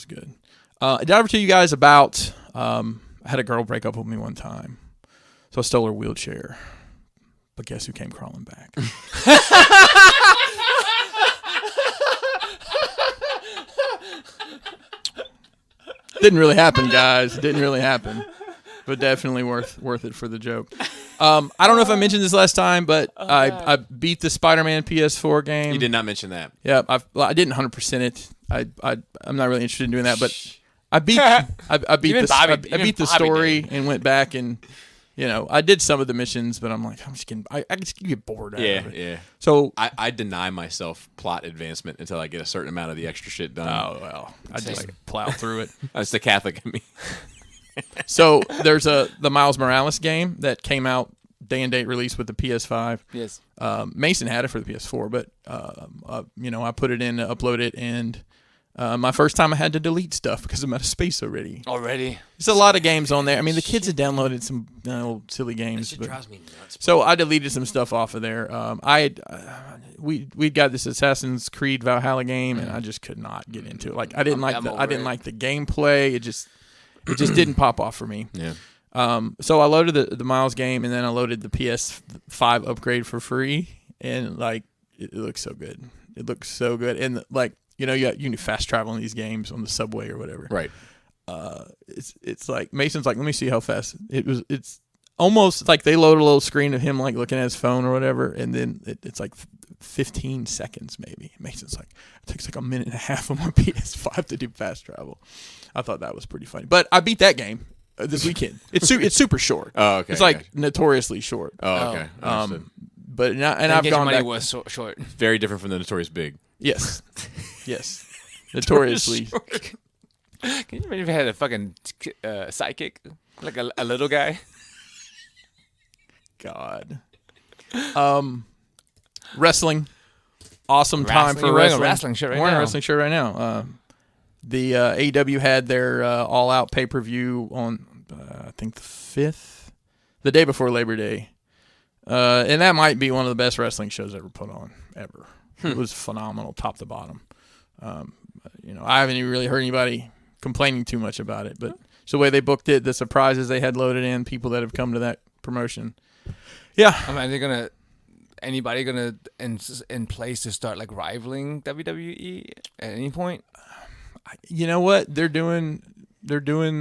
good. Did I ever tell you guys about, I had a girl break up with me one time. So I stole her wheelchair. But guess who came crawling back? Didn't really happen, guys. Didn't really happen. But definitely worth it for the joke. I don't know if I mentioned this last time, but I beat the Spider-Man PS4 game. You did not mention that. Yeah, I didn't 100% it. I'm not really interested in doing that, but I beat the story and went back and I did some of the missions, but I'm like I just get bored out of it. Yeah. So I deny myself plot advancement until I get a certain amount of the extra shit done. Oh well, I just plow through it. That's the Catholic in me. So there's the Miles Morales game that came out day and date release with the PS5. Yes. Mason had it for the PS4, but I put it in, upload it, and my first time I had to delete stuff because I'm out of space already. There's a lot of games on there. I mean, the kids had downloaded some old silly games. That shit drives me nuts. So I deleted some stuff off of there. We got this Assassin's Creed Valhalla game, and I just could not get into it. Like I didn't like the gameplay. It just didn't pop off for me. Yeah. So I loaded the Miles game, and then I loaded the PS5 upgrade for free, and like it looks so good. It looks so good, and like you can fast travel in these games on the subway or whatever. Right. It's like Mason's like, let me see how fast it was. It's almost like they load a little screen of him like looking at his phone or whatever, and then it's like 15 seconds maybe. Mason's like, it takes like a minute and a half on my PS5 to do fast travel. I thought that was pretty funny, but I beat that game this weekend. It's super short. Oh, okay. It's like notoriously short. Oh, okay. But I've gone back. Was short. Very different from the Notorious Big. Yes. Notoriously. Can you imagine if you had a fucking sidekick, like a little guy? God. Wrestling. Awesome time for You're wrestling. wearing a wrestling shirt right I'm wearing now. a wrestling shirt right now. The AEW had their all-out pay-per-view on, I think, the 5th, the day before Labor Day. And that might be one of the best wrestling shows ever put on, ever. It was phenomenal, top to bottom. I haven't even really heard anybody complaining too much about it, but it's the way they booked it, the surprises they had loaded in, people that have come to that promotion. Yeah. I mean, anybody gonna in place to start like rivaling WWE at any point? You know what they're doing? They beat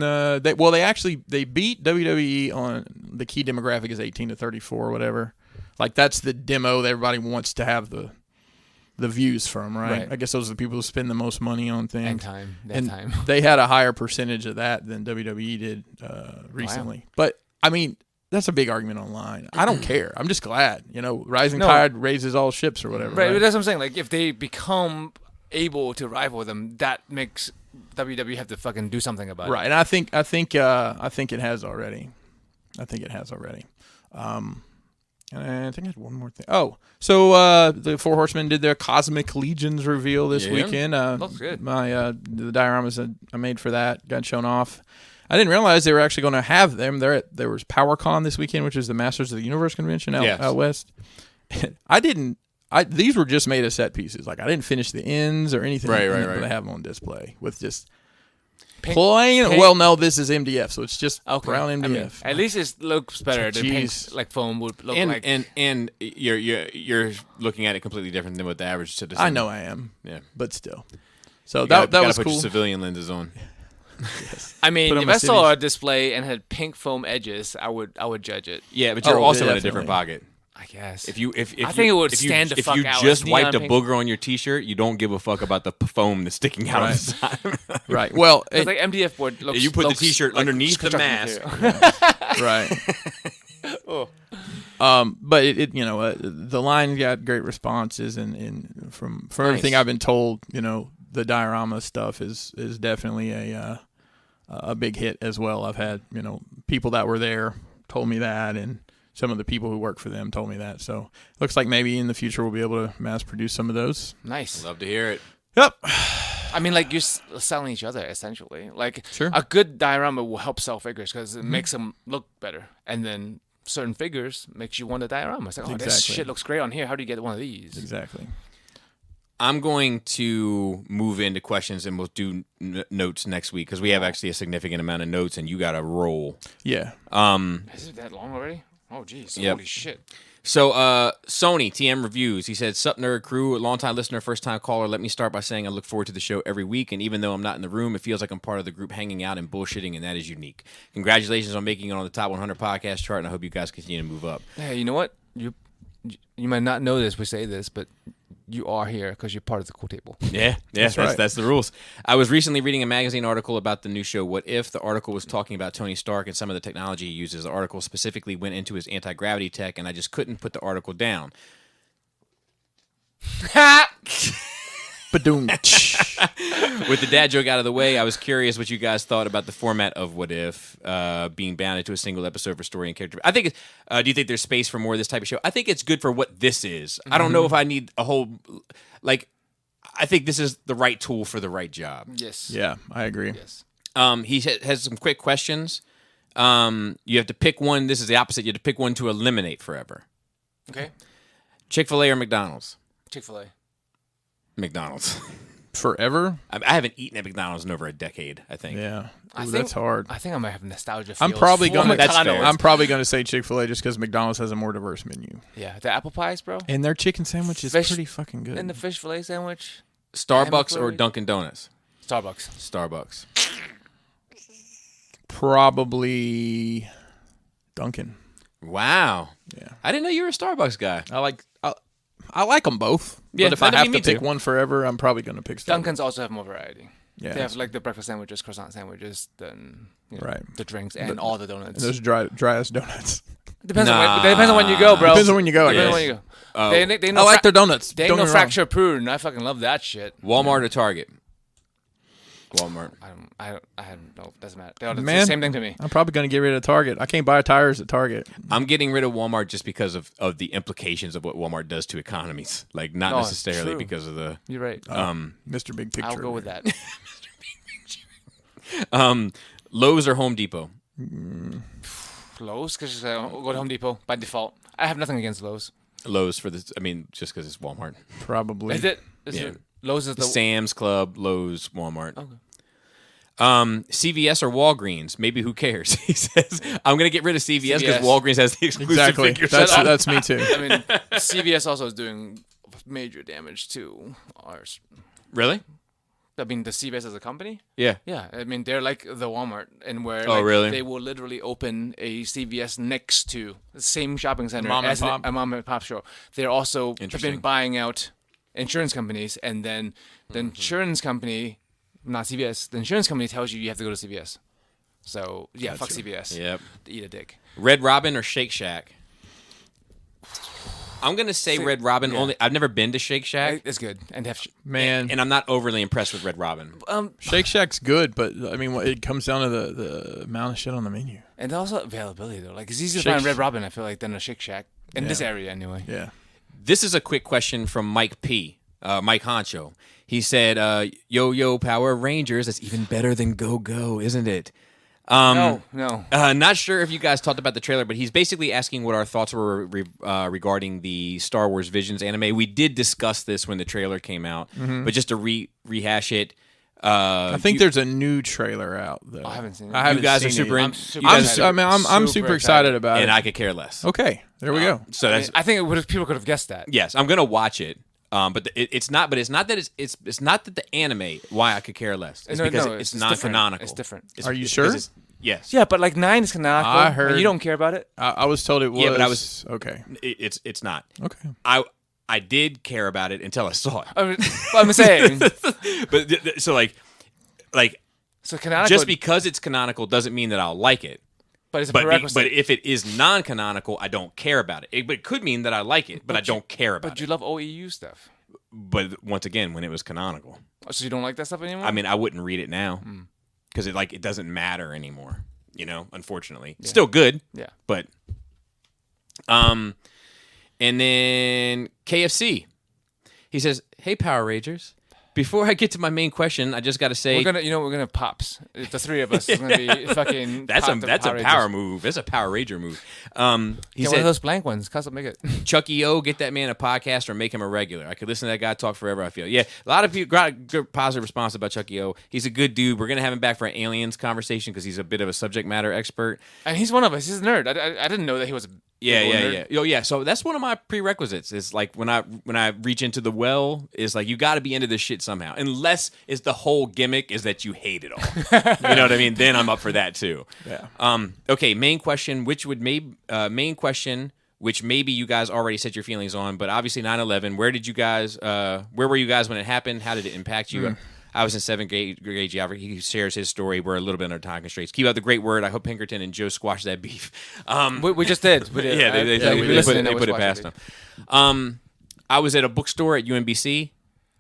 WWE on the key demographic is 18 to 34 or whatever. Like that's the demo that everybody wants to have the views from, right? I guess those are the people who spend the most money on things. And time. They had a higher percentage of that than WWE did recently. Wow. But I mean, that's a big argument online. I don't care. I'm just glad. Rising tide raises all ships or whatever. Right. But that's what I'm saying. Like if they become able to rival them, that makes WWE have to fucking do something about it. Right, and I think it has already. And I think I had one more thing. Oh, so the Four Horsemen did their Cosmic Legions reveal this weekend. Looks good. The dioramas that I made for that got shown off. I didn't realize they were actually going to have them. There was PowerCon this weekend, which is the Masters of the Universe convention out west. These were just made of set pieces. Like I didn't finish the ends or anything. Right. But I have them on display with just plain. Well, no, this is MDF, so it's just brown MDF. I mean, at least it looks better than pink, like foam would look like. And you're looking at it completely different than what the average citizen. I know I am. Yeah, but still. So that was put cool. your civilian lenses on. Yes. I mean, if I saw a display and had pink foam edges, I would judge it. Yeah, but you're also in a different pocket. I guess. I think it would stand the fuck out. If you just wiped a pink. booger on your T-shirt, you don't give a fuck about the foam that's sticking out of the side. Right. Well, it's like MDF board looks. You put the T-shirt like underneath the mask. Right. But the line got great responses, and from everything I've been told, the diorama stuff is definitely a big hit as well. I've had people that were there told me that, and some of the people who work for them told me that. So looks like maybe in the future we'll be able to mass produce some of those. Nice. Love to hear it. Yep. I mean, like you're selling each other essentially. Like sure. A good diorama will help sell figures because it makes them look better, and then certain figures makes you want a diorama. It's like, this shit looks great on here. How do you get one of these? Exactly. I'm going to move into questions, and we'll do notes next week because we have actually a significant amount of notes, and you got to roll. Yeah. Is it that long already? Oh, geez. Yep. Holy shit. So, Sony TM Reviews. He said, "Sup nerd crew, longtime listener, first time caller. Let me start by saying I look forward to the show every week, and even though I'm not in the room, it feels like I'm part of the group hanging out and bullshitting, and that is unique. Congratulations on making it on the top 100 podcast chart, and I hope you guys continue to move up." Hey, you know what? You might not know this. We say this, but you are here because you're part of the cool table. Yeah, that's the rules. I was recently reading a magazine article about the new show What If. The article was talking about Tony Stark and some of the technology he uses. The article specifically went into his anti-gravity tech, and I just couldn't put the article down. Badoom. With the dad joke out of the way, I was curious what you guys thought about the format of What If being bounded to a single episode for story and character. I think. Do you think there's space for more of this type of show? I think it's good for what this is. I don't know if I need a whole I think this is the right tool for the right job. Yes. Yeah, I agree. Yes. He has some quick questions. You have to pick one. This is the opposite. You have to pick one to eliminate forever. Okay. Chick-fil-A or McDonald's? Chick-fil-A. McDonald's. Forever? I haven't eaten at McDonald's in over a decade, I think. Yeah. I think That's hard. I think I might have nostalgia. I'm feels probably for gonna. That's fair. McDonald's. I'm probably gonna say Chick-fil-A just because McDonald's has a more diverse menu, Yeah, the apple pies, bro, and their chicken sandwich is Fish- pretty fucking good. and the fish fillet sandwich. Starbucks or McFlurry? Dunkin' Donuts? Starbucks. Starbucks. Probably Dunkin'. Wow. Yeah. I didn't know you were a Starbucks guy. I like them both. Yeah, but if I I have mean, to me pick too. one forever, I'm probably gonna pick Starbucks. Dunkin's also have more variety. Yeah. They have like the breakfast sandwiches, croissant sandwiches, then Right. the drinks and all the donuts. And those dry ass donuts. Depends on when you go, bro. Depends on when you go. I Depends guess. on when you go. Oh. They I like their donuts. They Don't ain't no get me wrong. fracture prune. I fucking love that shit. Walmart or Target? Walmart. I don't know. Doesn't matter. They're the Man. same thing to me. I'm probably gonna get rid of Target. I can't buy tires at Target. I'm getting rid of Walmart just because of the implications of what Walmart does to economies. Like, not No, it's necessarily true. because of the... You're right. Mr. Big Picture. I'll go with that. Lowe's or Home Depot? Lowe's, because go to Home Depot by default. I have nothing against Lowe's. Lowe's for this... I mean, just because it's Walmart. Probably. Is it? Yeah. Lowe's is the Sam's Club, Lowe's, Walmart. Okay. CVS or Walgreens? Maybe who cares? He says, I'm going to get rid of CVS because CVS. Walgreens has the exclusive Exactly. figure That's shop. that's me too. I mean, CVS also is doing major damage to ours. Really? I mean, the CVS as a company? Yeah. Yeah, I mean, they're like the Walmart, and where Oh, like, really? they will literally open a CVS next to the same shopping center Mom and as pop. a mom and pop store. They're also have Interesting. been buying out insurance companies, and then the insurance company, not CVS, the insurance company tells you have to go to CVS. So, yeah, fuck CVS. Yep. Eat a dick. Red Robin or Shake Shack? I'm going to say Red Robin only. I've never been to Shake Shack, It's good. And have Man, and I'm not overly impressed with Red Robin. Shake Shack's good, but I mean, it comes down to the amount of shit on the menu. and also availability, though. Like, it's easier to Shake find Sh- Red Robin, I feel like, than a Shake Shack. In this area, anyway. Yeah. This is a quick question from Mike P. Mike Honcho. He said, Yo Power Rangers, that's even better than Go Go, isn't it? No. Not sure if you guys talked about the trailer, but he's basically asking what our thoughts were regarding the Star Wars Visions anime. We did discuss this when the trailer came out, but just to rehash it. I think there's a new trailer out though. I haven't seen it. I haven't You guys are seen super it. in, I'm super excited about it. and I could care less. Okay, there we go. So that's I think people could have guessed that. yes, I'm gonna watch it. But it's not. But it's not that it's not that the anime. Why I could care less. It's because it's non-canonical. It's different. Are you it's sure? because yes. Yeah, but like 9 is canonical. I heard- and you don't care about it. I was told it was. Yeah, but I was- okay. It's not. Okay. I did care about it until I saw it. I mean, but I'm saying, But so like so canonical. just because it's canonical doesn't mean that I'll like it. but it's a But prerequisite. if it is non-canonical, I don't care about it. But it could mean that I like it, but I don't care about but it. you love OEU stuff. But once again, when it was canonical, So you don't like that stuff anymore? I mean, I wouldn't read it now because it doesn't matter anymore. You know, unfortunately, it's still good. yeah. But and then KFC. He says, "Hey Power Rangers, before I get to my main question, I just got to say We're gonna pops. The three of us. It's gonna be fucking. that's pop the a Power power Rangers. move. That's a Power Ranger move." He Get one of said, those blank ones. Custom make it. "Chucky O, get that man a podcast or make him a regular. I could listen to that guy talk forever. I feel a lot of people got good positive response about Chucky O. He's a good dude. We're gonna have him back for an aliens conversation because he's a bit of a subject matter expert. And he's one of us. He's a nerd. I didn't know that he was Yeah. Oh, yeah. So that's one of my prerequisites. Is like when I reach into the well, is like you got to be into this shit somehow. Unless it's the whole gimmick is that you hate it all. You know what I mean? Then I'm up for that too. Yeah. Okay. Main question, which maybe you guys already said your feelings on, but obviously 9/11. Where were you guys when it happened? How did it impact you? I was in 7th grade geography. He shares his story. We're a little bit under time constraints. Keep up the great word. I hope Pinkerton and Joe squash that beef. We just did. We did. Yeah, they put it past them. I was at a bookstore at UMBC.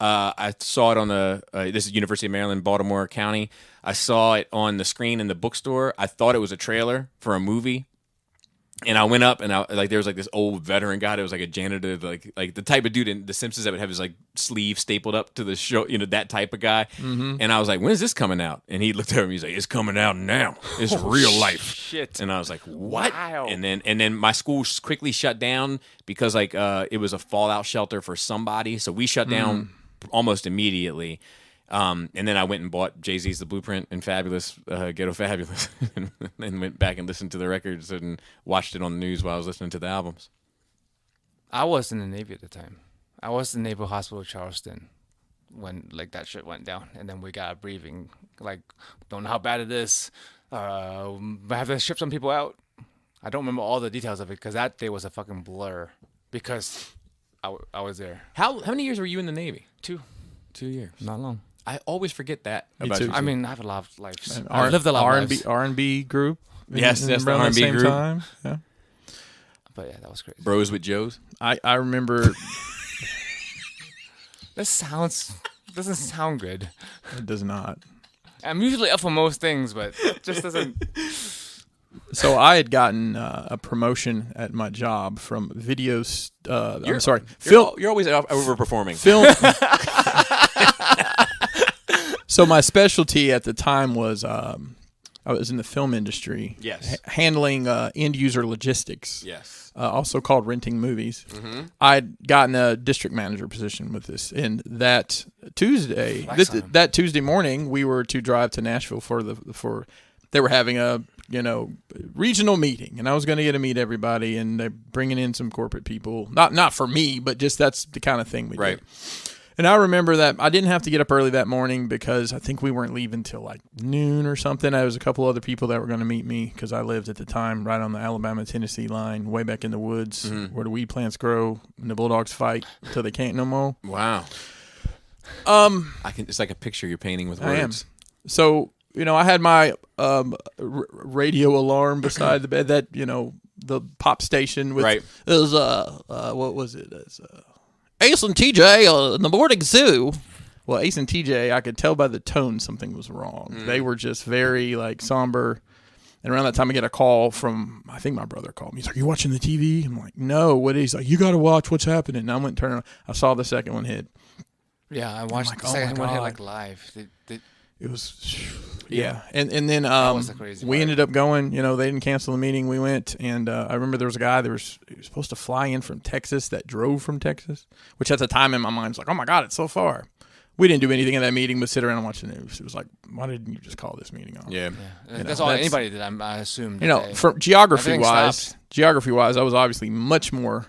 I saw it on this is University of Maryland, Baltimore County. I saw it on the screen in the bookstore. I thought it was a trailer for a movie. And I went up and there was like this old veteran guy that was like a janitor, like the type of dude in The Simpsons that would have his like sleeve stapled up to the show, that type of guy. Mm-hmm. And I was like, when is this coming out? And he looked at me, he's like, it's coming out now. It's real life. Shit. And I was like, what? Wow. And then my school quickly shut down because like it was a fallout shelter for somebody. So we shut down almost immediately. And then I went and bought Jay-Z's The Blueprint and Fabulous, Ghetto Fabulous, and went back and listened to the records and watched it on the news while I was listening to the albums. I was in the Navy at the time. I was in Naval Hospital Charleston when like that shit went down, and then we got a briefing. Like, don't know how bad it is. I have to ship some people out. I don't remember all the details of it because that day was a fucking blur because I was there. How many years were you in the Navy? 2 years. Not long. I always forget that Me about too. you. I mean, I have a lot of lives. And I've lived a lot of lives. R&B group. Yes, that's the around R&B same group. Time. Yeah. But yeah, that was crazy. Bros with Joes. I remember. This doesn't sound good. It does not. I'm usually up for most things, but it just doesn't. So I had gotten a promotion at my job from videos. I'm sorry, film. You're always overperforming. Film. So my specialty at the time was I was in the film industry. Yes. Handling end user logistics. Yes. Also called renting movies. Mm-hmm. I'd gotten a district manager position with this, and that Tuesday, that Tuesday morning, we were to drive to Nashville for they were having a regional meeting, and I was going to get to meet everybody, and they're bringing in some corporate people. Not for me, but just that's the kind of thing we do. And I remember that I didn't have to get up early that morning because I think we weren't leaving till like noon or something. There was a couple other people that were going to meet me because I lived at the time right on the Alabama-Tennessee line, way back in the woods where the weed plants grow and the bulldogs fight until they can't no more. Wow. It's like a picture you're painting with words. I am. So, I had my radio alarm beside the bed that, the pop station with it was what was it? It's Ace and TJ in the morning zoo. Well, Ace and TJ, I could tell by the tone something was wrong. They were just very like somber. And around that time, I get a call from, I think my brother called me. He's like, "You watching the TV?" I'm like, "No." What is? He's like, "You got to watch what's happening." And I went and turned around. I saw the second one hit. Yeah, I watched the second one hit like live. It was, yeah. And then was the crazy we part. ended up going, they didn't cancel the meeting. We went, and I remember there was a guy he was supposed to fly in from Texas that drove from Texas, which at the time in my mind was like, oh my God, it's so far. We didn't do anything in that meeting but sit around and watch the news. It was like, why didn't you just call this meeting off? Yeah. That's all anybody did, I assumed. For geography-wise, I was obviously much more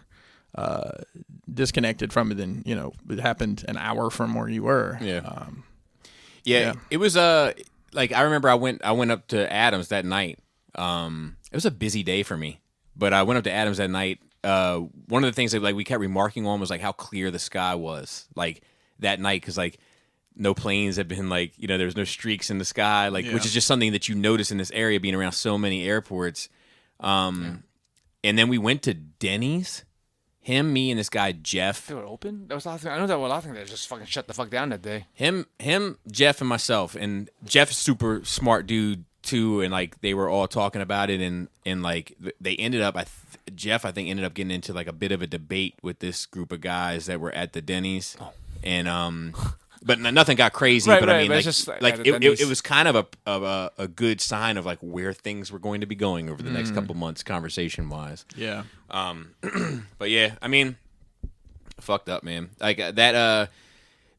disconnected from it than, it happened an hour from where you were. Yeah. Yeah, it was like I remember I went up to Adams that night. It was a busy day for me, but I went up to Adams that night. One of the things that like we kept remarking on was like how clear the sky was like that night because like no planes had been like there was no streaks in the sky which is just something that you notice in this area being around so many airports. And then we went to Denny's. Him, me, and this guy Jeff. They were open. That was a lot of things. I know there were a lot of things that just fucking shut the fuck down that day. Him, Jeff, and myself. And Jeff's super smart dude too. And like they were all talking about it. And like they ended up. Jeff, I think, ended up getting into like a bit of a debate with this group of guys that were at the Denny's. Oh. And but nothing got crazy. Right, but right, I mean, but like, it's just it was kind of a good sign of like where things were going to be going over the next couple months, conversation wise. Yeah. But yeah, I mean, fucked up, man. Like that.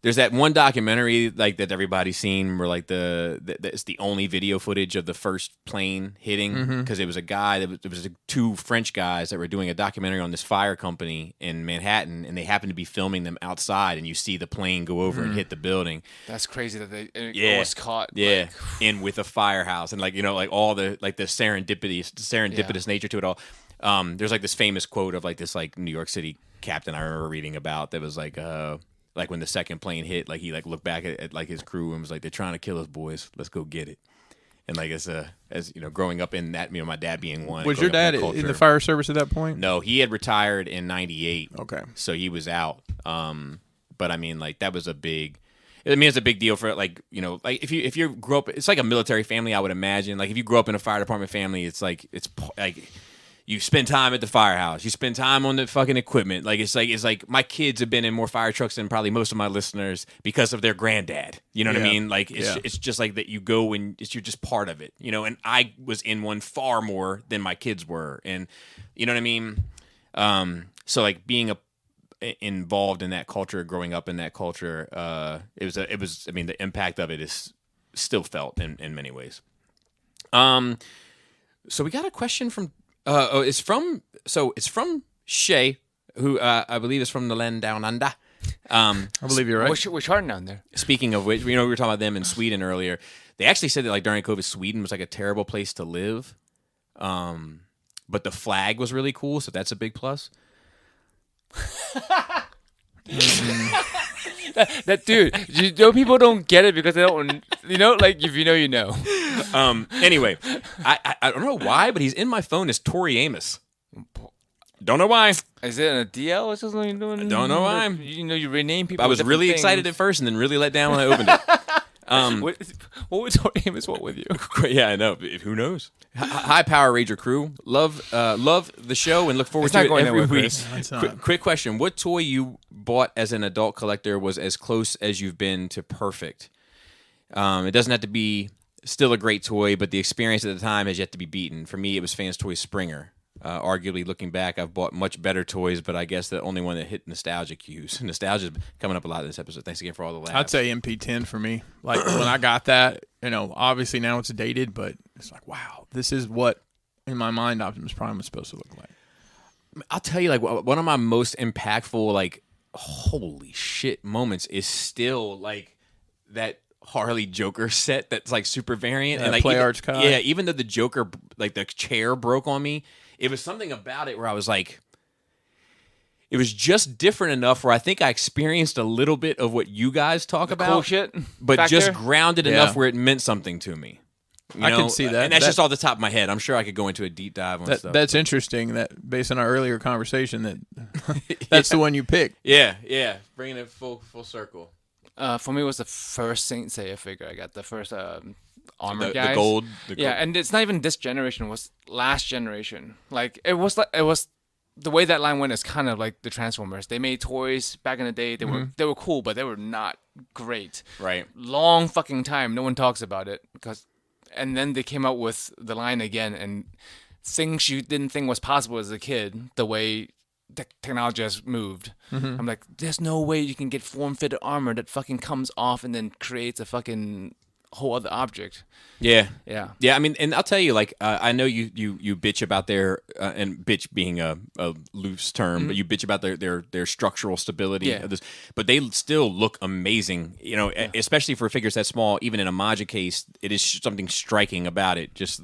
There's that one documentary like that everybody's seen where like it's the only video footage of the first plane hitting because it was a guy it was two French guys that were doing a documentary on this fire company in Manhattan, and they happened to be filming them outside, and you see the plane go over and hit the building. That's crazy that they was caught. Yeah, in with a firehouse and like like all the like the serendipitous nature to it all. There's like this famous quote of like this like New York City captain I remember reading about that was like when the second plane hit, like he like looked back at like his crew and was like, "They're trying to kill us, boys. Let's go get it." And like as growing up in that, my dad being one. Was your dad in the fire service at that point? No, he had retired in '98. Okay, so he was out. But I mean, like that was a big. I mean, it's a big deal for like like if you grew up, it's like a military family. I would imagine like if you grew up in a fire department family, it's like you spend time at the firehouse. You spend time on the fucking equipment. Like it's like my kids have been in more fire trucks than probably most of my listeners because of their granddad. You know what I mean? Like it's just like that. You go and you're just part of it. And I was in one far more than my kids were, and you know what I mean. So like being involved in that culture, growing up in that culture, it was. I mean, the impact of it is still felt in many ways. So we got a question from. It's from Shay, who I believe is from the land down under. I believe you're right. We're charting down there. Speaking of which, we were talking about them in Sweden earlier. They actually said that like during COVID, Sweden was like a terrible place to live. But the flag was really cool, so that's a big plus. that dude, people don't get it because they don't, like if you know, you know. Anyway, I don't know why, but he's in my phone as Tori Amos. Don't know why. Is it a DL or something you're doing? I don't know why. You rename people. I was really excited at first and then really let down when I opened it. What would Tori Amos want with you? Yeah, I know. Who knows? Hi, Power Ranger crew. Love the show and look forward to it every week. Quick question: what toy you bought as an adult collector was as close as you've been to perfect? It doesn't have to be still a great toy, but the experience at the time has yet to be beaten. For me, it was Fans Toy Springer. Arguably, looking back, I've bought much better toys, but I guess the only one that hit nostalgia cues. Nostalgia's coming up a lot in this episode. Thanks again for all the laughs. I'd say MP10 for me. Like when I got that, obviously now it's dated, but it's like, wow, this is what in my mind Optimus Prime was supposed to look like. I'll tell you, like one of my most impactful, like holy shit moments is still like that Harley Joker set that's like super variant and like Play Arts Kai. Yeah, even though the Joker, like the chair broke on me. It was something about it where I was like, it was just different enough where I think I experienced a little bit of what you guys talk about, cool shit, but factor. Just grounded enough where it meant something to me. I can see that, and that's just off the top of my head. I'm sure I could go into a deep dive on stuff. That's interesting. That based on our earlier conversation, that's the one you picked. Yeah, bringing it full circle. For me, it was the first Saint Seiya figure. I got the first armor guys. The gold. And it's not even this generation. It was last generation. Like it was the way that line went is kind of like the Transformers. They made toys back in the day. They were cool, but they were not great. Right. Long fucking time. No one talks about it and then they came out with the line again and things you didn't think was possible as a kid. The way technology has moved. I'm like, there's no way you can get form-fitted armor that fucking comes off and then creates a fucking whole other object. Yeah. I mean, and I'll tell you, like, I know you bitch about their and bitch being a loose term, but you bitch about their structural stability. Yeah. But they still look amazing. Especially for figures that small. Even in a Maja case, it is something striking about it. Just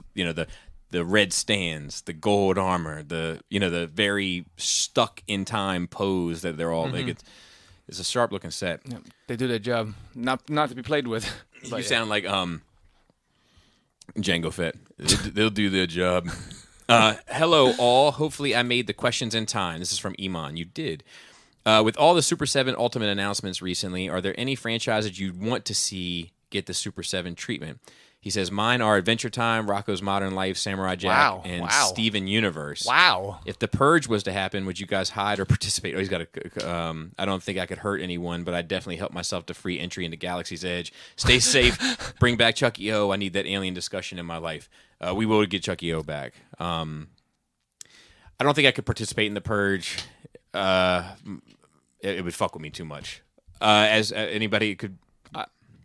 the red stands, the gold armor, the very stuck in time pose that they're all like. It's a sharp looking set. Yeah, they do their job, not to be played with. You sound like Django Fett. They'll do their job. Hello all. Hopefully I made the questions in time. This is from Iman. You did. With all the Super 7 Ultimate announcements recently, are there any franchises you'd want to see get the Super 7 treatment? He says, mine are Adventure Time, Rocko's Modern Life, Samurai Jack, and Steven Universe. Wow. If the Purge was to happen, would you guys hide or participate? Oh, he's got a. I don't think I could hurt anyone, but I'd definitely help myself to free entry into Galaxy's Edge. Stay safe. Bring back Chucky O. I need that alien discussion in my life. We will get Chucky O back. I don't think I could participate in the Purge. It would fuck with me too much. As anybody could.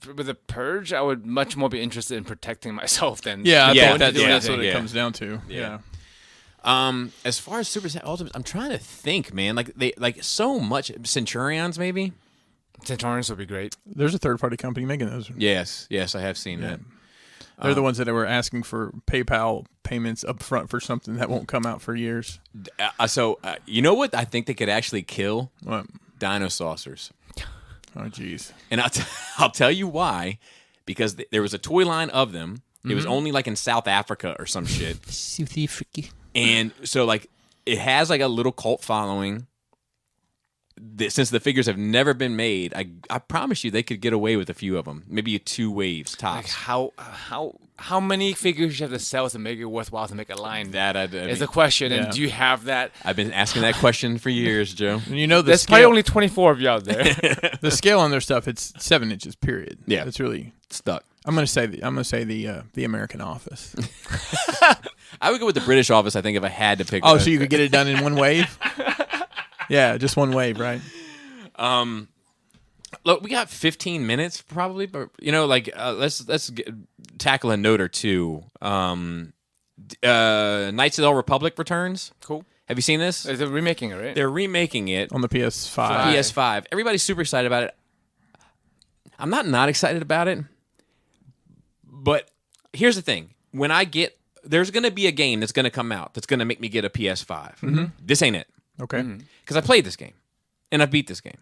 With the Purge, I would much more be interested in protecting myself than I think that's what it yeah. comes down to. Yeah. As far as Super Ultimates, I'm trying to think, man. Like they so much Centurions, maybe. Centaurus would be great. There's a third-party company making those. Yes, I have seen that. They're the ones that were asking for PayPal payments up front for something that won't come out for years. So you know what? I think they could actually kill What? Dino Saucers. Oh, jeez. And I'll tell you why. Because there was a toy line of them. It was only like in South Africa or some shit. South Africa. And so like it has like a little cult following. Since the figures have never been made, I promise you they could get away with a few of them. Maybe 2 waves tops. Like how many figures you have to sell to make it worthwhile to make a line? That is a question. Yeah. And do you have that? I've been asking that question for years, Joe. And you know the There's scale, probably only 24 of you out there. the scale on their stuff. It's 7 inches. Period. Yeah. It's really Stuck. I'm gonna say the American Office. I would go with the British Office. I think if I had to pick. Oh, so you could get it done in one wave? Yeah, just one wave, right? Look, we got 15 minutes probably, but let's tackle a note or two. Knights of the Old Republic returns. Cool. Have you seen this? They're remaking it, right? They're remaking it On the PS5. PS5. Everybody's super excited about it. I'm not excited about it. But here's the thing: there's going to be a game that's going to come out that's going to make me get a PS5. Mm-hmm. This ain't it. Okay. Because I played this game and I beat this game,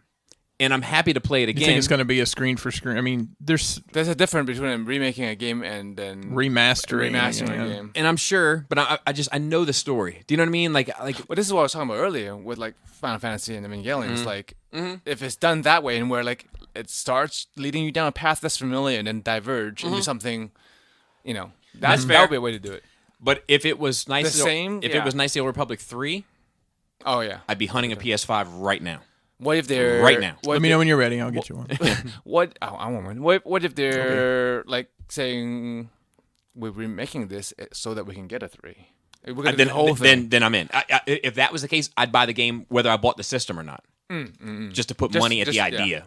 and I'm happy to play it again. You think it's going to be a screen for screen? I mean, there's a difference between remaking a game and then remastering a game. And I'm sure, but I know the story. Do you know what I mean? Like. Well, this is what I was talking about earlier with like Final Fantasy and Evangelion. It's like if it's done that way and where like it starts leading you down a path that's familiar and then diverge and do something, that would be a way to do it. But if it was nice, it was Knights of the Old Republic 3, oh yeah, I'd be hunting a PS5 right now. What if they're right now? Let me know when you're ready. I'll get you one. What? Oh, I want one. What if they're like saying we're remaking this so that we can get a 3? We're gonna do the whole thing. Then I'm in. If that was the case, I'd buy the game whether I bought the system or not, just to put money at the idea.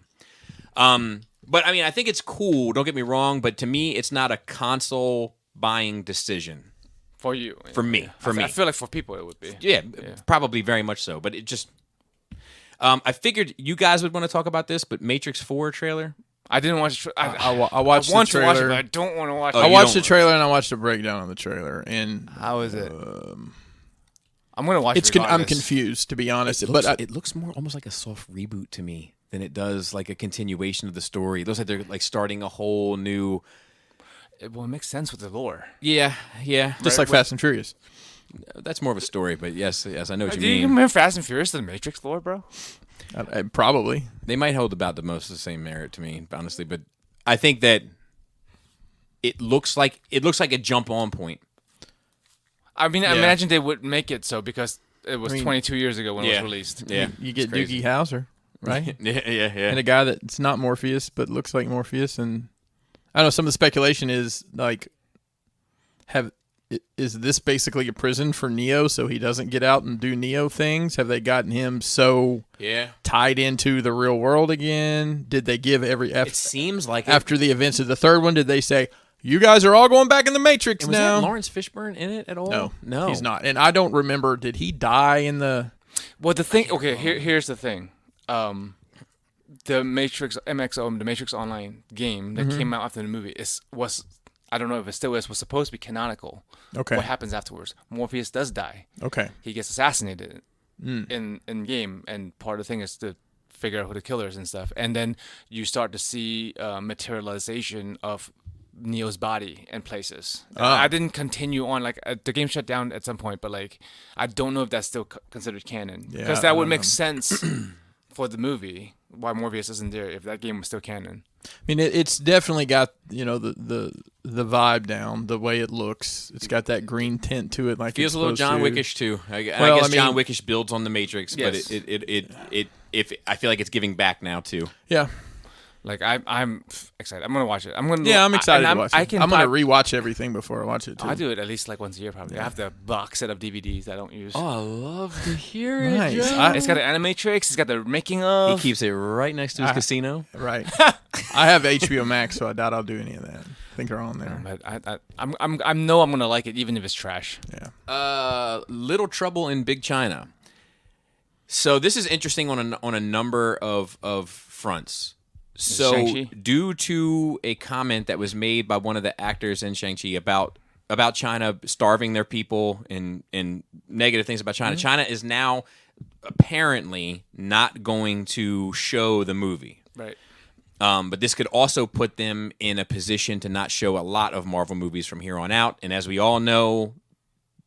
Yeah. But I mean, I think it's cool. Don't get me wrong, but to me, it's not a console buying decision. For you. For me. I feel like for people it would be. Yeah, probably very much so. But it just... I figured you guys would want to talk about this, but Matrix 4 trailer... I didn't watch. I watched I want the trailer. to watch it, but I don't want to watch it. I watched the trailer and I watched a breakdown of the trailer. And how is it? I'm gonna watch it. I'm confused, to be honest. It looks more almost like a soft reboot to me than it does like a continuation of the story. It looks like they're like starting a whole new... Well, it makes sense with the lore. Yeah. Just like Fast and Furious. That's more of a story, but yes, I know what you Do mean. you remember Fast and Furious, the Matrix lore, bro? Probably. They might hold about the most of the same merit to me, honestly, but I think that it looks like a jump on point. I mean, I imagine they would make it so because it was 22 years ago when it was released. Yeah, you get Doogie Howser, right? yeah. And a guy that's not Morpheus but looks like Morpheus, and I don't know. Some of the speculation is like, is this basically a prison for Neo so he doesn't get out and do Neo things? Have they gotten him so tied into the real world again? Did they give it seems like after the events of the third one, did they say, you guys are all going back in the Matrix now? Was that Lawrence Fishburne in it at all? No, he's not. And I don't remember, did he die in the... Well, the thing... Okay, here's the thing. The Matrix MXO, the Matrix Online game that came out after the movie was... I don't know if it still is, was supposed to be canonical. Okay. What happens afterwards? Morpheus does die. Okay. He gets assassinated in game, and part of the thing is to figure out who the killer is and stuff. And then you start to see materialization of Neo's body in places. I didn't continue on, like the game shut down at some point, but like I don't know if that's still considered canon, because that would make sense for the movie why Morpheus isn't there if that game was still canon. I mean, it's definitely got the vibe down, the way it looks. It's got that green tint to it, like feels a little John Wickish too. I guess John Wickish builds on the Matrix, but it I feel like it's giving back now too. Yeah. Like I'm excited. I'm gonna watch it. I'm excited to watch it. I'm gonna probably rewatch everything before I watch it too. I do it at least like once a year probably. I have the box set of DVDs I don't use. Oh, I love to hear Nice. it, Joe. It's got an animatrix. It's got the making of. He keeps it right next to his casino. Right. I have HBO Max, so I doubt I'll do any of that. I think they're on there. But I know I'm gonna like it even if it's trash. Yeah. Little Trouble in Big China. So this is interesting on a number of fronts. So Shang-Chi? due to a comment that was made by one of the actors in Shang-Chi about China starving their people and negative things about China, China is now apparently not going to show the movie. Right. But this could also put them in a position to not show a lot of Marvel movies from here on out. And as we all know,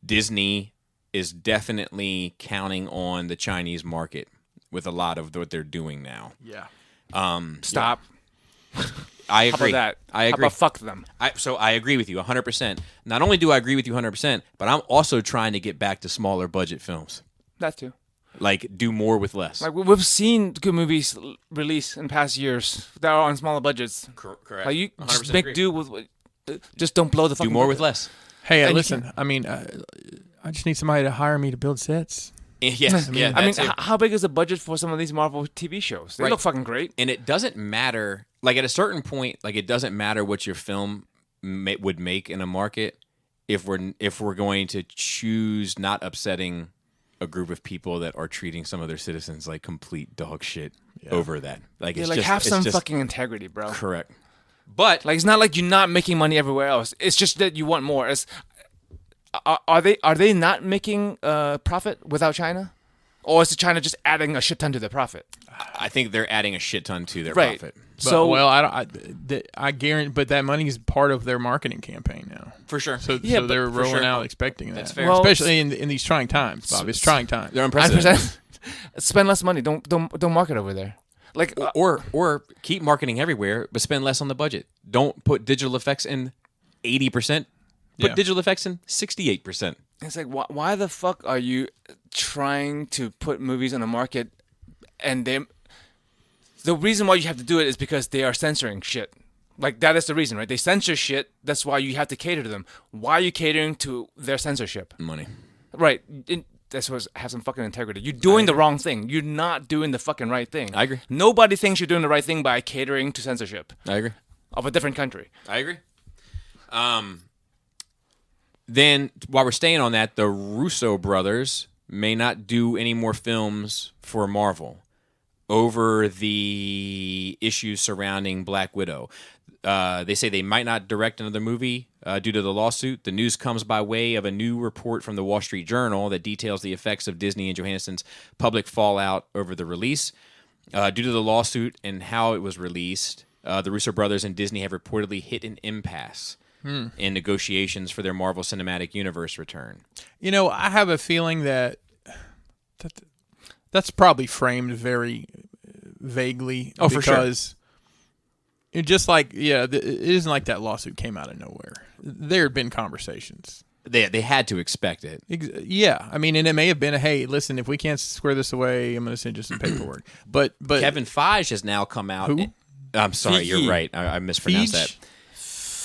Disney is definitely counting on the Chinese market with a lot of what they're doing now. Yeah. Stop. I agree. How about that? I agree. How about fuck them? So I agree with you 100%. Not only do I agree with you 100%, but I'm also trying to get back to smaller budget films. That too. Like, do more with less. Like we've seen good movies release in past years that are on smaller budgets. Correct. Like you just 100% make agree. do with, just don't blow the fucking Do more with budget. less. Hey, And you listen. I mean, I just need somebody to hire me to build sets. Yes, yeah. I mean, that's it. how big is the budget for some of these Marvel TV shows? They Right. look fucking great. And it doesn't matter. Like, at a certain point, like, it doesn't matter what your film would make in a market if we're going to choose not upsetting a group of people that are treating some of their citizens like complete dog shit over that. Like, Yeah, it's like just, have it's some just fucking integrity, bro. correct. But Like it's not like you're not making money everywhere else. It's just that you want more. Are they not making profit without China, or is China just adding a shit ton to their profit? I think they're adding a shit ton to their Right. profit. So well, I guarantee, but that money is part of their marketing campaign now. For sure. So, Yeah, so they're but for rolling sure. out expecting that. That's fair. Well, especially in these trying times, Bob. It's trying times. They're I unprecedented. spend less money. Don't market over there. Like Or keep marketing everywhere, but spend less on the budget. Don't put digital effects in 80%. Put Yeah. digital effects in 68%. it's like why the fuck are you trying to put movies on the market, and the reason why you have to do it is because they are censoring shit. Like that is the reason, right? They censor shit. That's why you have to cater to them. Why are you catering to their censorship? Money. Right. That's what have some fucking integrity. You're doing the wrong thing. You're not doing the fucking right thing. I agree. Nobody thinks you're doing the right thing by catering to censorship I agree. of a different country. I agree. Then, while we're staying on that, the Russo brothers may not do any more films for Marvel over the issues surrounding Black Widow. They say they might not direct another movie due to the lawsuit. The news comes by way of a new report from the Wall Street Journal that details the effects of Disney and Johansson's public fallout over the release. Due to the lawsuit and how it was released, the Russo brothers and Disney have reportedly hit an impasse in negotiations for their Marvel Cinematic Universe return. You know, I have a feeling that's probably framed very vaguely. Oh, for sure. Because it just like, it isn't like that lawsuit came out of nowhere. There had been conversations. They had to expect it. Yeah, I mean, and it may have been hey, listen, if we can't square this away, I'm going to send you some paperwork. But Kevin Feige has now come out. Who? I'm sorry, Feige. you're right. I mispronounced Feige? that.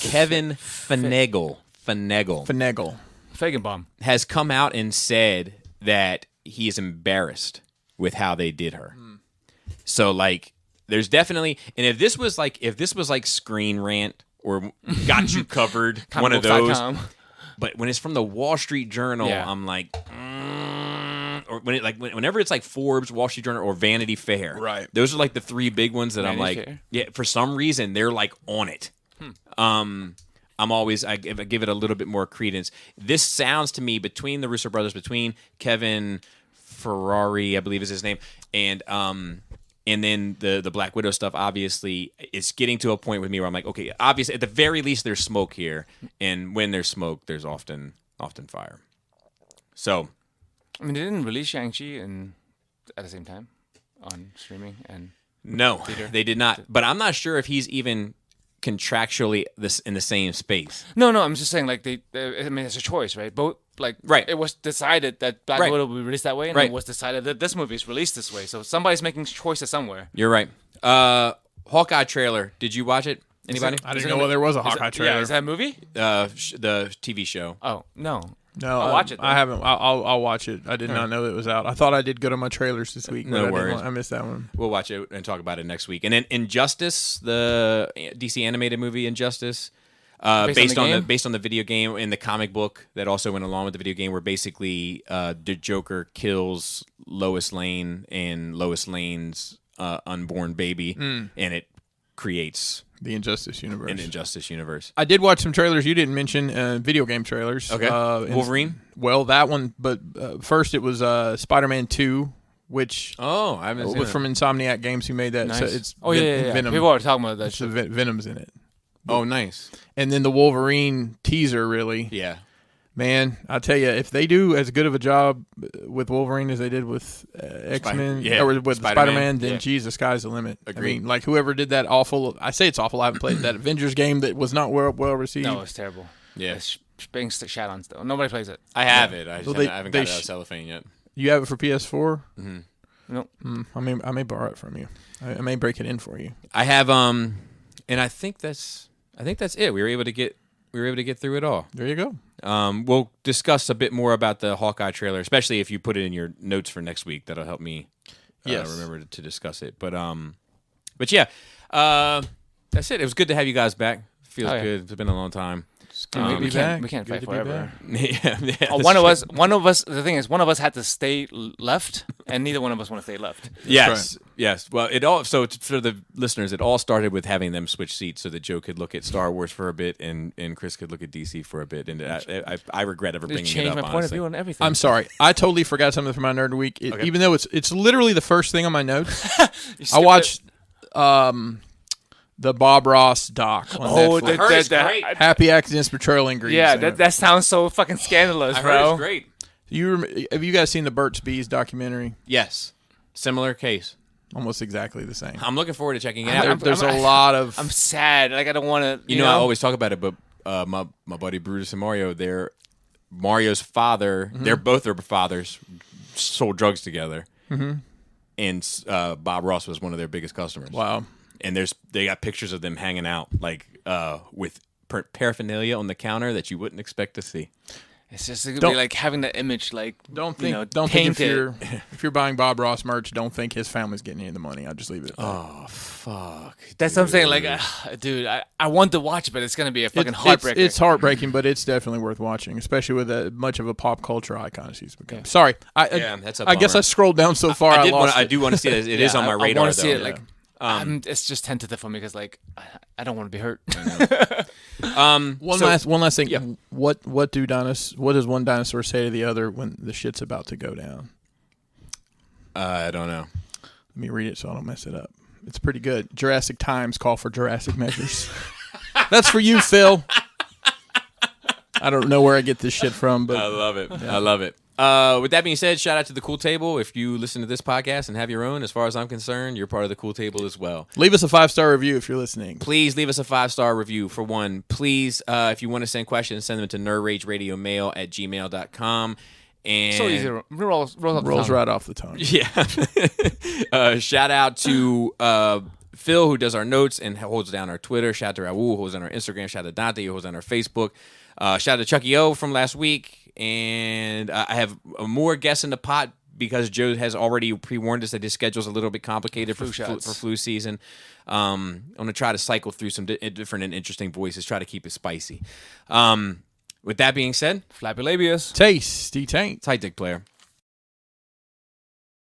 Kevin Finagle Feigenbaum. has come out and said that he is embarrassed with how they did her. So like, there's definitely, and if this was like Screen Rant or Got You Covered, one of those. Comicbooks.com. But when it's from the Wall Street Journal, Yeah. I'm like, or whenever it's like Forbes, Wall Street Journal, or Vanity Fair, Right. Those are like the three big ones that I'm Vanity like, Fair? yeah. For some reason, they're like on it. I give it a little bit more credence. This sounds to me between the Russo brothers, between Kevin Ferrari, I believe is his name, and then the Black Widow stuff. Obviously, it's getting to a point with me where I'm like, okay, obviously, at the very least, there's smoke here, and when there's smoke, there's often fire. So, I mean, they didn't release Shang-Chi at the same time on streaming and no, theater. they did not. But I'm not sure if he's even contractually in the same space. No, I'm just saying, like, I mean, it's a choice, right? Both, like, Right. it was decided that Black Right. Widow will be released that way, and Right. it was decided that this movie is released this way. So somebody's making choices somewhere. You're right. Hawkeye trailer. Did you watch it? Anybody? I didn't know there was a Hawkeye trailer. Yeah, is that a movie? The TV show. Oh no. No, I'll watch it, though. I haven't. I'll watch it. I did not know it was out. I thought I did go to my trailers this week. No but worries. I missed that one. We'll watch it and talk about it next week. And then Injustice, the DC animated movie Injustice, based on the video game and the comic book that also went along with the video game, where basically the Joker kills Lois Lane and Lois Lane's unborn baby, and it creates The Injustice universe. an Injustice universe. I did watch some trailers you didn't mention, video game trailers. Okay. Wolverine? Well, that one, but first it was Spider-Man 2, which Oh, I haven't seen it. from Insomniac Games who made that. Nice. So it's yeah. Venom. People are talking about that It's shit. Venom's in it. Oh, nice. And then the Wolverine teaser, really. Yeah. Man, I tell you, if they do as good of a job with Wolverine as they did with X-Men or with Spider-Man, then geez, the sky's the limit. Agreed. I mean, like whoever did that awful, I say it's awful, I haven't played that Avengers game that was not well received. No, it's terrible. Yeah. It's being shot on still. Nobody plays it. I have it. I, just Well, haven't got it out of cellophane yet. You have it for PS4? Nope. I may borrow it from you. I may break it in for you. I have and I think that's it. We were able to get through it all. There you go. We'll discuss a bit more about the Hawkeye trailer, especially if you put it in your notes for next week. That'll help me remember to discuss it. But yeah, that's it. It was good to have you guys back. Feels good. It's been a long time. We can't fight forever. yeah. One of us. The thing is, one of us had to stay left, and neither one of us want to stay left. Yes. Well, for the listeners, it all started with having them switch seats so that Joe could look at Star Wars for a bit and Chris could look at DC for a bit. And I regret ever bringing it up. Changed my point of honestly. view on everything. I'm sorry. I totally forgot something from my Nerd Week. Even though it's literally the first thing on my notes. I watched the Bob Ross doc on Netflix. I heard it's great. Happy Accidents, Betrayal, and Greed. Yeah, that sounds so fucking scandalous, I bro. heard it's great. Have you guys seen the Burt's Bees documentary? Yes. Similar case. Almost exactly the same. I'm looking forward to checking it out. There's a lot of. I'm sad. Like I don't want to. You know, I always talk about it, but my buddy Brutus and Mario, Mario's father. They're both their fathers sold drugs together, and Bob Ross was one of their biggest customers. Wow. And they got pictures of them hanging out like with paraphernalia on the counter that you wouldn't expect to see. It's just gonna be like having that image, like don't think painted. if you're buying Bob Ross merch, don't think his family's getting any of the money. I'll just leave it at that. Oh fuck! That's what I'm saying. Like, dude, I want to watch, but it's gonna be a fucking heartbreaker. It's heartbreaking, but it's definitely worth watching, especially with that much of a pop culture icon she's become. Yeah. Sorry, that's a I guess bummer. I scrolled down so far. I do want to see it. It is on my radar. I want to see though. it. Like, it's just tentative for me because, like, I don't want to be hurt. One last thing. Yeah. What does one dinosaur say to the other when the shit's about to go down? I don't know. Let me read it so I don't mess it up. It's pretty good. Jurassic Times call for Jurassic measures. That's for you, Phil. I don't know where I get this shit from, but I love it. Yeah. I love it. With that being said, shout out to the Cool Table. If you listen to this podcast and have your own, as far as I'm concerned, you're part of the Cool Table as well. Leave us a 5-star review if you're listening. Please leave us a 5-star review for one. Please, if you want to send questions, send them to nerdrageradiomail@gmail.com. And so easy. Rolls right off the tongue. Yeah. Shout out to Phil, who does our notes and holds down our Twitter. Shout out to Raul, who holds down our Instagram. Shout out to Dante, who holds down our Facebook. Shout out to Chucky O from last week. And I have more guests in the pot because Joe has already pre-warned us that his schedule's a little bit complicated for flu season. I'm going to try to cycle through some different and interesting voices, try to keep it spicy. With that being said, Flappy Labius. Tasty taint. Tight dick player.